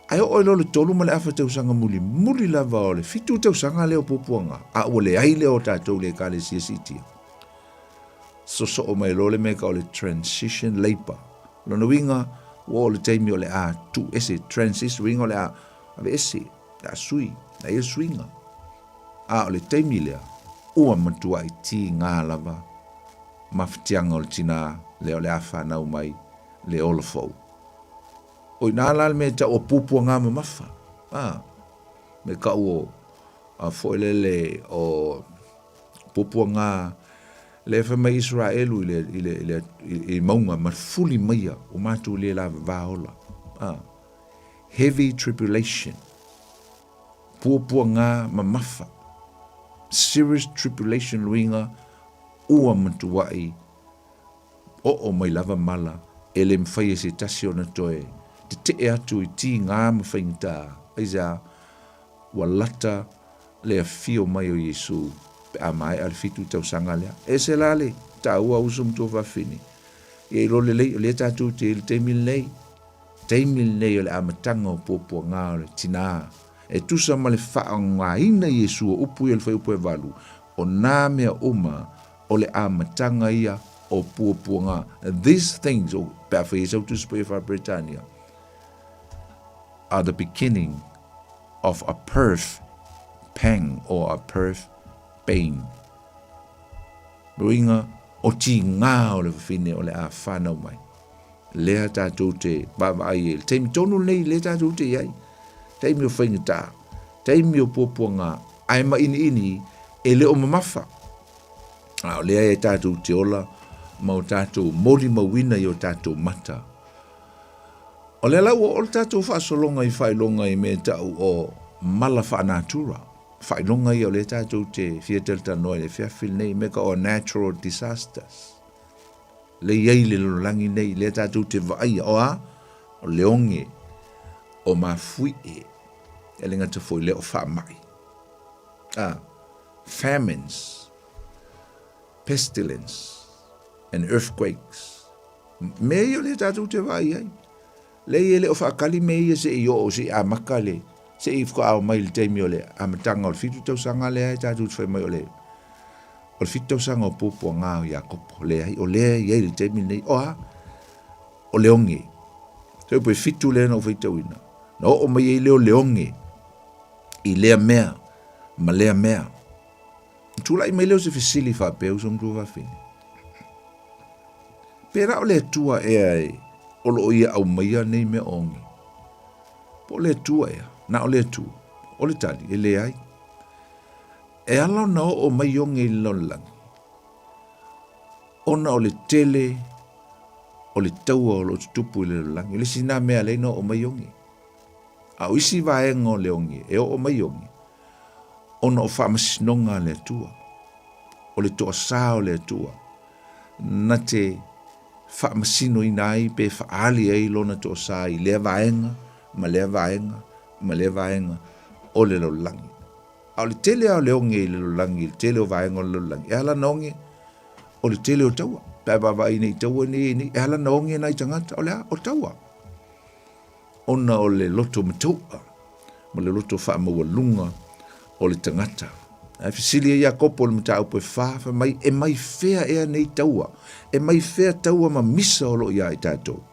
Ai o lo le tolu ma le awha tausanga muli lava o le fitu tausanga leo pōpuanga. A o le ai leo tātou le ka le siasitia. So o mai lole me ka o le transition labor. Lona winga o le teimi o le a tu ese transition winga o le a ave ese a sui na ia suinga. A o le teimi lea ua matua i ti ngā lava maftianga o le tina leo le a whanau mai le ola fau. O i nāla me ta o pupua ngā mamafa. Me ka o foilele o pupua ngā le fa mai Israelu ile maunga marfuli maia o matu le la vaola. Heavy tribulation. Pua nga mamafa. Serious tribulation luinga ua matuai. O mai lava mala ele mfai se tasio na toe. Te atu i ti ngā mawhaingta. Aisa walata le fio mai o Yesu. A mai al fitu tau sanga lea. E se lale, ta ua usum tō whawhini. E lo le tātou te teimil nei. Teimil nei o le amatanga o pōpua ngā o le tina. E tusa ma le whaanga ina Yesu o upu i le whai upu e walu. O nā mea oma o le amatanga ia o puapuanga. These things, o pea whai sau tu spui wha Britannia, are the beginning of a birth pang or a birth pain. Ruinga o ti ngā o le whine o le a whanau mai. Lea tātou te baba ai e. Teimi tonu nei lea tātou te iai. Teimi o whainga tā. Teimi o puapuanga ai ma ini e le o mamafa. O lea e tātou te ola ma o tātou mori mawina i o tātou mata. O le lau o le tātou whaasolonga i whailonga i me tau o mala whaanatura. Whailonga i o le tātou te whiatelta noa le whiawhil nei meka o natural disasters. Le iei le lolangi nei le tātou te vaia o a o leonge o mawhui e le ngata foi le o whaamai. Famines, pestilence, and earthquakes. Mei o le tātou te vaia ai. Le i le o whaakali mei se i o se a makale. Se i whaka au mai le teimi o le amatanga o le fitu tau sanga le ai tātou te whai mai o le. O le fitu tau sanga o pōpua ngā o Iakopo. Le ai o le ai le teimi nei. Oa, o leonge. Tau pui fitu le na o whaitau ina. No o mai i leo leonge. I lea mea. Ma lea mea. Tula i mai leo se fisili whapeu som tu whawhine. Pera o le tua e ai. O lo ia au maia nei me ongi. Po le tua ea. Na o le tu, o le tali, e le ai. E ala na o mai onge i lolang. Ona o le tele, o le taua o lo tupu i le lolang. Le sina mea leina o mai onge. A uisi vaenga o le onge, e o mai onge. Ona o whaamasinonga le tua. O le toa saa o le tua. Na te whaamasino i nai pe whaali ei lona toa saa i lea vaenga, ma lea vaenga. Ma le vaenga o le lolangi. A o le tele o le onge i le lolangi, le tele o vaenga o le lolangi. E hala na onge o le tele o taua. Pea baba i nei taua ni, e hala na onge nai tangata o le a o taua. Ona o le loto mataua, ma le loto whaamaua lunga o le tangata. A fisili e Iakopo le mata upo e whaafa mai, e mai fea ea nei taua. E mai fea taua ma misa o lo ia i tātou.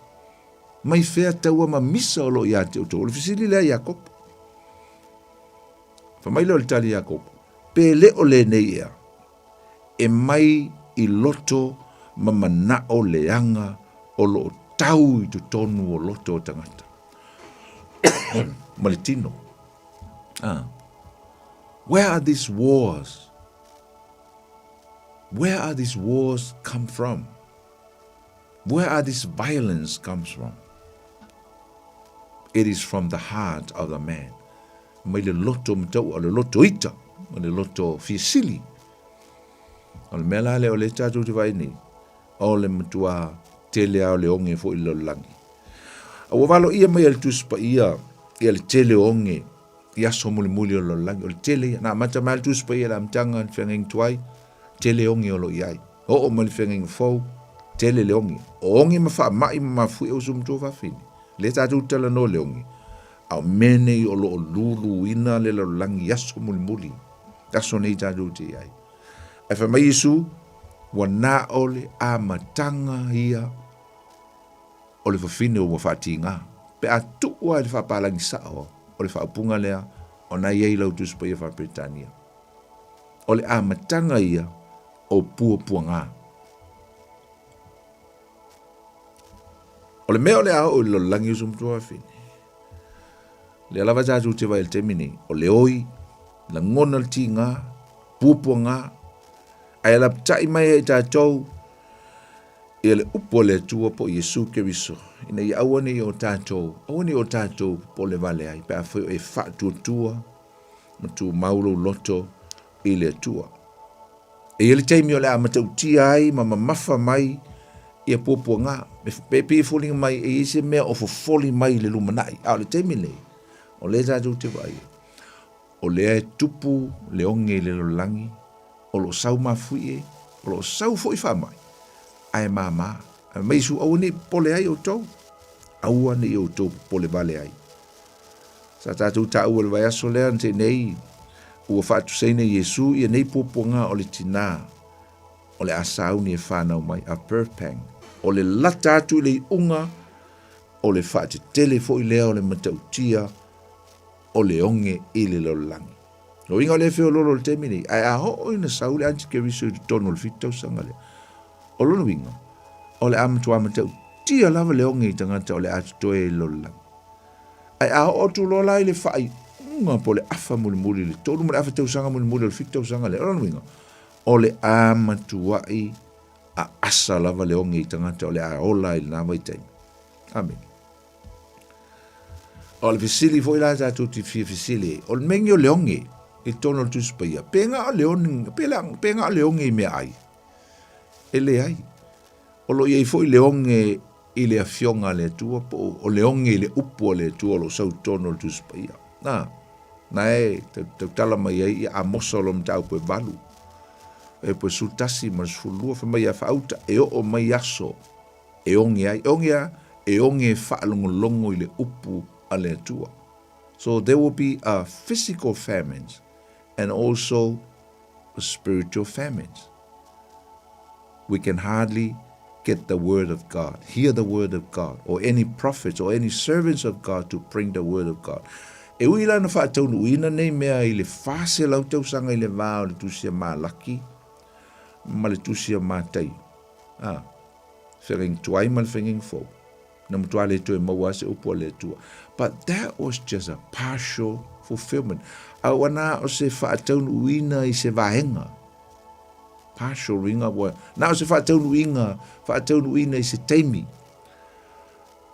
Mai fea taua ma misa o lo ia te uto. O le fisili lea Iakopo. Fa mai leo le tali Iakopo. Pe le o le nei ea. E mai i loto ma mana o leanga o lo tau i tu tonu o loto o tangata. Ma le tino. Where are these wars? Where are these wars come from? Where are this violence comes from? It is from the heart of the man. Mai le loto mtau, o le loto ita, o le loto fisili. O le mela le o le tatu te vai ni, o le mtua tele au le onge fo ilo langi. A wawalo ia mai al tuspa ia le tele onge, ia so muli o lo langi, o le tele, na mata mai al tuspa ia la mtanga whengeng tuai, tele onge o lo iai. O mali whengeng fau, tele le onge. O onge ma wha mai ma fui o sumtu whawhini. Le tātou tala no leongi. Au mene i o lo lulu ina le lo langi yaso muli. Taso nei tātou te iai. E wha mai isu, wa nā ole a matanga ia o le whawhine o whawhati ngā. Pe a tuua le whapalangi sao o le whaupunga lea o nai ei lau tuspa ia wha Britannia. O le a matanga ia o pua ngā. O le mea o le ao o lo langi usum tua fini. Le alava tātou te vai el temini. O le oi, la ngona le ti ngā, pupua ngā, ai ala tai mai e tātou, e le upo le tua po Yesu Keriso. Ina i awane o tātou po le vale ai, pe a whai e whatu tua, ma tu maulo loto i le tua. E ele teimi o le a matau ti ai, ma mafa mai, ia pōpua ngā, me pe foli mai e ise mea o foli mai le lumanai, au le teimi nei, o le tātou te vai, o le e tupu le onge le lolangi, o lo sau mafui e, o lo sau foi whamai, ai mama, a meisu au ni pole ai o tau, au ani o tau pole vale ai. Sa tātou ta ua le vai aso lea nte nei, ua whatu seine Yesu, ia nei pōpua ngā o le tina, o le asauni e whanau mai a perpang. O le lata atu le unga, o le whaate tele fo i lea o le matautia, o le onge i le lolangi. O inga o le feo lolo le temini, ai aho o ina saule anti ke risu i tono le fitau sangale. O lono winga, o le amatua matautia lava le onge i tangata o le atu toe i lolangi. Ai aho o tu lola i le whai unga po le afa muli le tonu mo le afa tau sanga muli le fitau sangale. O lono winga, o le amatua i a asa lava le onge i tangata o le a ola i le nama i taimi. Amen. O le fisili fo ila tātou ti fia fisili. O le mengi o le onge i tono le tusipaia. Penga o le onge, penga o le onge i mea ai. E le ai. O lo iei fo i le onge i le afionga le tua, o le onge i le upo le tua lo sau tono le tusipaia. Na e, tau tala mai ai a mosa lo mtau pe balu. E po sultasi ma sfulua fa mai a fauta e o mai aso e onge ai e onge fa longo i le upu ale tua. So there will be a physical famines and also a spiritual famines. We can hardly get the word of God, hear the word of God, or any prophets or any servants of God to bring the word of God. E uila na fa tau uina nei mea i le fase lau tau sanga i le vao le tusia malaki, ma le tusia matai. Whering tuai ma le whenging fau. Na mutua le tue maua se upo le tua. But that was just a partial fulfillment. Awana o se whaataunu uina i se vahenga. Partial ringa wa. Na o se whaataunu uina i se teimi.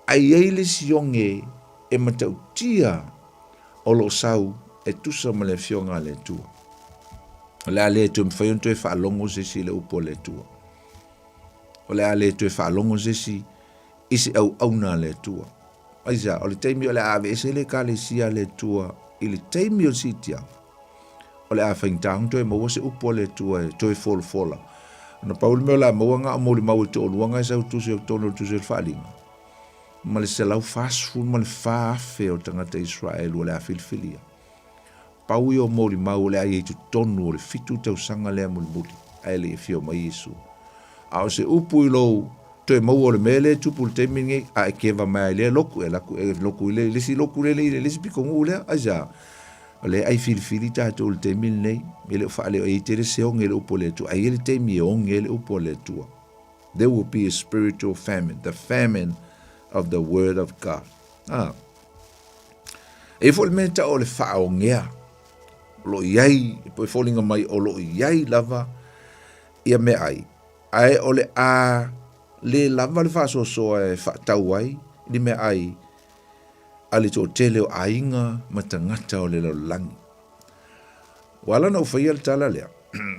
Ai eile si onge e matautia o lo sau e tusa ma le fionga le tua. O le ale tue mwhaion tue whaalongo se si le upo le tua. O le ale tue whaalongo se si isi au na le tua. Aisa, o le teimi o le ave ese le ka le sia le tua, i le teimi o sitia. O le a whaintahung toi maua se upo le tua e toi fola. Na pauli meo la maua ngā mo le mau te oluanga e sau tusi o tono tusi o whaalinga. Ma le se lau fast food, ma le whaafe o tangata Israel o le a filifilia. Paui o mo le mau le a i tu tonu o le fitu tau sanga lea mo le muli. A le e fio mai Yesu. A o se upu i lou to mo o le mele tu pul temingi a ke va mai le loku e loku le si loku le si piko ngule aja le ai fili ta to le temin nei ele fa le e tere se on ele upole tu ai ele temi on ele upole tu. There will be a spiritual famine, the famine of the word of God. E fo le meta o le fa o ngea lo iai po folinga mai o lo iai lava ia me ai o le a le lava le faso so e tau ai ni me ai ali to tele o ainga matangata o le langi wala no faia tala le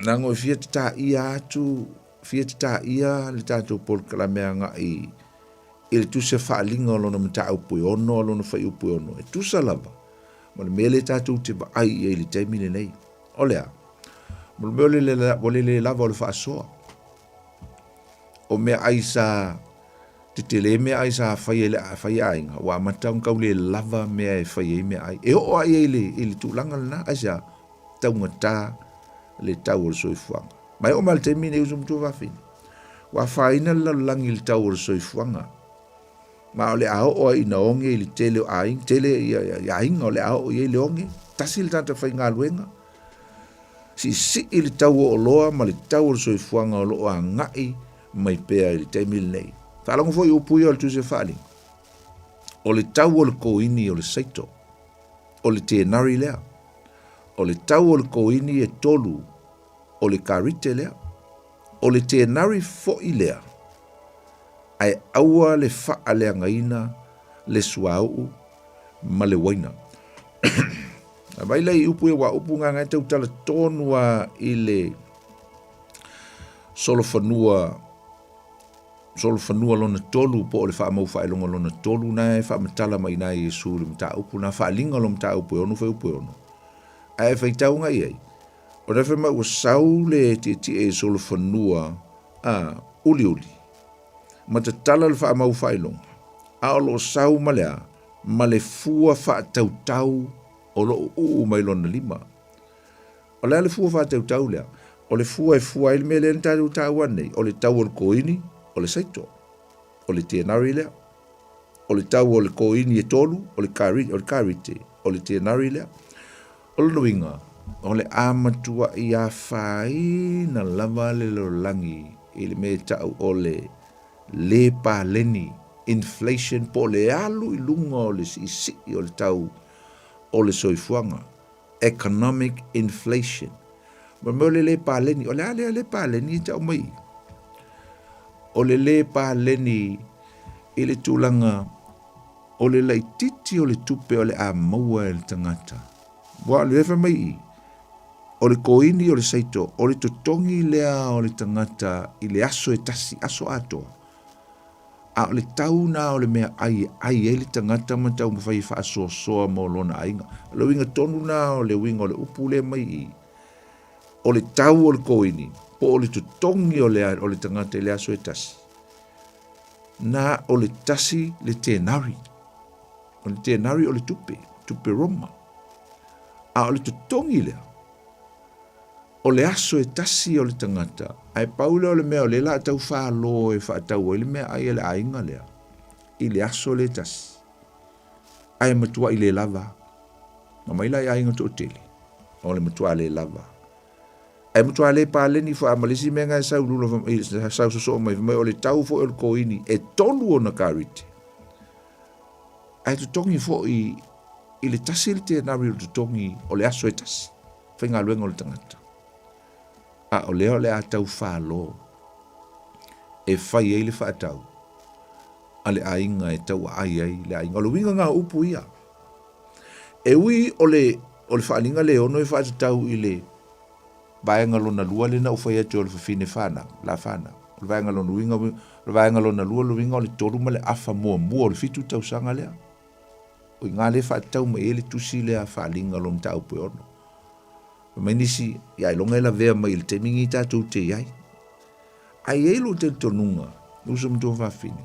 nango fia ta ia tu fia ta ia le tato por klameanga i il tu se fa linga lo no mta upu ono lo no fa upu ono e tu salava mo le mele tato te ba ai e le temile nei olea mo le lava le faso o me aisa te tele me aisa fai ainga wa matang kau le lava me ai fai me ai e o ai ele tu langa na aisa taungata le tau so fuanga mai o mal termine usum tu va fin wa faina la langi le tau so fuanga ma ole a o ina onge le tele ai tele ya inga ole a o le onge tasil tata fai ngaluenga si il tau o loa ma le tau so fuanga o lo ngai mai pea i te mil nei. Whalango foi upui o le tuse whaali. O le tau o le koini o le saito. O le te nari lea. O le tau o le koini e tolu. O le karite lea. O le te nari foi lea. Ai aua le faa lea ngaina, le suau, ma le waina. Mai lei upui wa upu nga ngai tau tala tonua i le solo fanua lona tolu po o le wha mau wha elonga lona tolu na e wha matala mai na Yesu le mta upu na wha linga lo mta upu ono wha upu ono. A e whaitau ngai ei. O na wha mau sau le ti e solo fanua uli. Ma te tala le wha mau wha elonga. A o lo sau malea ma le fua wha tau o lo mai lona lima. O le fua wha tau lea. O le fua il me le ntaru taua nei. O le tau o le koini, o le saito. O le tienari lea. O le tau o le koini e tolu, o le karite. O le tienari lea. O le nuinga. O le amatua i a whai na lava le lo langi. I le me tau o le pa leni. Inflation po le alu i lunga o le si o le tau o le soifuanga. Economic inflation. Ma le pa leni, o le pa leni tau mai. O le pa leni i le tūlanga o le laititi o le tupe o le a maua e le tangata. Wa le efa mai o le koini o le saito, o le totongi lea o le tangata i le aso e tasi, aso atoa. A o le tauna o le mea ai e le tangata ma tau mawhai wha aso soa mo lona ainga. Le winga tonu na o le winga o le upu le mai i. O le tau o le koini, po o le totongi o le tangata i le aso e tasi. Na o le tasi le tenari. O le tenari o le tupe roma. A o le totongi lea. O le aso e tasi o le tangata. Ai paule o le mea o le la tau whaalo e whaatau o le mea ai le ainga lea. I le aso le tasi. Ai matua i le lava. Ma mai lai ainga to tele. O le matua le lava. Ai matua le pa leni wha amalisi mea ngai sau lula sau soso mai o le tau fo o le koini e tolu o na karite. Ai tutongi fo i le tasi le te nari o tutongi o le aso e tasi. Whainga luenga o le tangata. A o leo le atau whaalo. E whai ei le whaatau. A le ainga e tau ai le ainga. O le winga ngā upu ia. E ui o le whaalinga le ono e whaatatau i le vaenga lona lua le na ufai atu o le whawhine whana. La whana. O le vaenga lona winga, o le vaenga lona lua le winga o le toru ma le afa mua mua o le fitu tau sanga lea. O i ngā le whaatau ma e le tusi lea whaalinga lona tau pe ono. Mai nisi, ia longa la vea mai le temingi tātou te iai. Ai eilo te tonunga, usa mtua whawhini.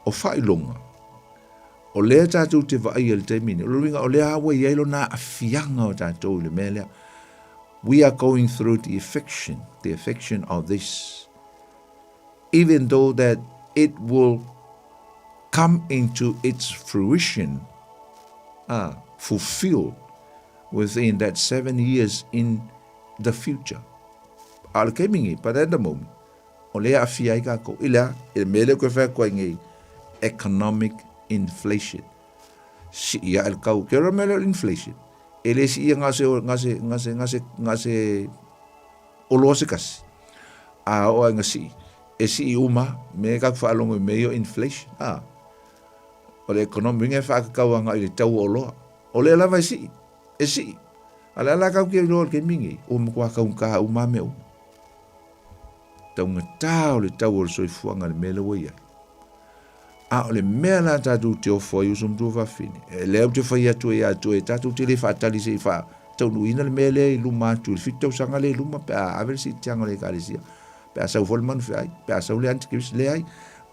O whai longa. O lea tātou te vai le temini. O luinga, o lea hawa i eilo nā afianga o tātou le mea lea. We are going through the affection of this. Even though that it will come into its fruition, fulfilled within that 7 years in the future. Al kemingi, but at the moment, o lea awhia i kako, ila, e mele koe whea koe ngei, economic inflation. Si ia el kau, kera mele inflation. Ele si ia ngase oloa se kasi. A oa ngasi, e si i uma, me kak whaalongo i meio inflation. O le economic, nge whaakakau anga i le tau oloa. O le lava si. E si, ala la kau kia lor ke mingi, o mkua kau ka uma me o. Taunga tau le tau o le soifuanga le mele waia. A o le mea la tatu te ofo i usum tu whawhini. E leo te whai atu e tatu te le whaatali se i wha. Tau nuina le mele i luma atu, le fitau sanga le luma, pe a aver si tianga le kālesia. Pe a sau folmanu fe ai, pe a sau le antikibis le ai.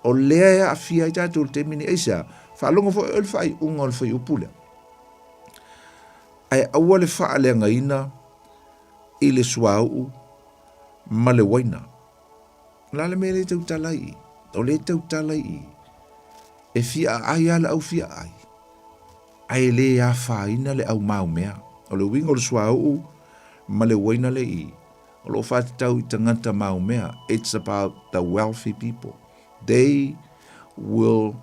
O lea a fia i tatu le temini eisa, whalonga fo e whai unga o le whai upulea. Ai aua le whaalenga ina i le suau ma le waina. La le mele tau talai, o le tau talai. E fia ai ala au fia ai. Ai le a whaina le au mau mea. O le wingo le suau ma le waina le i. O lo whaatau i tangata mau mea. It's about the wealthy people. They will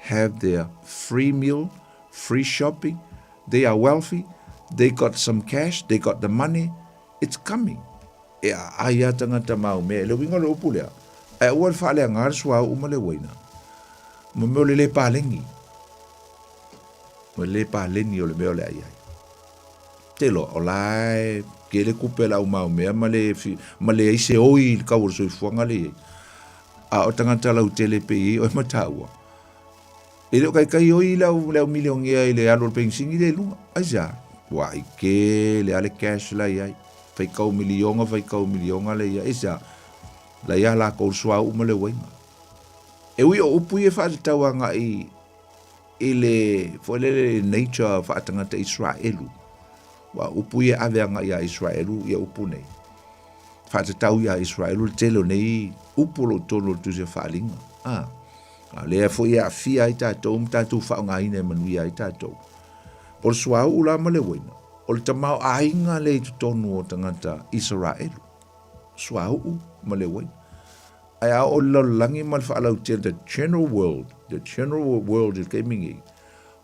have their free meal, free shopping. They are wealthy. They got some cash, they got the money, it's coming. E ai a tangata mau mea, le winga le upu lea. E ua le whaale a ngāra sua uma le waina. Ma meo le pālengi. Ma le pālengi o le meo le ai ai. Telo, o lai, ke le kupe la mau mea, ma le aise oi le kau soi fuanga le. A o tangata lau tele pe i, o e mataua. E leo kai oi lau miliongia i le alo le pensingi le lunga. Aisa. Wai ke le ale cash la ia fai kau milionga le ia isa la ia la ko sua uma le wainga e ui o upu e fa tawanga i le foi nature fa tanga te Israelu wa upu e ave nga ia Israelu ia upu nei whātatau ia Israel le telo nei upolo tono tu se whaalinga. Lea fo ia fia i tātou, tātou whaonga ine manuia i tātou. O le suau ula ma le waina, o le tamau ainga le tu tonu o tangata Israel. Suau ma le waina. Ai a o lalangi ma le whaalau tel the general world is gaming i.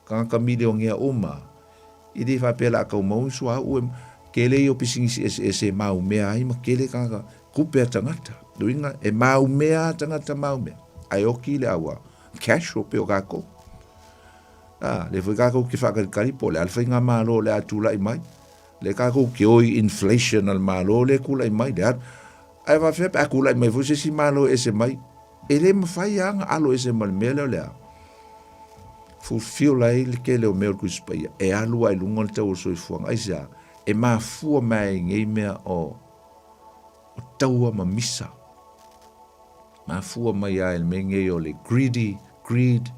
Kanga kamile o ngea oma. I di whapela a kau mau suau kele i o pisingisi e mau mea ai ma kele kanga kupe a tangata. Duinga e mau mea tangata mau mea. Ai oki le awa cash o pe o kako. Le foi kako ki whakari po le alfa inga malo le atula i mai. Le kako ki oi inflation al malo le kula i mai. Le ai va fe pa kula i mai fo se si malo ese mai. E le mawhai anga alo ese mal mele o le a. Fulfill lai le ke le o meo kuspaia. E alu ai lunga le tau o soi fuanga. Ai sea e maa fua mai ngei mea o taua ma misa. Mafua mai a el menge o le greed,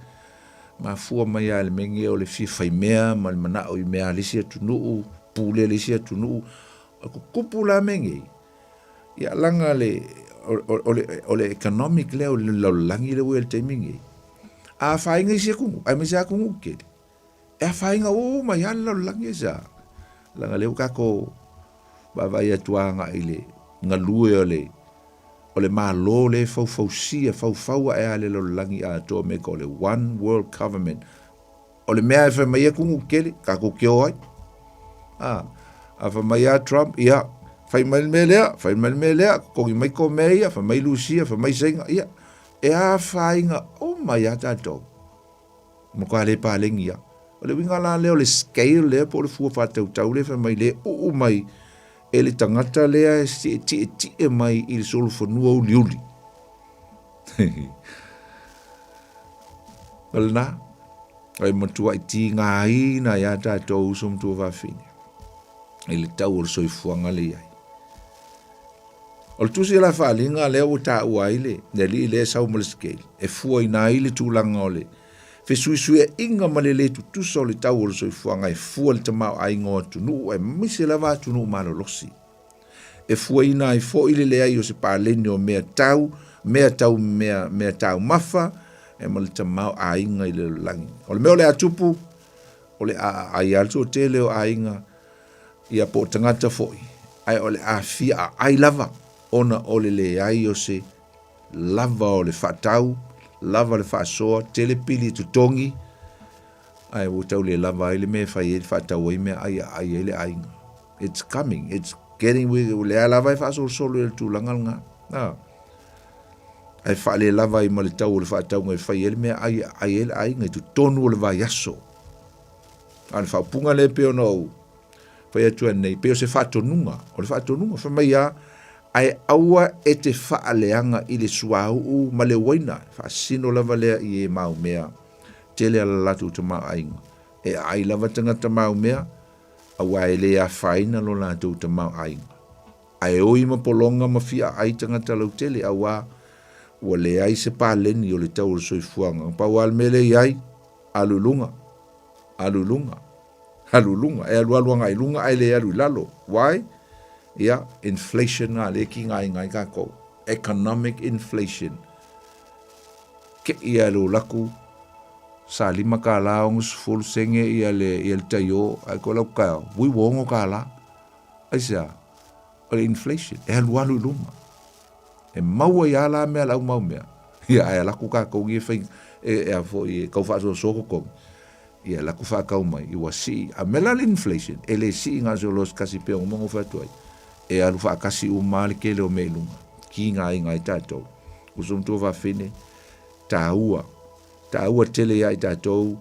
mafua mai a el menge o le fifai mea, ma le mana o i mea lisia tunuu, pule lisia tunuu, ako kupula menge. Ia langa o le economic le o le laulangi le wel te minge. A whainga i sia kungu, ai mesa kungu kere. E a whainga o mai a laulangi sa. Langa leo kako, bavai atuanga i le ngalue o le malo le fau-fausia, fau-faua e ale lo langi a toa me ko le one world government. O le mea e whamaia kungu kele, kako keo ai. A whamaia Trump, ia, whaimai me lea, kongi mai ko mea ia, whamai Lucia, whamai senga, ia. E a whainga, o mai a tātou. Moko ale pālengi ia. O le winga la leo le scale lea, po le fua whātau tau le, whamai le, o mai, e le tangata lea e mai i le solo whanua o liuli. Alna, ai matua i ti ngā ina ia tātou usum tua whawhine. I le tau o le soifuanga le iai. O le tusi la whaalinga lea o tā ua ile, ne li le sau ma le scale, e fua i nā ile tūlanga o le. Fesui e inga ma le tu tusa o le tau o le soifuanga e fua le tamau ai ngoa tunu, e mise lava tunu malo losi. E fua ina i fo ile le ai o se pāleni o mea tau mafa, e ma le tamau a inga i le langi. O le meo le atupu, o le ai alto o tele o a inga, ia po tangata foi, ai o le a fia a ai lava, ona o le ai o se lava o le whatau, lava le whaasoa, telepili tutongi, ai o tau le lava ai le mea whai e whatau ai mea ai ele ainga. It's coming, it's getting le a lava i whaasoa solo e tūlangal ngā. Ai wha le lava i ma le tau o le whaatau ngai whai ele mea ai ele ainga, tu tonu o le vai aso. Ai whaapunga le peo nou, whai atua nei, peo se whaatonunga, o le whaatonunga, whamai a, ai aua e te whaaleanga i le suau u ma le waina, whaasino lava lea i e mau mea, tele ala latu ta mau ainga. E ai lava tangata mau mea, awa e lea whaina lo latu ta mau ainga. Ai oi ma polonga ma fia ai tangata lau tele, awa ua le ai se pāleni o le tau o soifuanga. Pau al mele i ai, alulunga, e alualuanga i lunga, ai le alu lalo. Why? Ia, inflation ngā leki ngai kako. Economic inflation. Ke ia lo laku, sa lima ka la ongu sufulu senge ia le tayo, ai ko lau kaya, ui wongo ka la. Ai sea, o le inflation, e alualu luma. E maua ia la mea lau mau mea. Ia, ai laku kako ngi whaing, e a fo i kau whaaso soko kong. Ia, laku whaakau mai, i wa si, a mela le inflation, e le si ngā zolos kasi peo mongo whatuai. E alu whaakasi o mali ke leo me lunga. Ki ngā inga i tātou. Usum tō whawhine, tāua tele ia i tātou.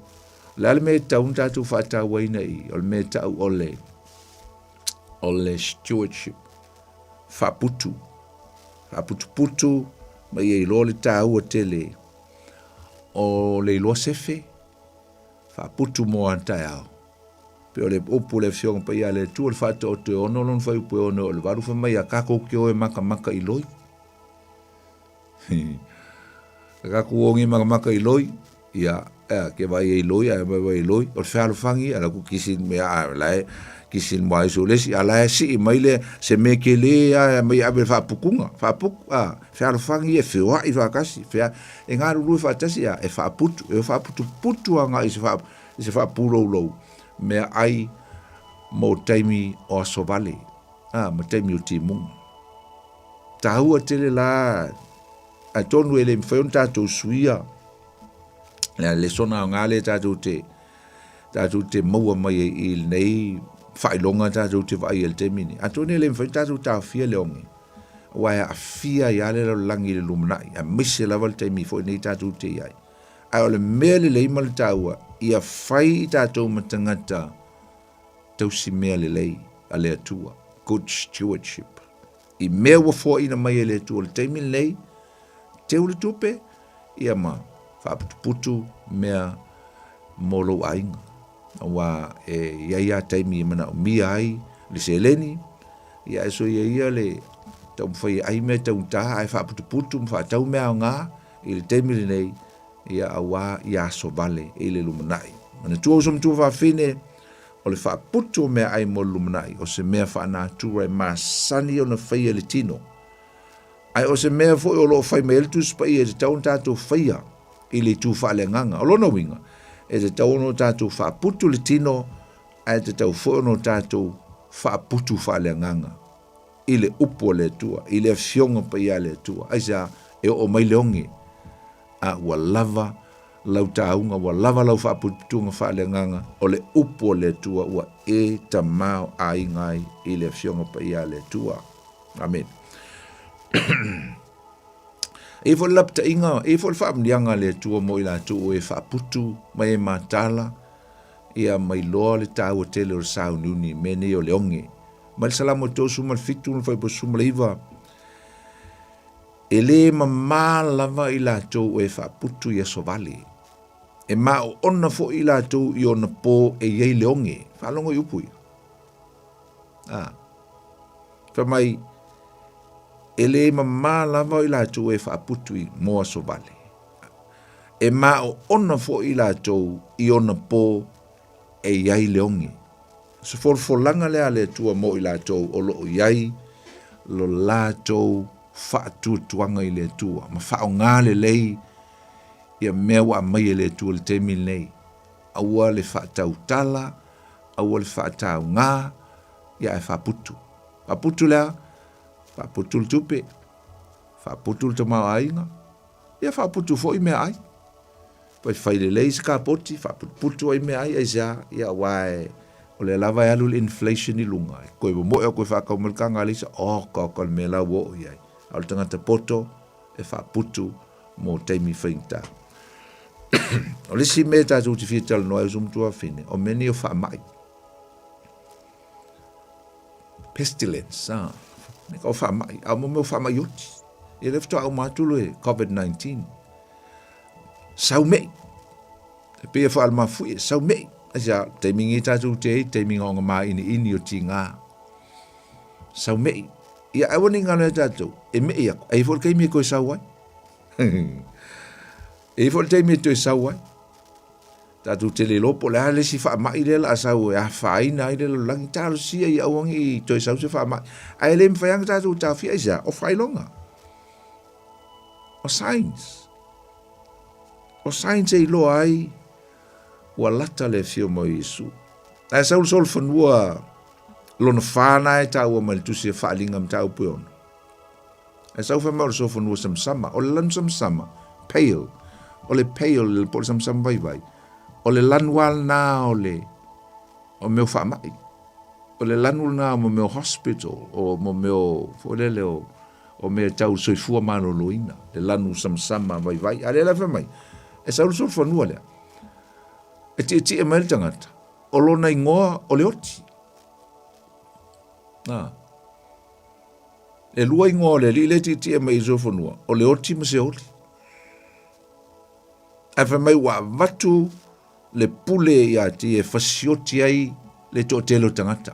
Lale me taun tātou whaatau waina i, o le me tau ole stewardship. Whaputu, ma ia i lole tāua tele. O le iloa sefe, whaputu mo antai au. Pe o le opu le fionga pa ia le tu o le whata o te ono lon whai upe ono o le waru whamai a kako ki o e maka i loi. Kako o ngi maka i loi, ia ke vai e loi a vai loi o fa fangi ala ku kisin me a la kisin mai so le si ala si mai le se me ke le a mai a fa pukunga fa puk a fa fangi e fe wa i fa kasi fa e nga ru fa tasi a e fa putu anga i se fa pulo lo me ai mo taimi o so vale mo taimi o timung tahua tele la a tonu ele mfeon tatou suia le sona ngale tatou te maua mai i nei whailonga tatou te vai el te mini a tonu ele mfeon tatou tau fia leongi wai a fia i ale lo langi le lumanai a mise lava le taimi fo nei tatou te iai a ole mea le leima le taua i a whai i tatou matangata tau si mea le lei a le atua good stewardship i mea wa fo ina mai le atua le taimi lei te ule tupe ia ma whaaputuputu mea molo ainga wa ia taimi mana mi ai le seleni ia so ia le tau mwhai ai mea tau taha ai whaaputuputu mwhaatau mea ngā i le taimi le nei ia awa ia so vale i le lumanai mana tua usom tua whaafine o le whaaputu mea ai mo lumanai o se mea whaanatura e masani o na whaia le tino ai o se mea foi o lo fai mai tu spai e tau tatou faia i le tu fa le nganga o lona winga e te tau no tatou fa putu le tino ai te tau foi no tatou fa putu fa le nganga i le upo le tua i le fionga pa ia le tua ai sa e o mai leongi a ua lava lau taunga ua lava lau fa putu nga fa le nganga o le upo le tua ua e tamao ai ngai i le fionga pa ia le tua amen e fo lapta inga e fo fa mlianga le tua mo ila tu e fa putu mai matala ia mai lo le tau tele o sau nuni meni o leonge mal salamo to sumal fitu fa po sumaliva ele mama lava ila tu e fa putu ia so vale e ma ona fo ila tu i ona po e ye leonge fa longo yupui fa mai ele mama lava i lātou e whaaputui moa so vale. E ma o ona fo i lātou i ona pō e iai leongi. So langa lea le tua mo i lātou o lo iai lo lātou whaatutuanga i le tua. Ma whao ngā le lei ia mea wa mai le tua le temi nei. Aua le whaatau tala, aua le whaatau ngā, ia e whaaputu. Whaaputu lea, whaaputu le tupe, whaaputu le tamau ainga, ia whaaputu fo i mea ai. Pai whaile lei se ka poti, whaaputu ai mea ai, ai sea, ia wae, o le lava e alu le inflation i lunga. Koe mo ea koe whakau malkanga alisa, kaka le mea lau o iai. Au le tangata poto, e whaaputu mo teimi whaingta. O le si mea tātou te whietala noa e usumtua whine, o meni o whaamai. Pestilence, ne ka o whaamai, au mo mea whaamai oti. E lefto au mātulu e COVID-19. Sau mei. E pia wha alma fui, sau mei. Asia, teimingi tātou te ei, teiminga o ngā mā ini o ti ngā. Sau mei. Ia awani ngā tātou, e mei ako. E fol kei mea koe sau wai. E fol te mea toi sau wai. Tātou te le lopo, le hale si wha mai le la sau, e a whaina i le lo langi tālo sia i awangi i toi sau se wha mai. A e le mwhaianga tātou tā fia isa, o whailonga. O science. O science e ilo ai, ua lata le fio mo Yesu. A e saul sol whanua, lona whāna e tā ua malitusi e whaalinga m tāu pueona. A e saul whamau so whanua samsama, o le lan samsama, pale, o le pale, le pole samsama vai vai, o le lanwal nā o le, o meo whaamai, o le lanwal nā o meo hospital, o meo, fōlele o mea tau soifua mano loina, le lanu samsama vai vai, a le la whamai, e saul sol whanua lea. E ti e mai le tangata. O lona ingoa o le oti. E lua ingoa o le li le ti e mai zo whanua. O le oti ma se oti. A whamai wa vatu le pule ia ti e whasioti ai le to telo tangata.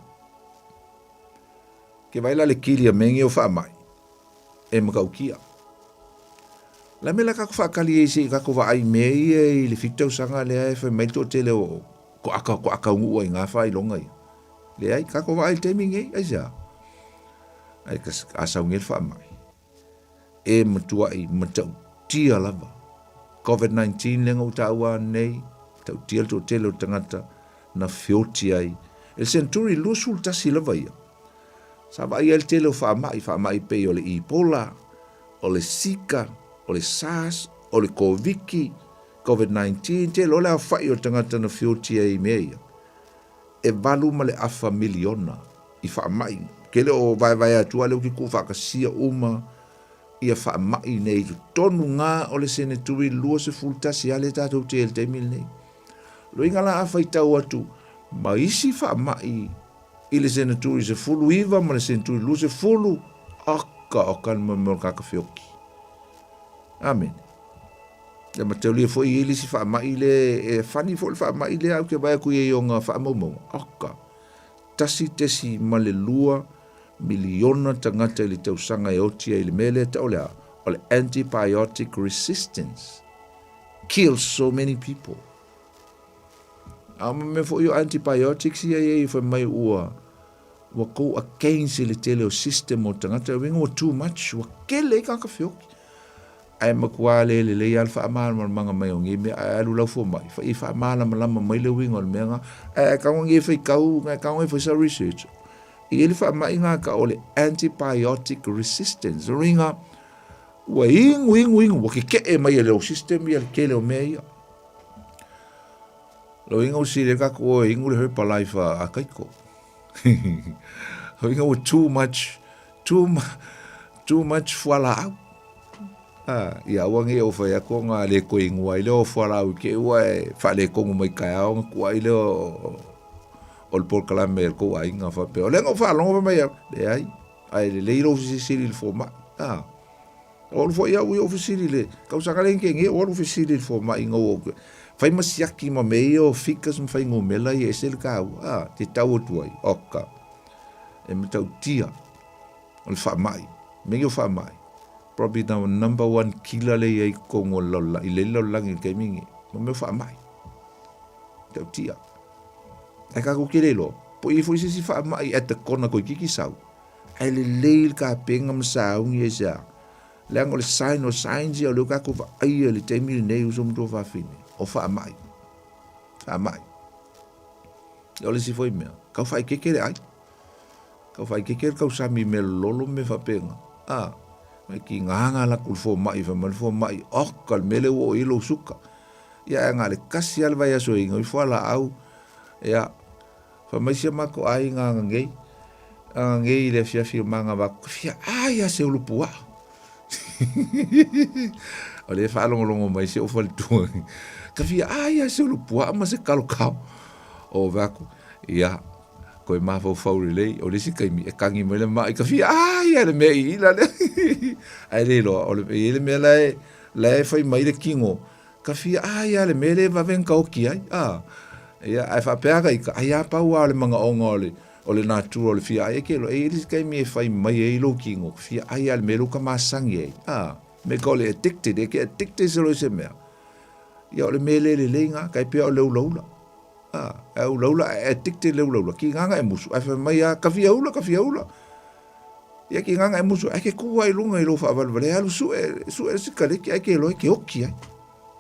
Ke vaila le kili a mengi o whaamai. E makau kia. La mela kako whaakali e se kako wa ai mei e le fitau sanga le ai whai meito te leo ko aka ngua i ngā whai longa i. Le ai kako wa ai teming e ai sea. Ai kas asau ngel wha mai. E matua i matau tia lava. COVID-19 lenga utaua nei, tau tia to te leo tangata na whioti ai. E senturi lusul tasi lava ia. Sa wa ai el te leo wha mai pe o le Ebola, o le Zika, o le SARS, o le COVID-19, te lo le awhai o tangata na whioti ai mea. E valu ma le afa miliona i whaamai. Ke le o vai atua leo ki ku whakasia uma ia whaamai nei tu tonu ngā o le senetui lua se fultasi ale tātou te el te mil nei. Lo inga la afa i tau atu, ma isi whaamai i le senetui se fulu iwa ma le senetui lua se fulu aka o kan mamor kaka whioki. Amen. Le matau lia fo i ili si whaamai le e whani fo le whaamai le au ke vai ku i o ngā whaamau aka. Tasi tesi ma le lua miliona tangata ili tausanga e otia ili mele ta ole antibiotic resistance kills so many people. Ama me fo yo antibiotics ia e fa mai ua wa ko against ili tele o system o tangata winga wa too much wa kele ka whioki. Ai makua le alfa amal manga mai ongi me alu lau fo mai fa ifa mala malama mai le winga o menga ka ngi fa kau ka ngi fa sa research ili fa mai nga ka ole antibiotic resistance ringa wing wa ke e mai le system ia ke le mai lo inga usi le ka ko ingu le Herbalife a kaiko inga o too much fala ia wangi o fa ko nga le ko ingu ai le fala u ke wa fa le ko mai ka o ko ai le ol por kalame ko ai nga fa pe o lengo fa longo mai le ai le ofisili il forma o fo ia u ofisili le ka usa ka lenke nge o ofisili il forma inga o fai masiaki ma me o fikas ma fai ngomela i esel ka te tau tu ai oka e me tau tia ol fa mai me yo fa mai probably the number one killer le ai ko ngolola i le lolangi ke mingi me fa mai tau tia ai ka ko kelelo po i fo si fa mai at the corner ko kiki sau ai le leil ka penga msa ungi esa le ngol sign o signs ya lo ka ko ai le temi nei uso mto fa fine o fa mai yo le si foi me ka fa ke kele ai ka fa ke kele ka usami me lolo me fa penga me ki nganga la kul fo mai fa mal fo mai kal mele o ilo suka ya ngale kasi alva ya so ingo fo la au ya fa mai se ma ko ai nganga ngei le fia manga ba fia ai ya se ulupua ole fa longo mai se o fo tu ka fia ai ya se ulupua ma se kalo ka o vako ya ko ma fo le o le si kai mi e kangi mele mai ka fia ai ya le me ila le ai le lo o le me le fai mai le kingo ka fia ai ya le mele va ven ka o ki ai ya ai fa pega i ka ai pa wa le manga ongole o le natural le fia ai ke lo e le kai mi fai mai e lo kingo fia ai ya le melo ka masangi ai me ko le addicted e ke addicted se lo se me ya o le mele le lenga kai pe o le uloula au laula addicted le laula ki nganga e musu ai fa mai ka fia ula ya ki nganga e musu ai ke ku ai lunga i lo fa valvale alu su e se kale ki ai ke lo ke oki ai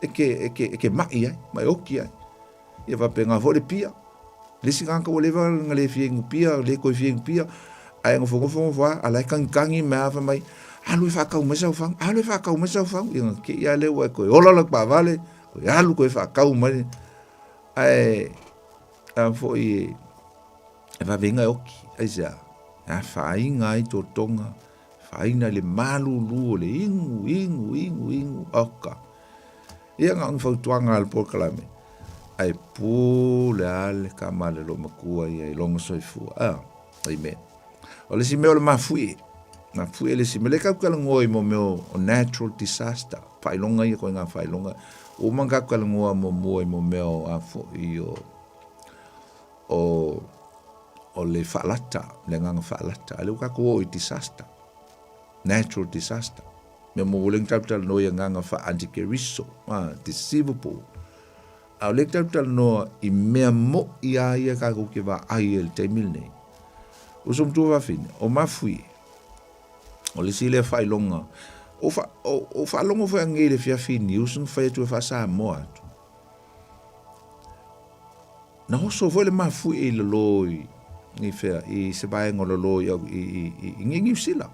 e ke mai ai mai oki ai ia va penga vo le pia le singa ko le va ngale fiengu pia le ko fiengu pia ai ngofo va ala kangi me ava mai alu fa ka uma sa fang ia ke ia le wa ko ola la pa vale ko alu ko fa ka uma ai fo i va venga oki ai ja fa inga i to tonga fa ina le malu lu le ingu oka ia nga fo tuanga al por kalame ai pu le al kamale lo makua ia longo soifu ai me ole si me ole mafui le si me le ka kala ngoi mo meu natural disaster fa longa ia ko nga fa longa o manga kala ngoa mo meu a fo i o le falata le nganga falata ale ka ko i disaster natural disaster Me mo woleng tal no ia nganga fa antikeriso, deceivable. Au lek tal no I mea mo ia ka ko ke va ai el temil nei. Usum tu va fin, o mafui. O le sile fai longa. O fa longa fa ngele fia fini, usum fa tu fa sa mo atu. Na hoso vo le mafui e le loi. Ni fea I se vai ngolo loi I ngingi sila.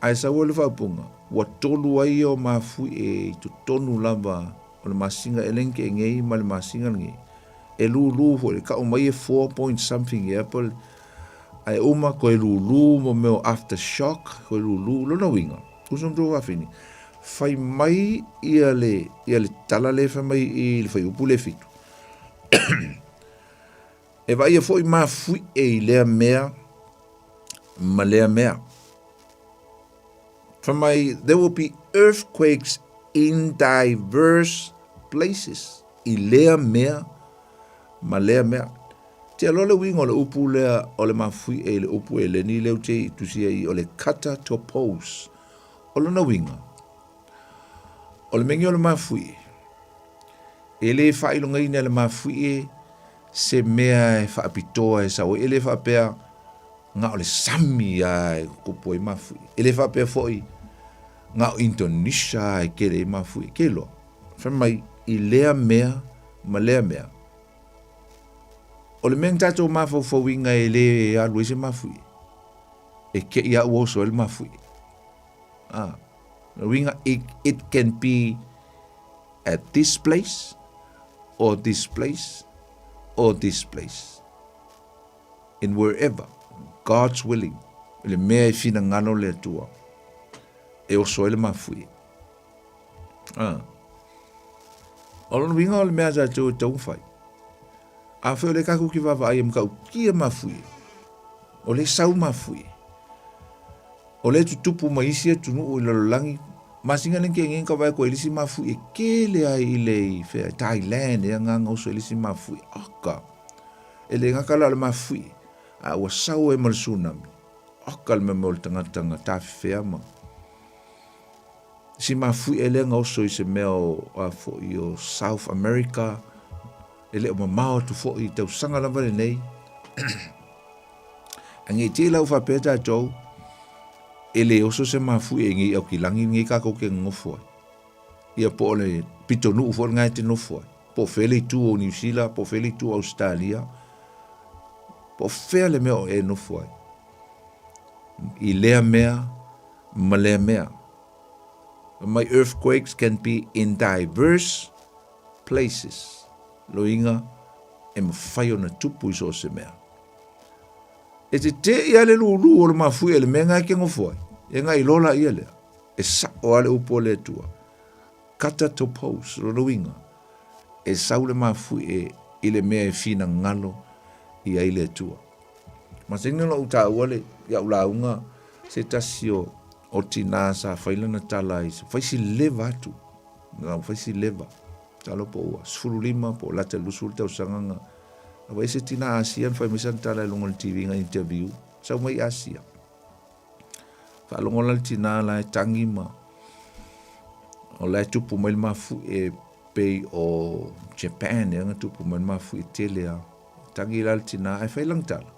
Ai sa wo le fa punga. Wa tolu ai o mafui e tu tonu lava o le masinga elenke ngei ma le masinga ngei. E lulu ho le ka o mai 4 point something e apple. Ai uma ko e lulu mo meu aftershock ko e lulu lo na winga. Usum do wa fini. Fai mai ia le tala le fa mai I le fai upu le fitu. E vai e foi mafui e lea mea ma lea mea. From there will be earthquakes in diverse places. I lea mea, ma lea mea. Te alo le winga o le upu lea o le mafui e le upu e le ni leo te I tusia I o le kata to pose. O le na winga. O le mengi o le mafui. E le whailonga ina le mafui e se mea e whaapitoa e sao. E le whaapea ngā o le sami ai kupo e mafui. E le whaapea foi ngā o Indonesia e kere e mafui. Ke loa. Whamai I lea mea ma lea mea. O le meng tatou mafauwinga e le e alu e se mafui. E ke ia uoso e le mafui. Winga it can be at this place or this place or this place. And wherever God's willing. Le mea e fina ngano le atua. E oso ele mafui. Olo winga o le mea za tau tau fai. A feo le kaku ki wawa ai mkau kia mafui. O le sau mafui. O le tutupu maisi e tunu o ilalolangi. Masinga lenke ngen ka vai ko elisi mafui e kele ai ile fea Thailand e nganga oso elisi mafui. Aka. Ele ngakala le mafui. A wa sau e mal tsunami. Aka le memol tanga tafi ma. Si mafui ele nga oso I se meo fo I o South America. Ele o mamao tu fo I tau sanga lava le nei. Ange te lau fa peta tau. Ele oso se mafui e ngi au kilangi ngi ka ko ke ngofo. Ia po le pitonu fo ngai te nofo. Po fele tu o New Zealand, po fele tu o Australia. Po fele meo e nofo. I lea mea, ma lea mea. My earthquakes can be in diverse places. Loinga e mawhai o na tupu iso se mea. E te ia le lulu o le mafui e le mea ngai ke ngofoi. E ngai lola ia lea. E sa o ale upo le tua. Kata to pose, loinga. E sau le mafui e I le mea e fina ngalo I ai le tua. Ma se ngalo uta wale ya ulaunga se tasio o tina sa failana tala I fai si leva tu. Nga fai si leva. Talo po ua. Sfuru lima po lata lusul tau sanganga. Awa se tina asian fai misan tala longo le TV nga interview. Sau mai asia. Fa longo le tina la tangi ma. O la tupu mai mafu e pei o Japan e nga tupu mai mafu I telea. Tangi la tina ai fai lang tala.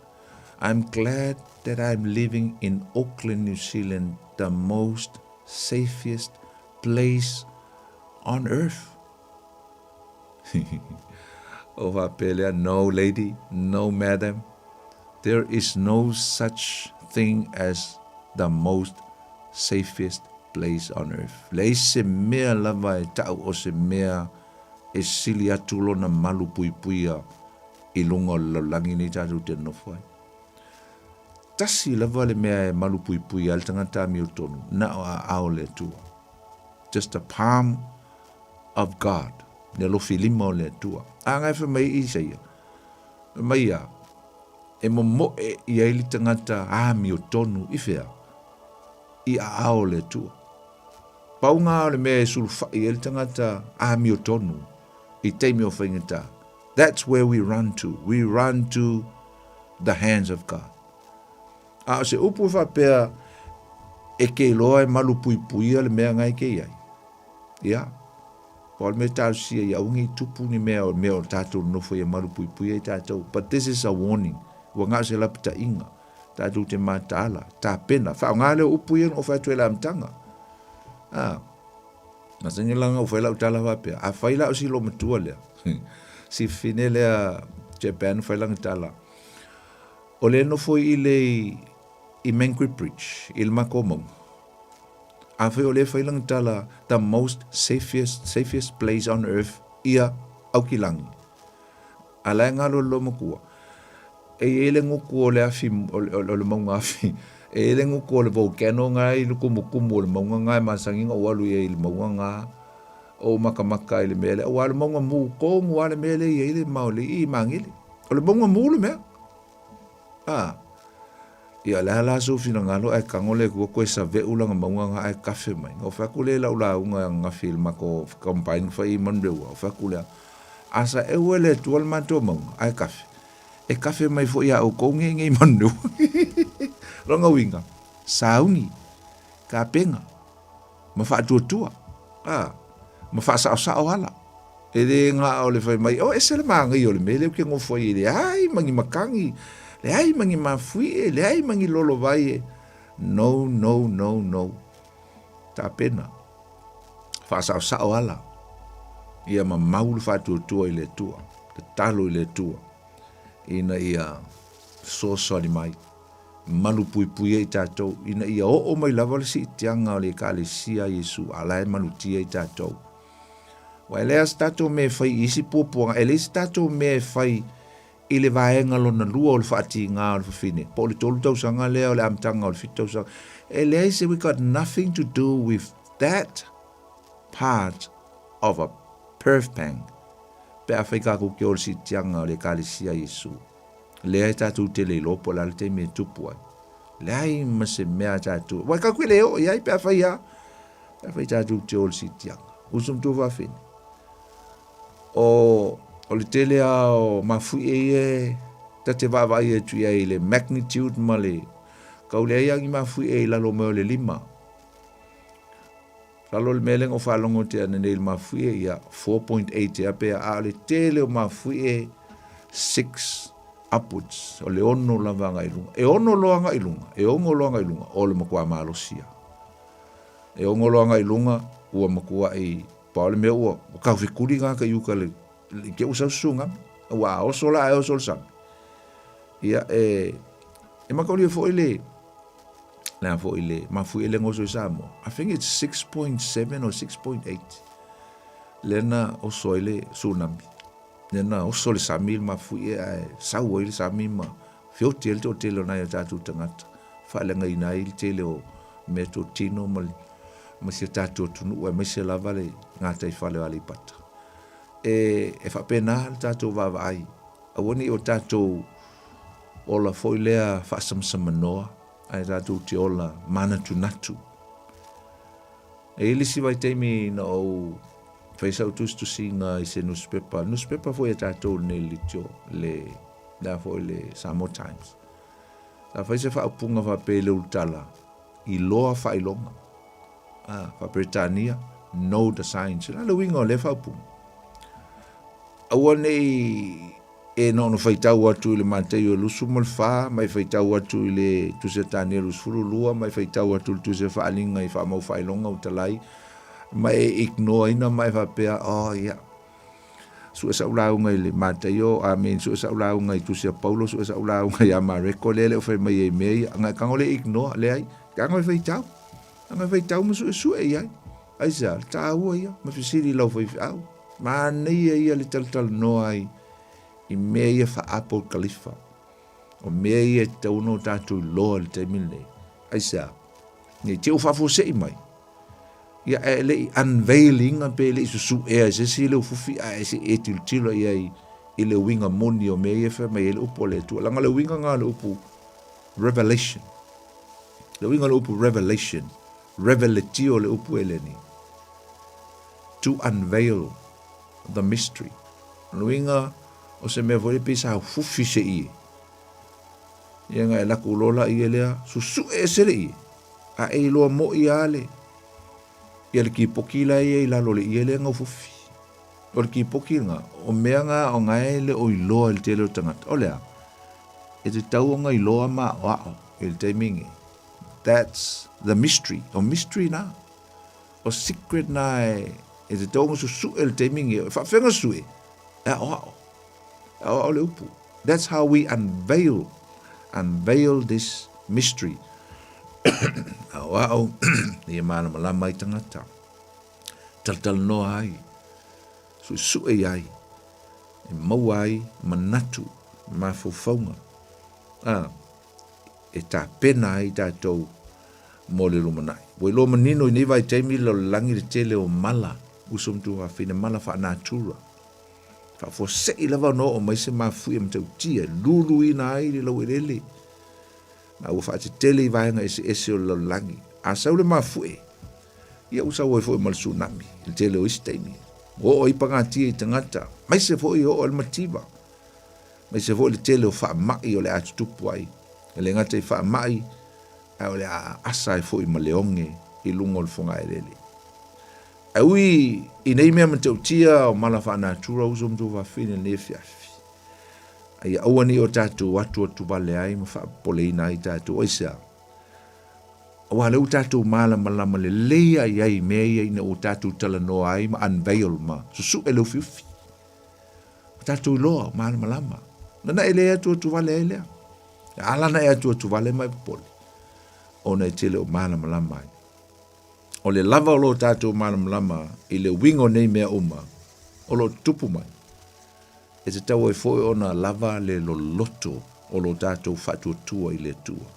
I'm glad that I'm living in Auckland, New Zealand, the most safest place on earth. Oh, Apelia, no lady, no madam. There is no such thing as the most safest place on earth. Lei se mea lava e tau o se mea e sili atu lona malu pui puia I lunga o langi ni tatu te nofai. Tasi lava le mea e malu pui pui al tangata mi o tonu. Na o a ao le tua. Just a palm of God. Ne lo filima o le tua. A ngai fa mai I seia. Mai a. E mo e I aili tangata a mi o tonu I fea. I a ao le tua. Paunga o le mea e sulfa I aili tangata a mi o tonu. I teimi o whaingata. That's where we run to. We run to the hands of God. A se upu whapea e ke loa e malu pui pui le mea ngai ke iai. Ia. Paul me tau sia ia ungi tupu ni mea o tātou nofo ia malu pui pui e tātou. But this is a warning. Wa ngā se lapita inga. Tātou te mātāla. Tā pena. Whao ngā leo upu ia o whaitu e la amtanga. Na sengi langa o whaila utala wapea. A whaila o si lo matua lea. Si fine lea Japan whailanga tala. O le nofo i le i Mangere Bridge, i le mako maunga. A whai o le whailang tala, the most safest place on earth, ia Aukilangi. A lai ngā lo makua. E le nguku o le afi, o le maunga afi. E le nguku o le volcano ngai, le kumukumu o le maunga ngai, masanginga o alu ia i le maunga ngā. O makamaka i le mele. O ale maunga mu, kongu ale mele i le maule i mangili. O le maunga mu le mea. Ia le hala so fina ngalo ai kangole ko ko sa ve ulanga maunga ai kafe mai ngo fa kule la ula unga nga film ko combine fa i monde wa fa kule asa e wele tual mato maunga ai kafe e kafe mai fo ia o ko ngi monde longa winga saungi ka penga ma fa tua ma fa sa wala e de nga o le fa mai o e se le manga yo le mele ke ngo fo i le ai mangi makangi le ai mangi mafui le ai mangi lolo vai no ta pena fa sa ala ia ma maulu fa tu ile tua te talo ile tua ina ia so soli mai malu pui e tatou ina ia o mai lava le si tianga o le kalesia Yesu ala e malu tia e tatou wa ele tatou me fai isi pupuanga ele tatou me fai i le vaenga lona lua o le whaati ngā o le whawhine. Po le tolu tausanga lea o le amtanga o le whitausanga. E lea se we got nothing to do with that part of a perf pang. Pe a whaikako ki o le si tianga o le kalesia Yesu. Lea e tātou te le lopo la le te me tupu ai. Lea i mase mea tātou. Wai kakwe leo, iai pe a whaia. Pe a whai tātou te o le si tianga. Usum tu whawhine. O le tele o mafui e ta te vavai e tui e le magnitude ma le kaule ai angi mafui e lalo meo le 5. Lalo le meleng o whalongo te ane le mafui e ia 4.8 e apea a le tele o mafui e 6 upwards o le ono lavanga ilunga. E ono loanga ilunga, e ongo loanga ilunga o le makua malosia. E ongo loanga ilunga ua makua i paole mea ua kauwhikuri ngā ka iuka le ke usa sunga wa o sola o sol sam ia e makoli fo ile na fo ile ma fu ile ngoso samo I think it's 6.7 or 6.8 lena o soile tsunami lena o sol samil ma fu e sa o ile samil ma fio tel to tel na ya tu tangata fa le ngai na il tele o meto tino mal ma se tatu tu no ma se la vale ngata i fale ali pata e fa pena tatou vavai a woni o tatou ola foi lea fa samanoa ai tatou te ola mana tunatu e lisi vai teimi no fez autos tu singa i se newspaper foi tatou nele tio le da foi le Samoa Times sa fai se fa punga fa pele utala i loa fa ilonga fa Britania no the signs la wingo le fa punga awane e no faitau atu le matei o lusu malfa mai faitau atu le tu se tani lusfuru lua mai faitau atu tu se faalinga i fa mau failonga utalai mai ignore ina mai fa pe ia su sa ula ngai le matei o amen su sa ula ngai tu se Paulo su sa ula ngai a Mareko le o fe mai mai ngai kangole ignore le ai kangole faitau ngai faitau musu e ai sa ta ia ma fisiri lo foi au ma nei ia le tal no ai i mea fa Apple Khalifa o mea te uno tatu loa le te mille ai sa ni te ufa fo sei mai ia le unveiling a pe le su e se si le fufi a se e tilo ia i le winga moni o mea fa mai le upo le tu langa le winga nga le upo revelation le winga le upo revelation revelatio le upo eleni to unveil the mystery. Luinga o se me voi pisa fufi se i. Ia ngai la kulola i lea su e se i. A e loa mo i ale. Ia le ki poki la ia i lalo le ia le ngau fufi. O le ki poki nga, o mea nga o ngai le o i loa le tele o tangata. O lea, e te tau o ngai loa ma o ao, e le teimingi. That's the mystery, o mystery na. O secret na e te tau o su e le teimingi, e whawhenga su e o ao. E o ao le upu. That's how we unveil this mystery. Au au, ia mana malama i tangata. Taltal noa ai. Su e ai. E mau ai, manatu, mawhauwhaunga. E tā pena ai tātou mō le lumanai. Wai lo manino i newa i teimi lo langi le tele o mala. Usum tu a whina mala wha nātura. Wha fo se i lava no o maise mā fui am tau tia. Lulu i nā ai le lau e lele. Na ua wha te tele i vaenga ese o lau langi. A sau le mā fui. Ia usau e fo e malsu nami. Le tele o isi teimi. O i panga tia i tangata. Maise fo i o al matiba. Maise fo le tele o wha mai o le atu tupu ai. E le ngata i wha mai. A o le a asa e fo i maleonge i lungo le fonga e lele. A ui i nei mea ma tau tia o mala wha nātura usum tu wa whine ne fiafi. A i auani o tātou atu o tubale ai ma wha poleina i tātou oisea. Wa leu tātou mala malama le leia iai mea ina o tātou tala noa ai ma unveil ma susu e leu fiufi. Tātou loa mala malama. Nana e lea tu o tuvale e lea. Alana e atu o tuvale mai pole. Ona e tele o mala malama ai. O le lava o lo tātou mala malama i le wingo nei mea uma. O lo tupu mai. E te tau e foe ona lava le lo loto o lo tātou whatu tua i le tua.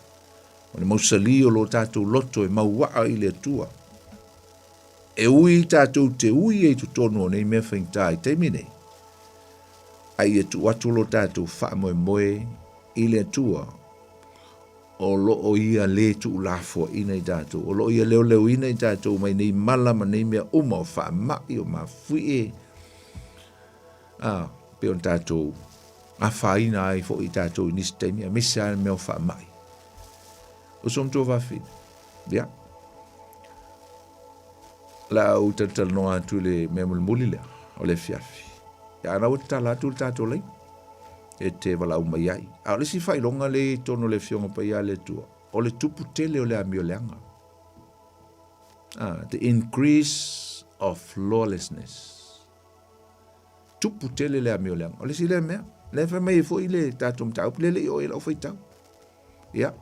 O le mausali o lo tātou loto e mauaa i le tua. E ui tātou te ui e tutono nei mea whaintai te mine. Ai e tu atu lo tātou wha moe moe i le tua. O lo o ia le tu ulafo ina i tātou. O lo ia leo leo ina i tātou mai nei mala ma nei mea uma o wha mai o ma fui e. Pe on tātou a whaina ai fo i tātou i nisi teimi a misa ai mea o wha mai. O som tō whawhi. Ia. La au tatal noa atu le mea muli lea. O le fiafi. Ia ana o tala atu le tātou lei. E te wala au mai ai. A le si whailonga le tono le fionga pa ia le tua. O le tupu tele o le amio leanga. The increase of lawlessness. Tupu tele le amio leanga. O le si le mea. Le wha mai fo i le tātou mtau. Le le o e lau whaitau. Ia.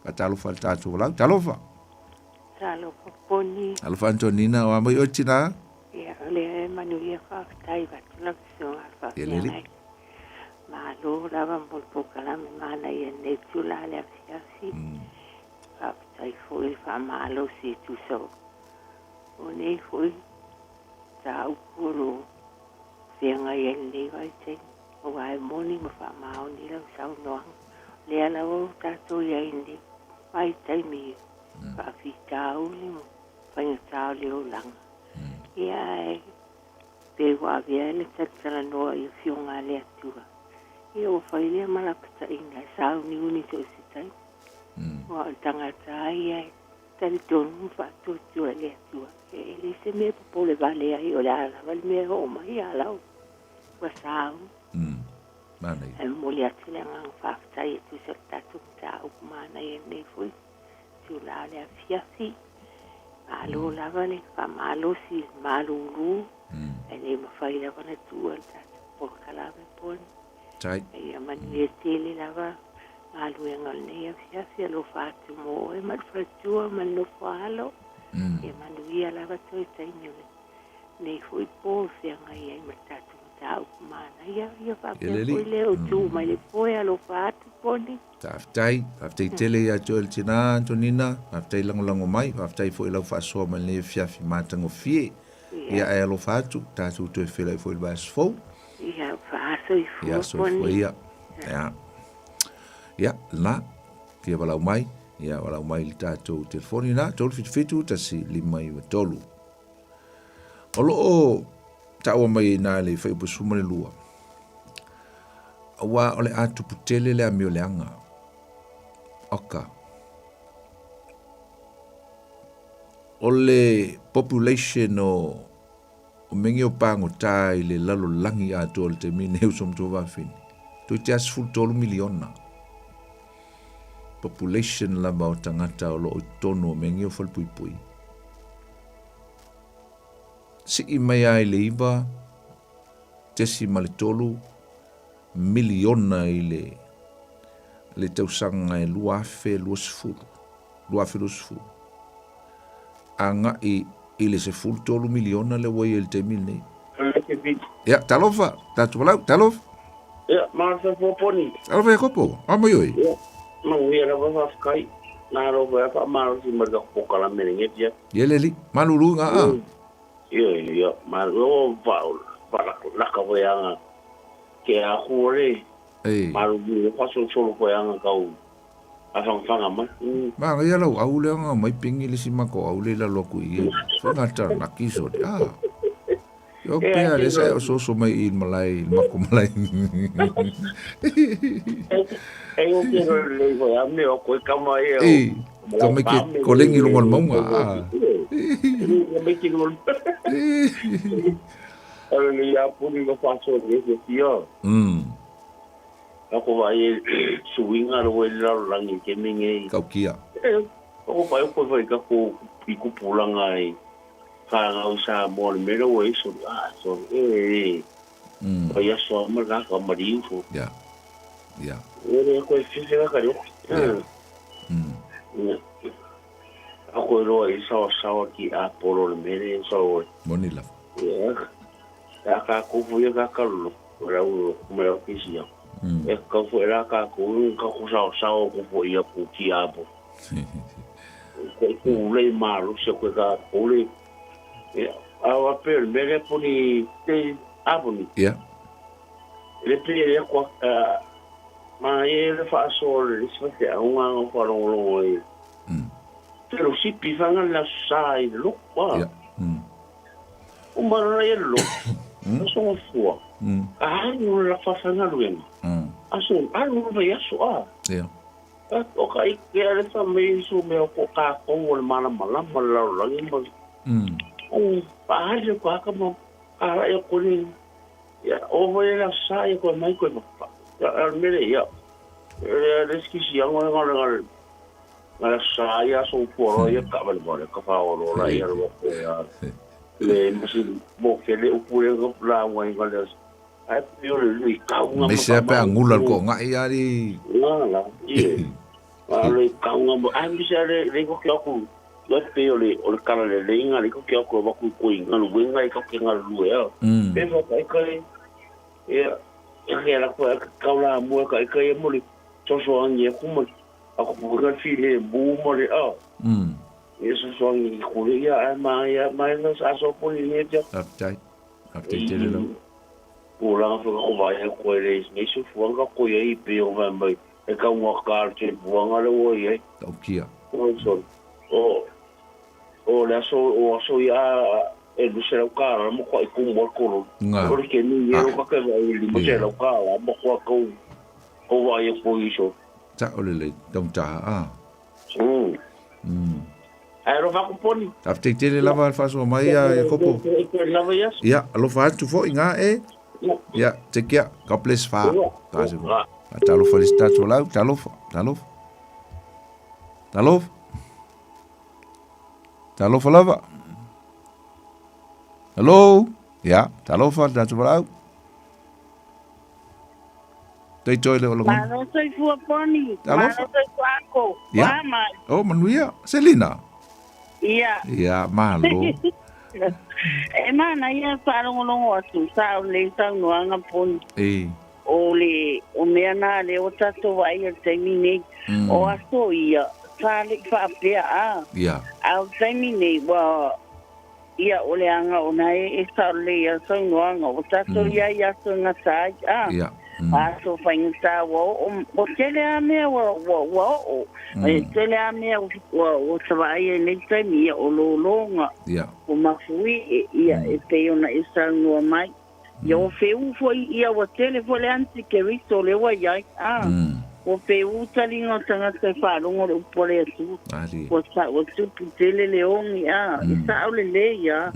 Pa talo wha tātou walau. Talo wha. Talo wha poni. Talo wha Antonina o amai o tina. Ia, le e manu ia whaakitai watu la kisionga alfa Ia Malo lava mulpukala me mana ia nei tula le afiafi. Whaakitai fui wha malo si tu so. O nei fui ta upuru whianga ia nei vai te. O ai moni ma wha mao ni lau sau noang. Lea lau tātou ia indi. Mai taimi whaafi tāu li mo. Whainga tāu li o langa. Ia e pe wavia le tatala noa i fionga le atua. Ia o whailea malapata inga sau ni uni to sitai. O tangata ai ai tari tonu whatu tua le atua. E le se mea popole vale ai o le ala vale mea o mai alau. Wa sau. Manai. E moli atu le ngang whaftai e tu sa tatu ta upu mana i nei fui. Tu la le afiafi. Malo lava le wha malo si malulu. E nei mawhai lava na tua le tatu porkalave poni. Tai. Ia manu e tele lava malu e ngal nei afiafi alo whatu mo e marwhatua manu whalo. Ia manu ia lava toi tainole. Nei fui po whianga ia i matatu tau mana. Ia whapea poi leo tu mai le poe alo whatu poni. Taftai tele ia joel tina Antonina, taftai lango mai, taftai fo ila fa so mal le fiafi matango fie. Ia e alo fatu, tatu to fela fo il bas fo. Ia fa so i fo. Ia so fo ia. Ia la kia wala mai, ia wala mai li tatu telefoni na, tolu fitu tasi lima i tolu. Olo o tawa mai na le fa busuma le lua. Awa ole atu putele le amio leanga. Oka. o le population o mengi o pango tai le lalo langi a to le te mine usom to va fini. To just full tolu miliona. Population la ba o tangata o lo tono mengi o fal pui pui. Si I mai ai le iba, tesi malitolu, miliona I le tausanga e luafe luasfulu. Luafe luasfulu. Anga I le se fulu tolu miliona le wai el te mil nei. Ya, talofa, tatu walau, talof. Ya, marasa poponi. Talofa e kopo, amo yoi. Ya, manguia wa whafkai. Nā ro wa wha marasi marga pokala merengetia. Yeleli, maluru nga a. Ya, maru wa laka weanga. Ke a huore. Maru ni paso solo weanga kau. Afangfanga ma. Ma nga yalau au le nga mai pingi le simako au le la loku I. So ngata na kiso de a. Yo pea le sa so mai I malai mako malai. E o ke le ko ya me o ko kama e. Kama ke kolengi longol maunga a. Me ki ngol. Ale le ya puni ko paso de tio. Ako vai suinga ro la langi ke minge kau kia o vai ka ko piku pulanga ai ka nga usa mo me ro e so ya so ma ga ka mari fu ya e ko fisi ka ro ako ro e so ki a poro me re so monila ya ka ko fu ya ka lo ra u me o kisi ya e ka fuera ka ku sao ku fo ia ku ki abo ku le maru se ku ka ku le awa per mere puni te aboni ya le pele ko ma e le fa so le se fa un ko lo e pero si pifanga la sai lo qua un maro e lo no sono fuo non la fa sana luema aso non vai aso ya o kai ke ale fa me su me ko ka ko wol mala la ngi mo pa je ko ka mo ara e ko ni ya o vai la sai ko mai ko pa ya mele ya le ski si ang ngol la sai aso po ya ka ba mo ka fa o la ya ro ya le mo ke le upure ko la ngoi ko le ai pio le ka nga me se pe angula ko ngai ari la ye ale ka nga mo ai mi se le ko ko le pio le o kala le inga le ko ko ba ku nga lu nga ko ke nga lu ya pe mo kai kai ya e la ko ka la mo kai kai mo le so ngi ku mo ako ko ga fi le bu mo le eso son julia mai no aso polinetia aptai tele lo ora ko vai ko le isso fuanga ko ye pe o vai e ka mo ka che buanga le o ye tokia o la so ya e du se ka mo ko ku mo ko porque ni yo ka ka vai mo se ka mo ko vai ko iso ta ole dom ta Aero va kuponi. After tele lava faso mai ya kopo. Lava ya. Ya, lo fa tu fo inga ya, te kia kaples fa. Kaso. Talo felicitar so lau, talo. Talo falava. Hello? Ya, talo fa tatu lau. Te toi le lo. Mano soy fuaponi. Mano soy cuaco. Ya. Oh, manuia. Selina. Ia, malo. E mana ia wharongonongo atu, sao le tau noanga poni. O le, o mea nā le o tato wai o taimi nei, o aso ia, tā le whaapea a. Au taimi nei, wa, ia o le anga o nai, e sao le ia tau noanga, o tato ia ia so ngatai a. Aso whaingata o tele a mea o tele a mea o tawai e nei taimi ia o lolonga o mafui ia e te ona e sanua mai ia o feu foi ia o tele foi le anti ke riso le wa iai o pe utalinga tanga te whārongo le upore atu. Ali. O tupu tele leongi isa au le ia.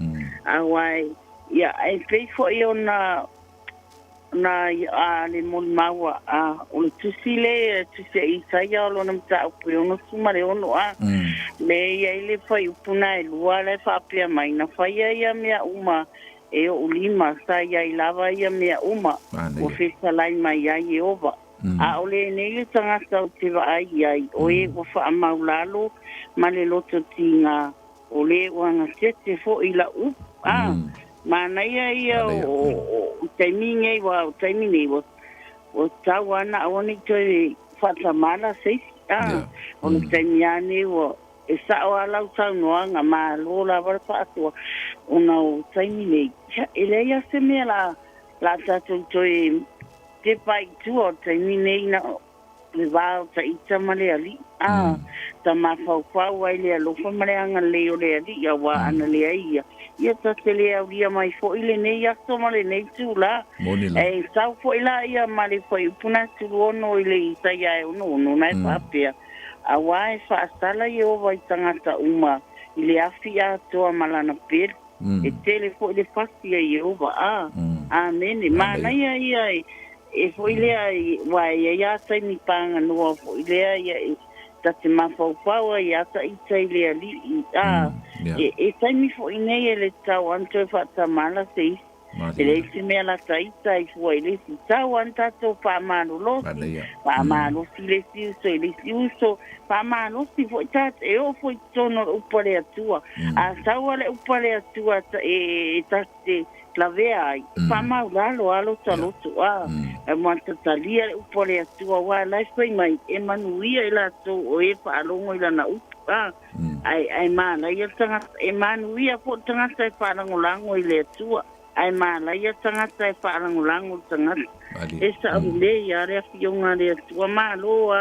A wai, ia, e pei fo i o na le moli maua, o le tusi isa ia o lona mta upu o no suma le ono le ia i le whai upuna e lua le whapea mai na whai ia mea uma e o ulima sa ia i lava ia mea uma o whesalai mai ia i ova. A ole nei tangata o te vai ai o e o fa maulalo ma le loto tinga o le wana tete fo i la u ma na ia o taimine wa o tawana o ni te fata mala sei o ni taimiane o e sa o ala tau noanga ma lo la va fa o na o taimine ele ia se me la tatu toi te pai tu o te minei na le vau ta ita male ali ta mafau ai le alofa male anga le o le ali ia wa ana le ia ia ta te le au ia mai fo ile nei aso male nei tu la e sau fo ila ia male fo puna tu ono ile ita ia no na papia a wai fa sala ia vai tangata uma ile afia to malana per e tele fo ile fasia ia va amen mana ia e foi le wai ia sai ni panga no foi le ia ta te mafau pau ia ta i le ali e sai mi foi nei le tau anto fa ta mala sei ele se me la tai foi le tau anta to pa mano lo pa mano si le si uso pa mano si foi ta e o foi tono upare atua a saua le upare atua e ta te la vea pa maulalo alo talotu e manta talia upole atua wa life foi mai e manuia ila to o e pa longo ila na ai mana ia tanga e manuia po tanga sai pa lango ile atua ai mana ia tanga sai pa lango tanga esa le ya re fionga le atua malo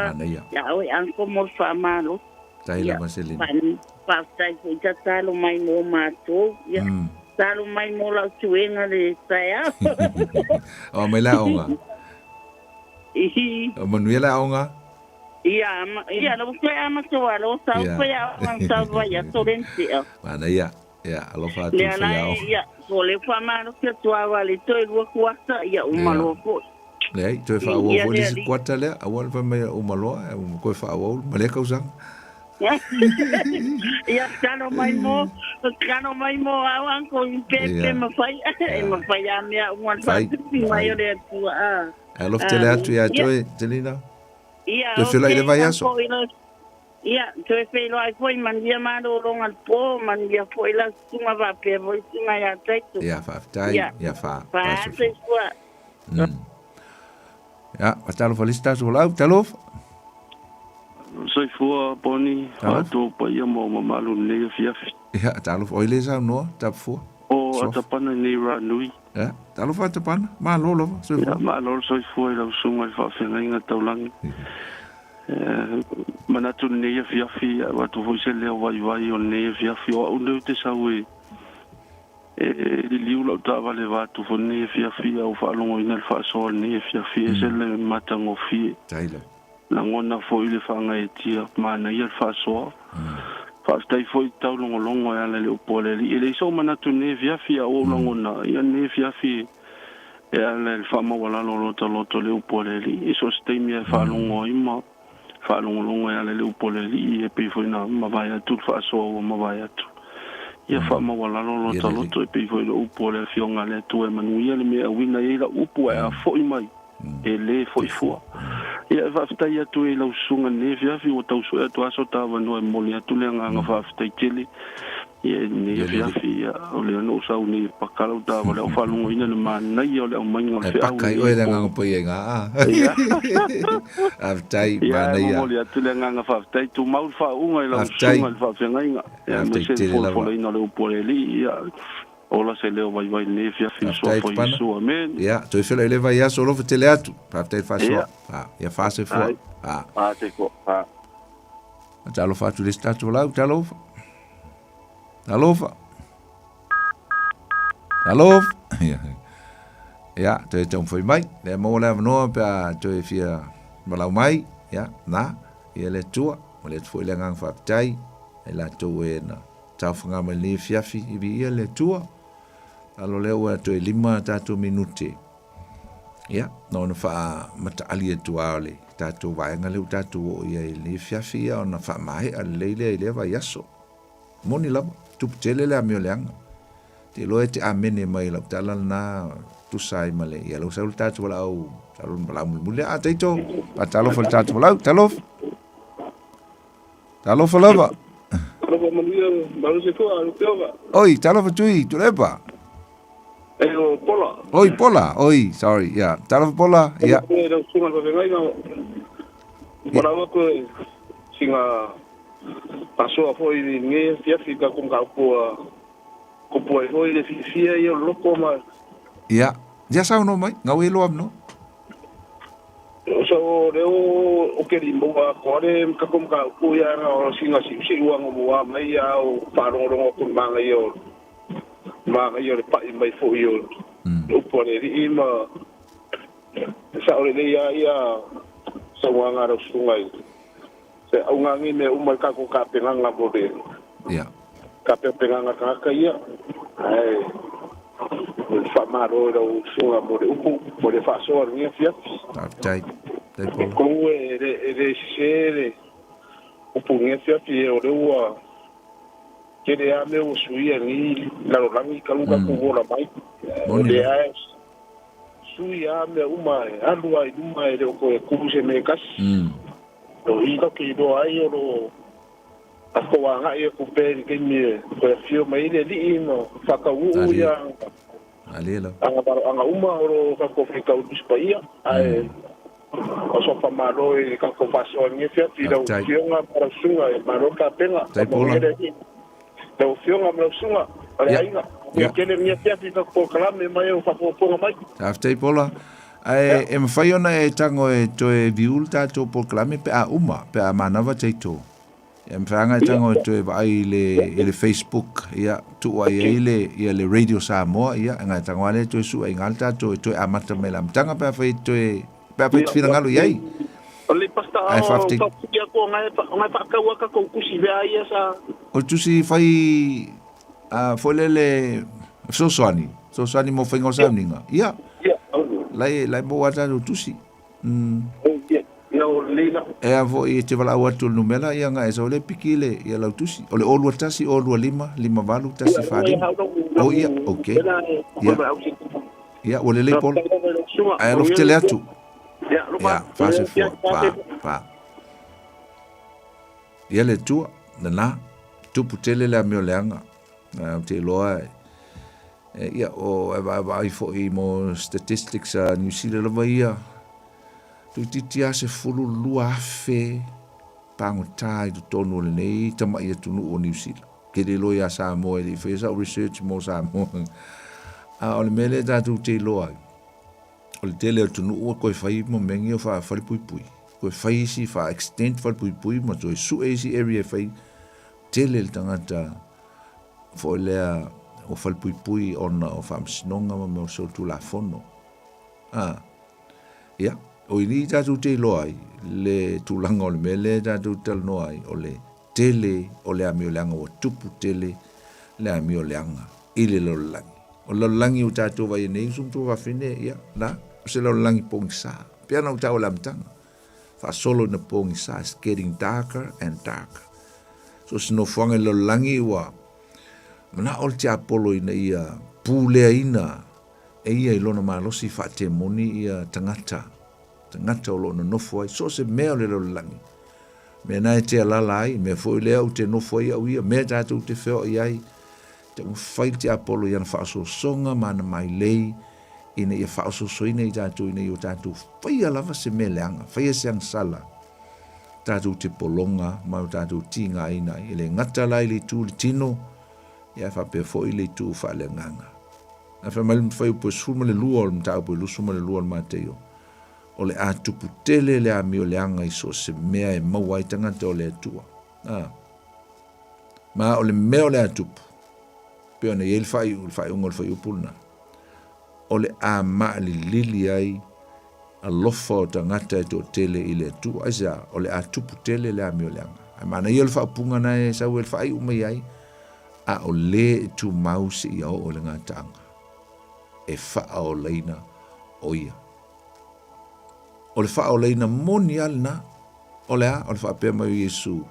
ya o anko mo fa malo taila maselina pa sai foi talo mai mo mato ya talo mai mo la tuenga le saia o mai la onga o manuela onga ia lo que ama to alo sa foi a sa vai a torrente mana ia alo fa tu ia so le fa mano que tu avale to e lo kuata ia o malo ko le ai to fa o vo le kuata le a wal fa me o malo o ko fa o male causang ia kano mai mo awan ko pepe ma fai a mea un mai o le tu alo tele atu ia joy Celina ia te fela ile vai aso ia te fela ai foi man dia mano longa po man dia foi la suma va pe voi suma ia teto ia fa tai ia fa se sua ja atalo falista so lau talo Soy fua poni ato pa ia mo malu ne fiafi. Ja, talo oile sa no tap fu. O atapana ni ra nui. Ja, talo fa atapana ma lolo so. Ja, ma lolo soy fua la sunga fa fenga taulang. Manatu ne fiafi wa tu vo se le vai o ne fiafi o no te sa we. Li liu la tava le va tu vo ne fiafi o fa longo ina fa so ne fiafi se le matango fi. Taila. La ngona foi le fanga e tia mana ia fa so fa stai foi tau longo ala le opole li ele so mana tu ne via fia o ngona ia ne via fi e ala le fama wala loto le opole li e so stai mi fa longo ima fa longo ala le opole li e pe foi na ma vai tu fa so ma vai tu ia fama wala loto e pe foi le opole fi onga le tu e manu ia le me wina ia upu e a foi mai ele foi fua ia fa ia tu e la sunga ne via fi o tau so e tu aso tava no e moli atu le nga fa sta kili ia ne via fi o le no sa uni pakala tava le fa lungo ina ma na ia le mai nga fi au kai o le nga po ia nga aftai mana ia moli atu le nga fa sta tu mau fa unga la sunga fa fa nga ia me se fo ina le upoleli ia ola se leo vai ne fia fi so foi so amen ya to fela ele vai aso lo tele atu pa te fa so ya fa se fo te ko já lo fa tu lista tu lá alô ya to então foi mai le mo le no pa to fia malau mai ia na ia le tua ma le foi le ngang whaptai e la tau e na tau whanga mai le fiafi i vi ia le tua alo leo ua to e 5 tātou minute ia no na wha mata ali e tua ole tātou vaenga leo tātou o ia e le fiafi ia o na wha mai a leile e lewa yaso moni lava tuputele le amio leanga te loe te amene mai lau tala na tusai male ia lau saul tātou wala au talo mbala mule a teito a talo fal tātou wala au talo falava oi talo fatui tu lepa Pola. Oi, Pola. Oi, sorry. Yeah. Tala Pola. Yeah. Marawa ko singa paso foi ni fiafi ka kum ka ko foi le fia yo loko ma. Yeah. Ya sa no mai, ngawe lo am no. So leo o ke rimbo ko re ka kum ka ya o singa si uang mo wa mai ya o parongo ko manga yo. Manga yo le pa mai fo yo. O pone ri ma sa ole ya sa wanga ro sungai. Se au ngangi me umar ka ko ka penganga bode. Ya. Ka penganga ka ia. Ai. O fa maro ro sunga bode upu bode fa so ri fia. Tai. Tai po. Ko e sere. Upu nge fia pi o rewa. Kere a me o suia ni la rangi kaluka ko ora mai. O de a suia me uma alua i uma e ko ku se me kas. Do i ka ki do ai o a ko nga e ku pe ke me ko fio mai le di no fa ka u ya. Alelo. Anga uma o ka ko fe ka u dispaia. Ai o so fa malo e ka ko fa so ni fia ti do fio nga para sunga e maro ka penga. Tau whionga mrau sunga, ale ainga. Ia kele mia teafi ka kokalame mai o whapoponga mai. Taftai pola. E mawhai ona e tango e toe viul tātou pokalame pe a uma, pe a manawa teito. E mwhanga e tango e toe vai le Facebook, ia tua ia le Radio Samoa, ia nga e tango ale toe sua i ngal tātou e toe amata me la mtanga pe a whai toe, pe a whai tfira ngalo iai. Ole pasta o kia ko ngai whakau aka ko kusi vea ia sa. O tusi fai folele sosoani mo fengo samninga. Ia. Lai mo wata do tusi. E avo i te wala watu numela ia nga e so le pikile ia lau tusi. Ole olua tasi olua lima valu tasi fadi. Oh ia, okay. Ia, ole le pol. Ai lo ftele atu. Ja, fase for, pa. Ia le tua, na tupu tele le amio leanga. Te loa, ia o ai fo i mo statistics a New Zealand lava ia. Tu titia se fulu lua afe, pango tai tu tonu le nei, tama ia tunu o New Zealand. Kere lo ia Samoa, i fesa research mo Samoa. O le mele tatu te loa. O le tele o tunu ua koe whai mo mengi o wha whalipui. Koe whai si wha extend whalipui, ma toi su eisi area whai tele le tangata fo lea o whalipui ona o wha msinonga ma me o so tu la fono. Ia, o ini tatu te loai, le tulanga o le mele tatu tel noai, o le tele o le amio leanga o tupu tele le amio leanga, ile lo langi. O lo langi o tatu vai nei, sum tu va fine, ia, na, se lo langi pongi sa. Piana o tau lamtanga. Fa solo na pongi sa, it's getting darker and darker. So se no fuanga lo langi wa, mana ol te apolo ina ia pulea ina, e ia ilona malosi fa te moni ia tangata o lo na nofo ai, so se mea le lo langi. Me na e te alala ai, me fo lea u te nofo ai au ia, me tatu te feo ai, te whai te apolo iana whaaso songa mana mai lei, ina ia whaaso soina i tatu ina i o tatu whai alava se me leanga, whai se ang sala, tatu te polonga, mau tatu tinga ina, i le ngata lai le tu le tino, ia whape fo i le tu wha le nganga. Na wha mai whai upo suma le lua o le mta upo lu suma le lua o le mateo, o le atupu tele le amio leanga i so se mea e maua i tangata o le atua. Ma o le mea o le atupu, pe ona yel fai ungol fai upulna. O le a maa li lili ai alofa o tangata e to tele i le tu aisa o le atupu tele le ami o le anga. Ai mana i le whaapunga na e sau e le whaai umai ai a o le tu mausi i au o le ngatanga. E wha o leina o ia. O le wha o leina moni alna o le a o le wha pēr mai Yesu.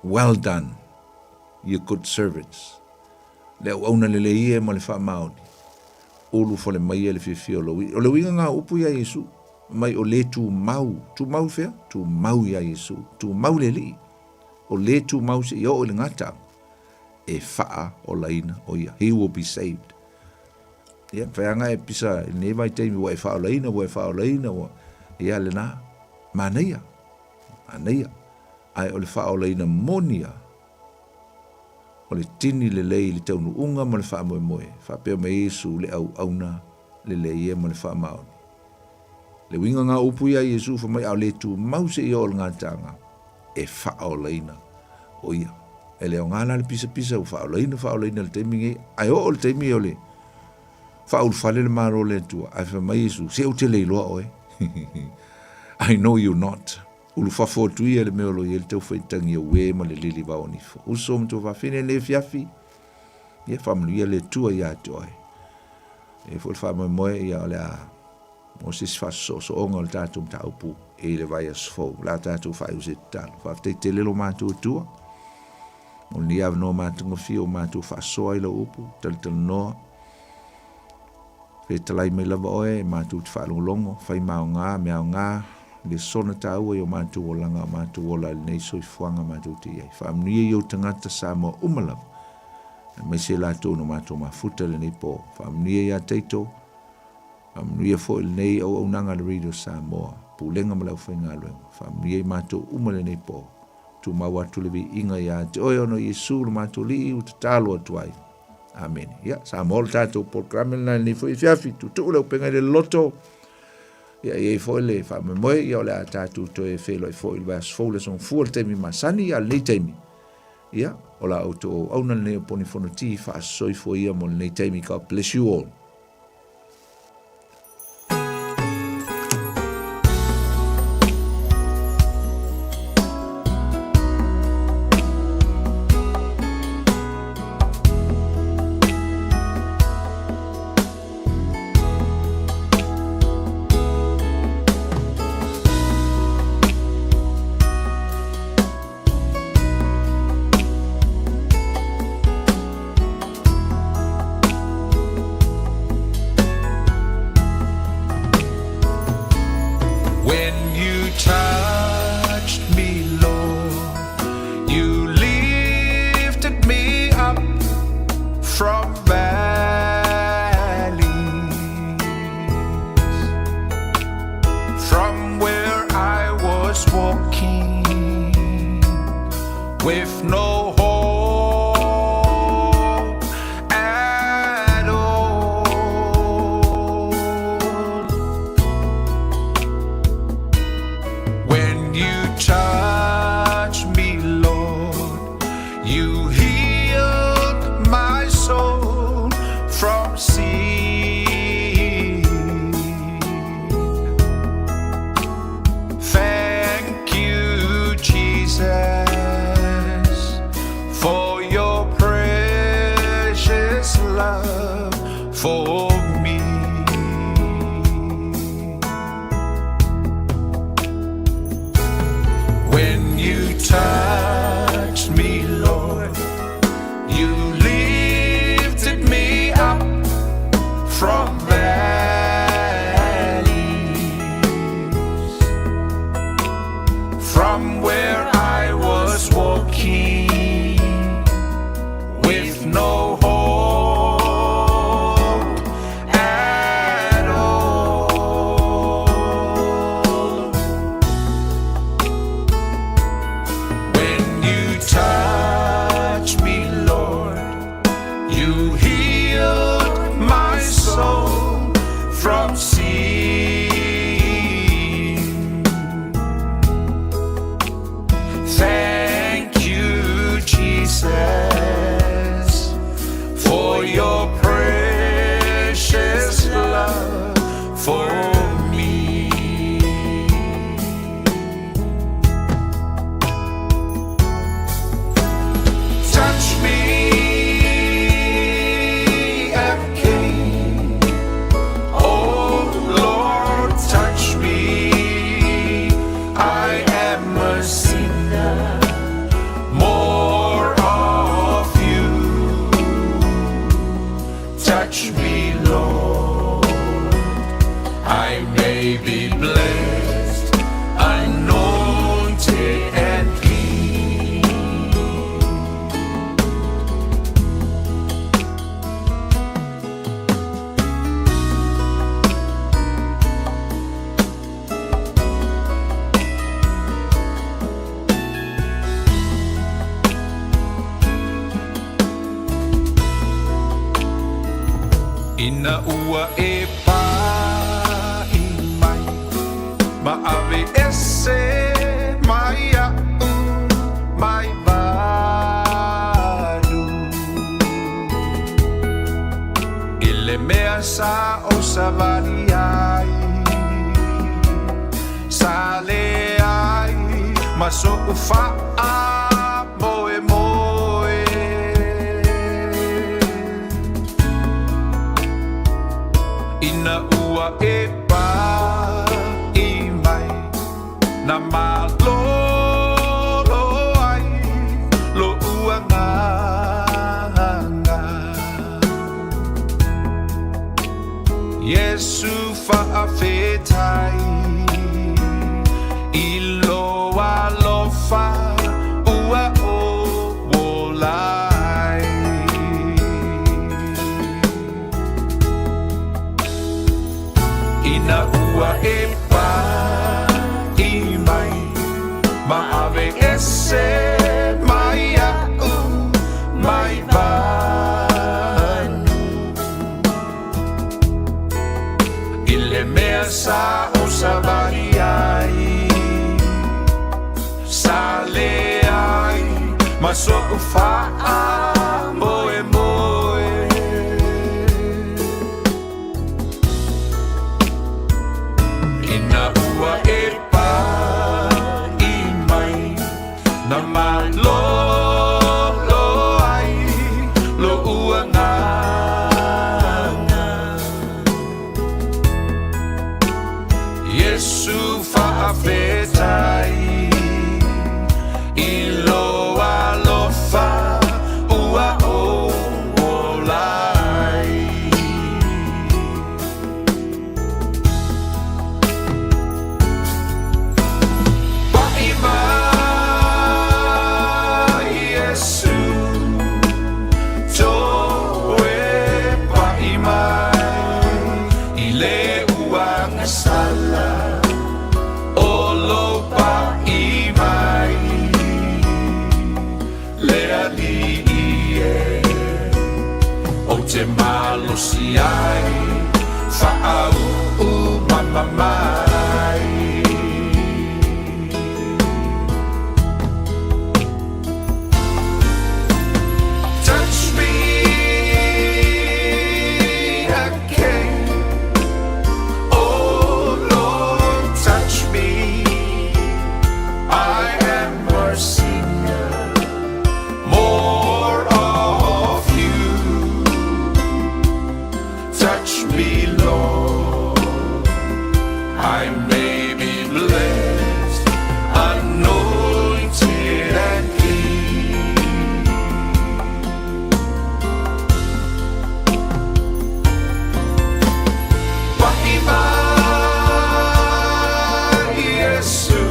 Well done, you good servants. Le au na le ie mo le wha maoni. Olu fo le mai le fifio lo wi. O le winga ngā upu ia Yesu. Mai o le tu mau fea, tu mau ia Yesu, tu mau le li. O le tu mau se i o le ngata. E faa o laina o ia. He will be saved. Ia, whaanga e pisa, ne mai teimi wa e faa o laina, wa ia le nā. Maneia. Ai o le faa o laina monia. O le tini le lei le taunu unga mo le faa moe moe. Faa peo me Yesu le au auna le lei e mo le faa maoni. Le winga ngā upu ia Yesu fa mai au le tu mause i o le ngatanga. E faa o laina o ia. E leo ngana le pisa u faa o laina le teimi ai o le teimi o le faa ulu fale le maro le tua. Ai fa mai Yesu, se u te leiloa oe. I know you're not. Ulu fafotu ia le meolo i le tau whaitangi o we ma le lili wao nifo. Uso mtu whawhine le fiafi. Ia whamlu ia le tua ia toi. E ful whamoe moe ia o le a Moses faso so onga le tātou mta upu. E le vai asfo. La tātou whai use talo. Whaftei te lelo mātou tua. O ni av no mātou ngofio mātou whasoa ila upu. Tal noa. Fe talai mai lava oe. Mātou te whaalongolongo. Whai mao ngā, mea ngā. Le sona tāua i o mātou o langa, mātou o la nei soifuanga mātou te iai. Whaamnuia i o tangata sa mo umalav. Mai se lātou no mātou mafuta le nei po. Whaamnuia i a teito. Whaamnuia fo il nei au nanga le Radio Samoa. Pulenga malau whainga luenga. Whaamnuia i mātou umale nei po. Tu mau atu levi inga i a te oi ono Yesu le mātou li i uta tālo atuai. Amen. Ia, Samoa le tātou programme na nei fo i fiafi. Tu leo penga le loto. Ia e foi le fa me moi ia le atatu to e felo e foi le vas fole son full temi masani ia le temi ia ola auto ona le poni fonoti fa soi foi ia mo le temi ka bless you all. Lord. I may be blessed, anointed, and healed. Ina ua e pai mai, ma'awe ese mai a'u mai baru. Ile mea sa o savali ai, sale ai, maso ufa'a moe moe. Ina ua e pa I mai, na malolo ai, lo ua nganga. Yesu fa'afetai, I loa lofa ua o wolai. Ina ua e pa I mai, ma'awe ese mai a'u mai vanu. Ile mea sa o savali ai, sale ai, maso ufa'a moe moe. Ina ua e pa I mai, na malolo ai, lo ua nganga. Yesu fa'afetai, I loa lofa ua o wolai. Pa'i mai Yesu, toe pa'i mai, I le uanga sala, olo pa'i mai, le ali'ie, o te malosi ai, fa'au'u mamamai. Touch me again, oh Lord, touch me. I am your singer, more of you. Touch me, Lord. I may be blessed, anointed, and healed. Pa'i mai Yesu,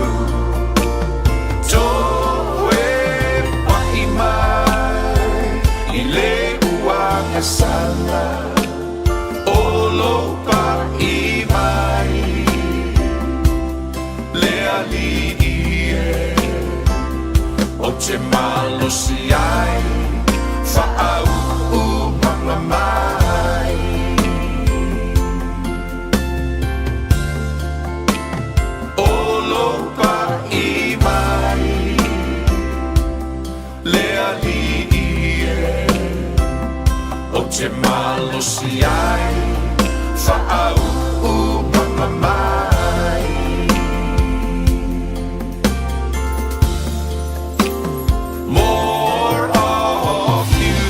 toe pa'i mai, I le uanga sala, olo pa'i mai, le ali'ie, o te malosi ai, fa'au'u mamamai. Olo pa'i mai, le ali'ie, o te malosi ai, fa'au'u mamamai. More of you,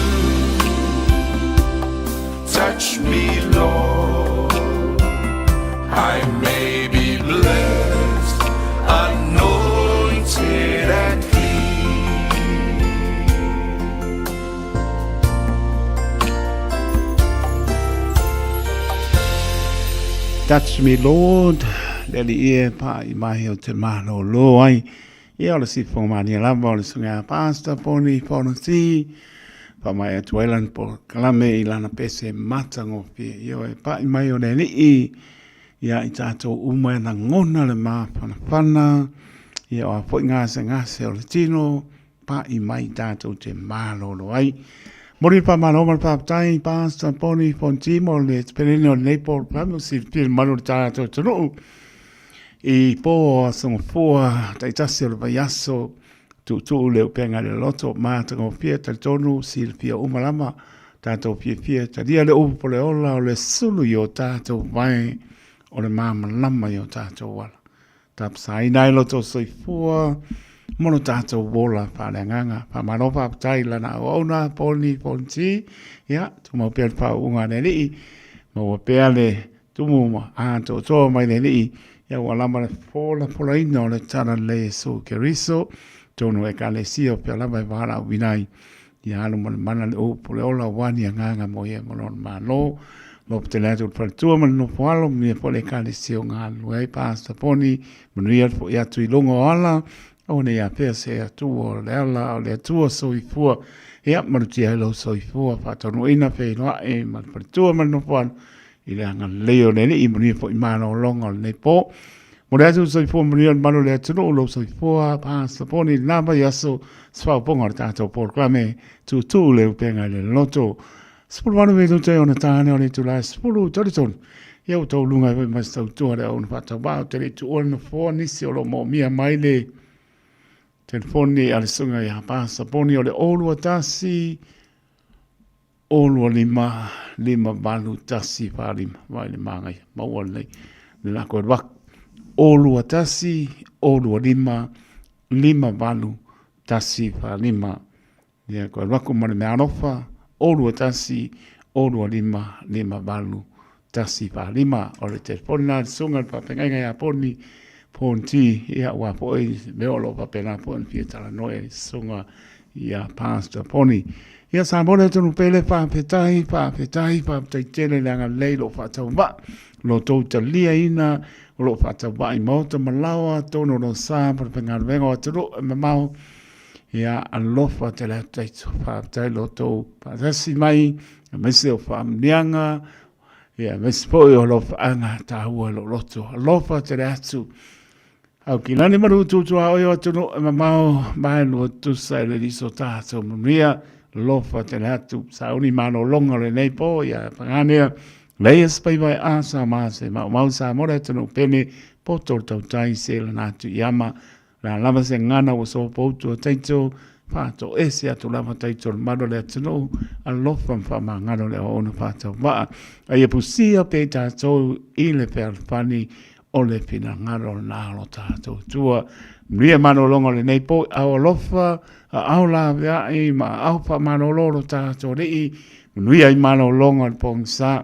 touch me, Lord. I may be blessed, anointed, and healed. Touch me, Lord. Leli e pa I mai o te malo lo ai. Ia o le si fōmani lava o le sunga pasta poni pono si. Pa mai atu elan po kalame I lana pese matango pia. Ia e pa I mai o le I. Ia I tātou uma na ngona le maa pana. Ia o a poi ngase o le tino. Pa I mai tātou te malo lo ai. Mori pa malo mal pa tai pasta poni ponti mo le spelene o Naples plano si pil malo tātou tonu. I po son foa tai tasi o vai aso tu le penga le loto mata ko pia ta tonu si pia umalama tato pia ta dia le upo le ola o le sulu yo tato vai o le mama lama yo tato wala tap sai nai loto soi foa mono tato wola pa le nganga pa manopa tai lana ona poni ponti ya tu mo pia pa unga ne li mo pia le tu mo a to mai le li ya wala ma fola ino le tana le so keriso tono e kalesia pe la vai vara winai ya no mana le o pole ola wani nganga mo ye mo ma lo te le tu per tu ma no falo mi pole kalesia nga lo e pasta poni mo ia fo ya tu longo ala o ne ya pe se tu o le ala o le tu so I fu ya ma ti lo so I fu fa tono ina pe no e ma per tu ma no falo I le anga leo ne I moni fo I mana longo le po mo le atu so fo moni mano le atu no lo so fo pa sa poni namba yaso swa ponga tato por klame tu le penga le loto spul mano me te ona tane ona tu la spulu torison eu to lunga ma sta tu le on fata ba te tu on fo ni si lo mo mia mai le telefoni al sunga ya pa sa poni ole olu tasi olu lima balu tasi parim vai le mangai ma ole la ko ba olu tasi olu lima balu tasi parim ya ko ba ko me anofa olu tasi olu lima balu tasi parim o le telefoni na sunga pa penga ya poni ponti ia wa poi me olo pa pena pon fieta no e sunga ia pasta poni ia sa bona tonu pele pa petai pa tai tele langa leilo fa tauba lo to lia ina lo fa tauba I mota malawa tono no sa pa penga vengo tro me mau ia alofa tele tai fa tai lo to pa rasi mai me se fa mlianga ia me spoi lo fa anga ta lo loto alofa tele atu au ki lani maru tu a oio atu mamao mai lo tu sai le diso tato mria lofa te atu sa uni mano longa le nei po ya pangania le spai vai asa ma se mau sa mora tu pene poto tau tai se la natu yama la lava se ngana o so poto taito pato ese atu lava taito mano le atu a lofa fa mangano le ona pato va ai pusia pe tato ile per fani o le pina ngaro na lo tātou tua. Mria mano longa le nei po, au lofa, au la vea I ma au pa mano loro tātou rei, mria I mano longa le pong sa.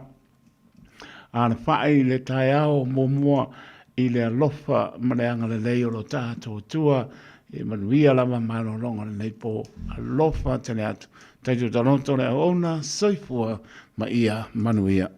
Ana whae le tai au mua I le lofa mareanga le leo lo tātou tua, e manuia lama mano longa le nei po, a lofa tene atu. Taitu tanoto le ona, soifua ma ia manuia.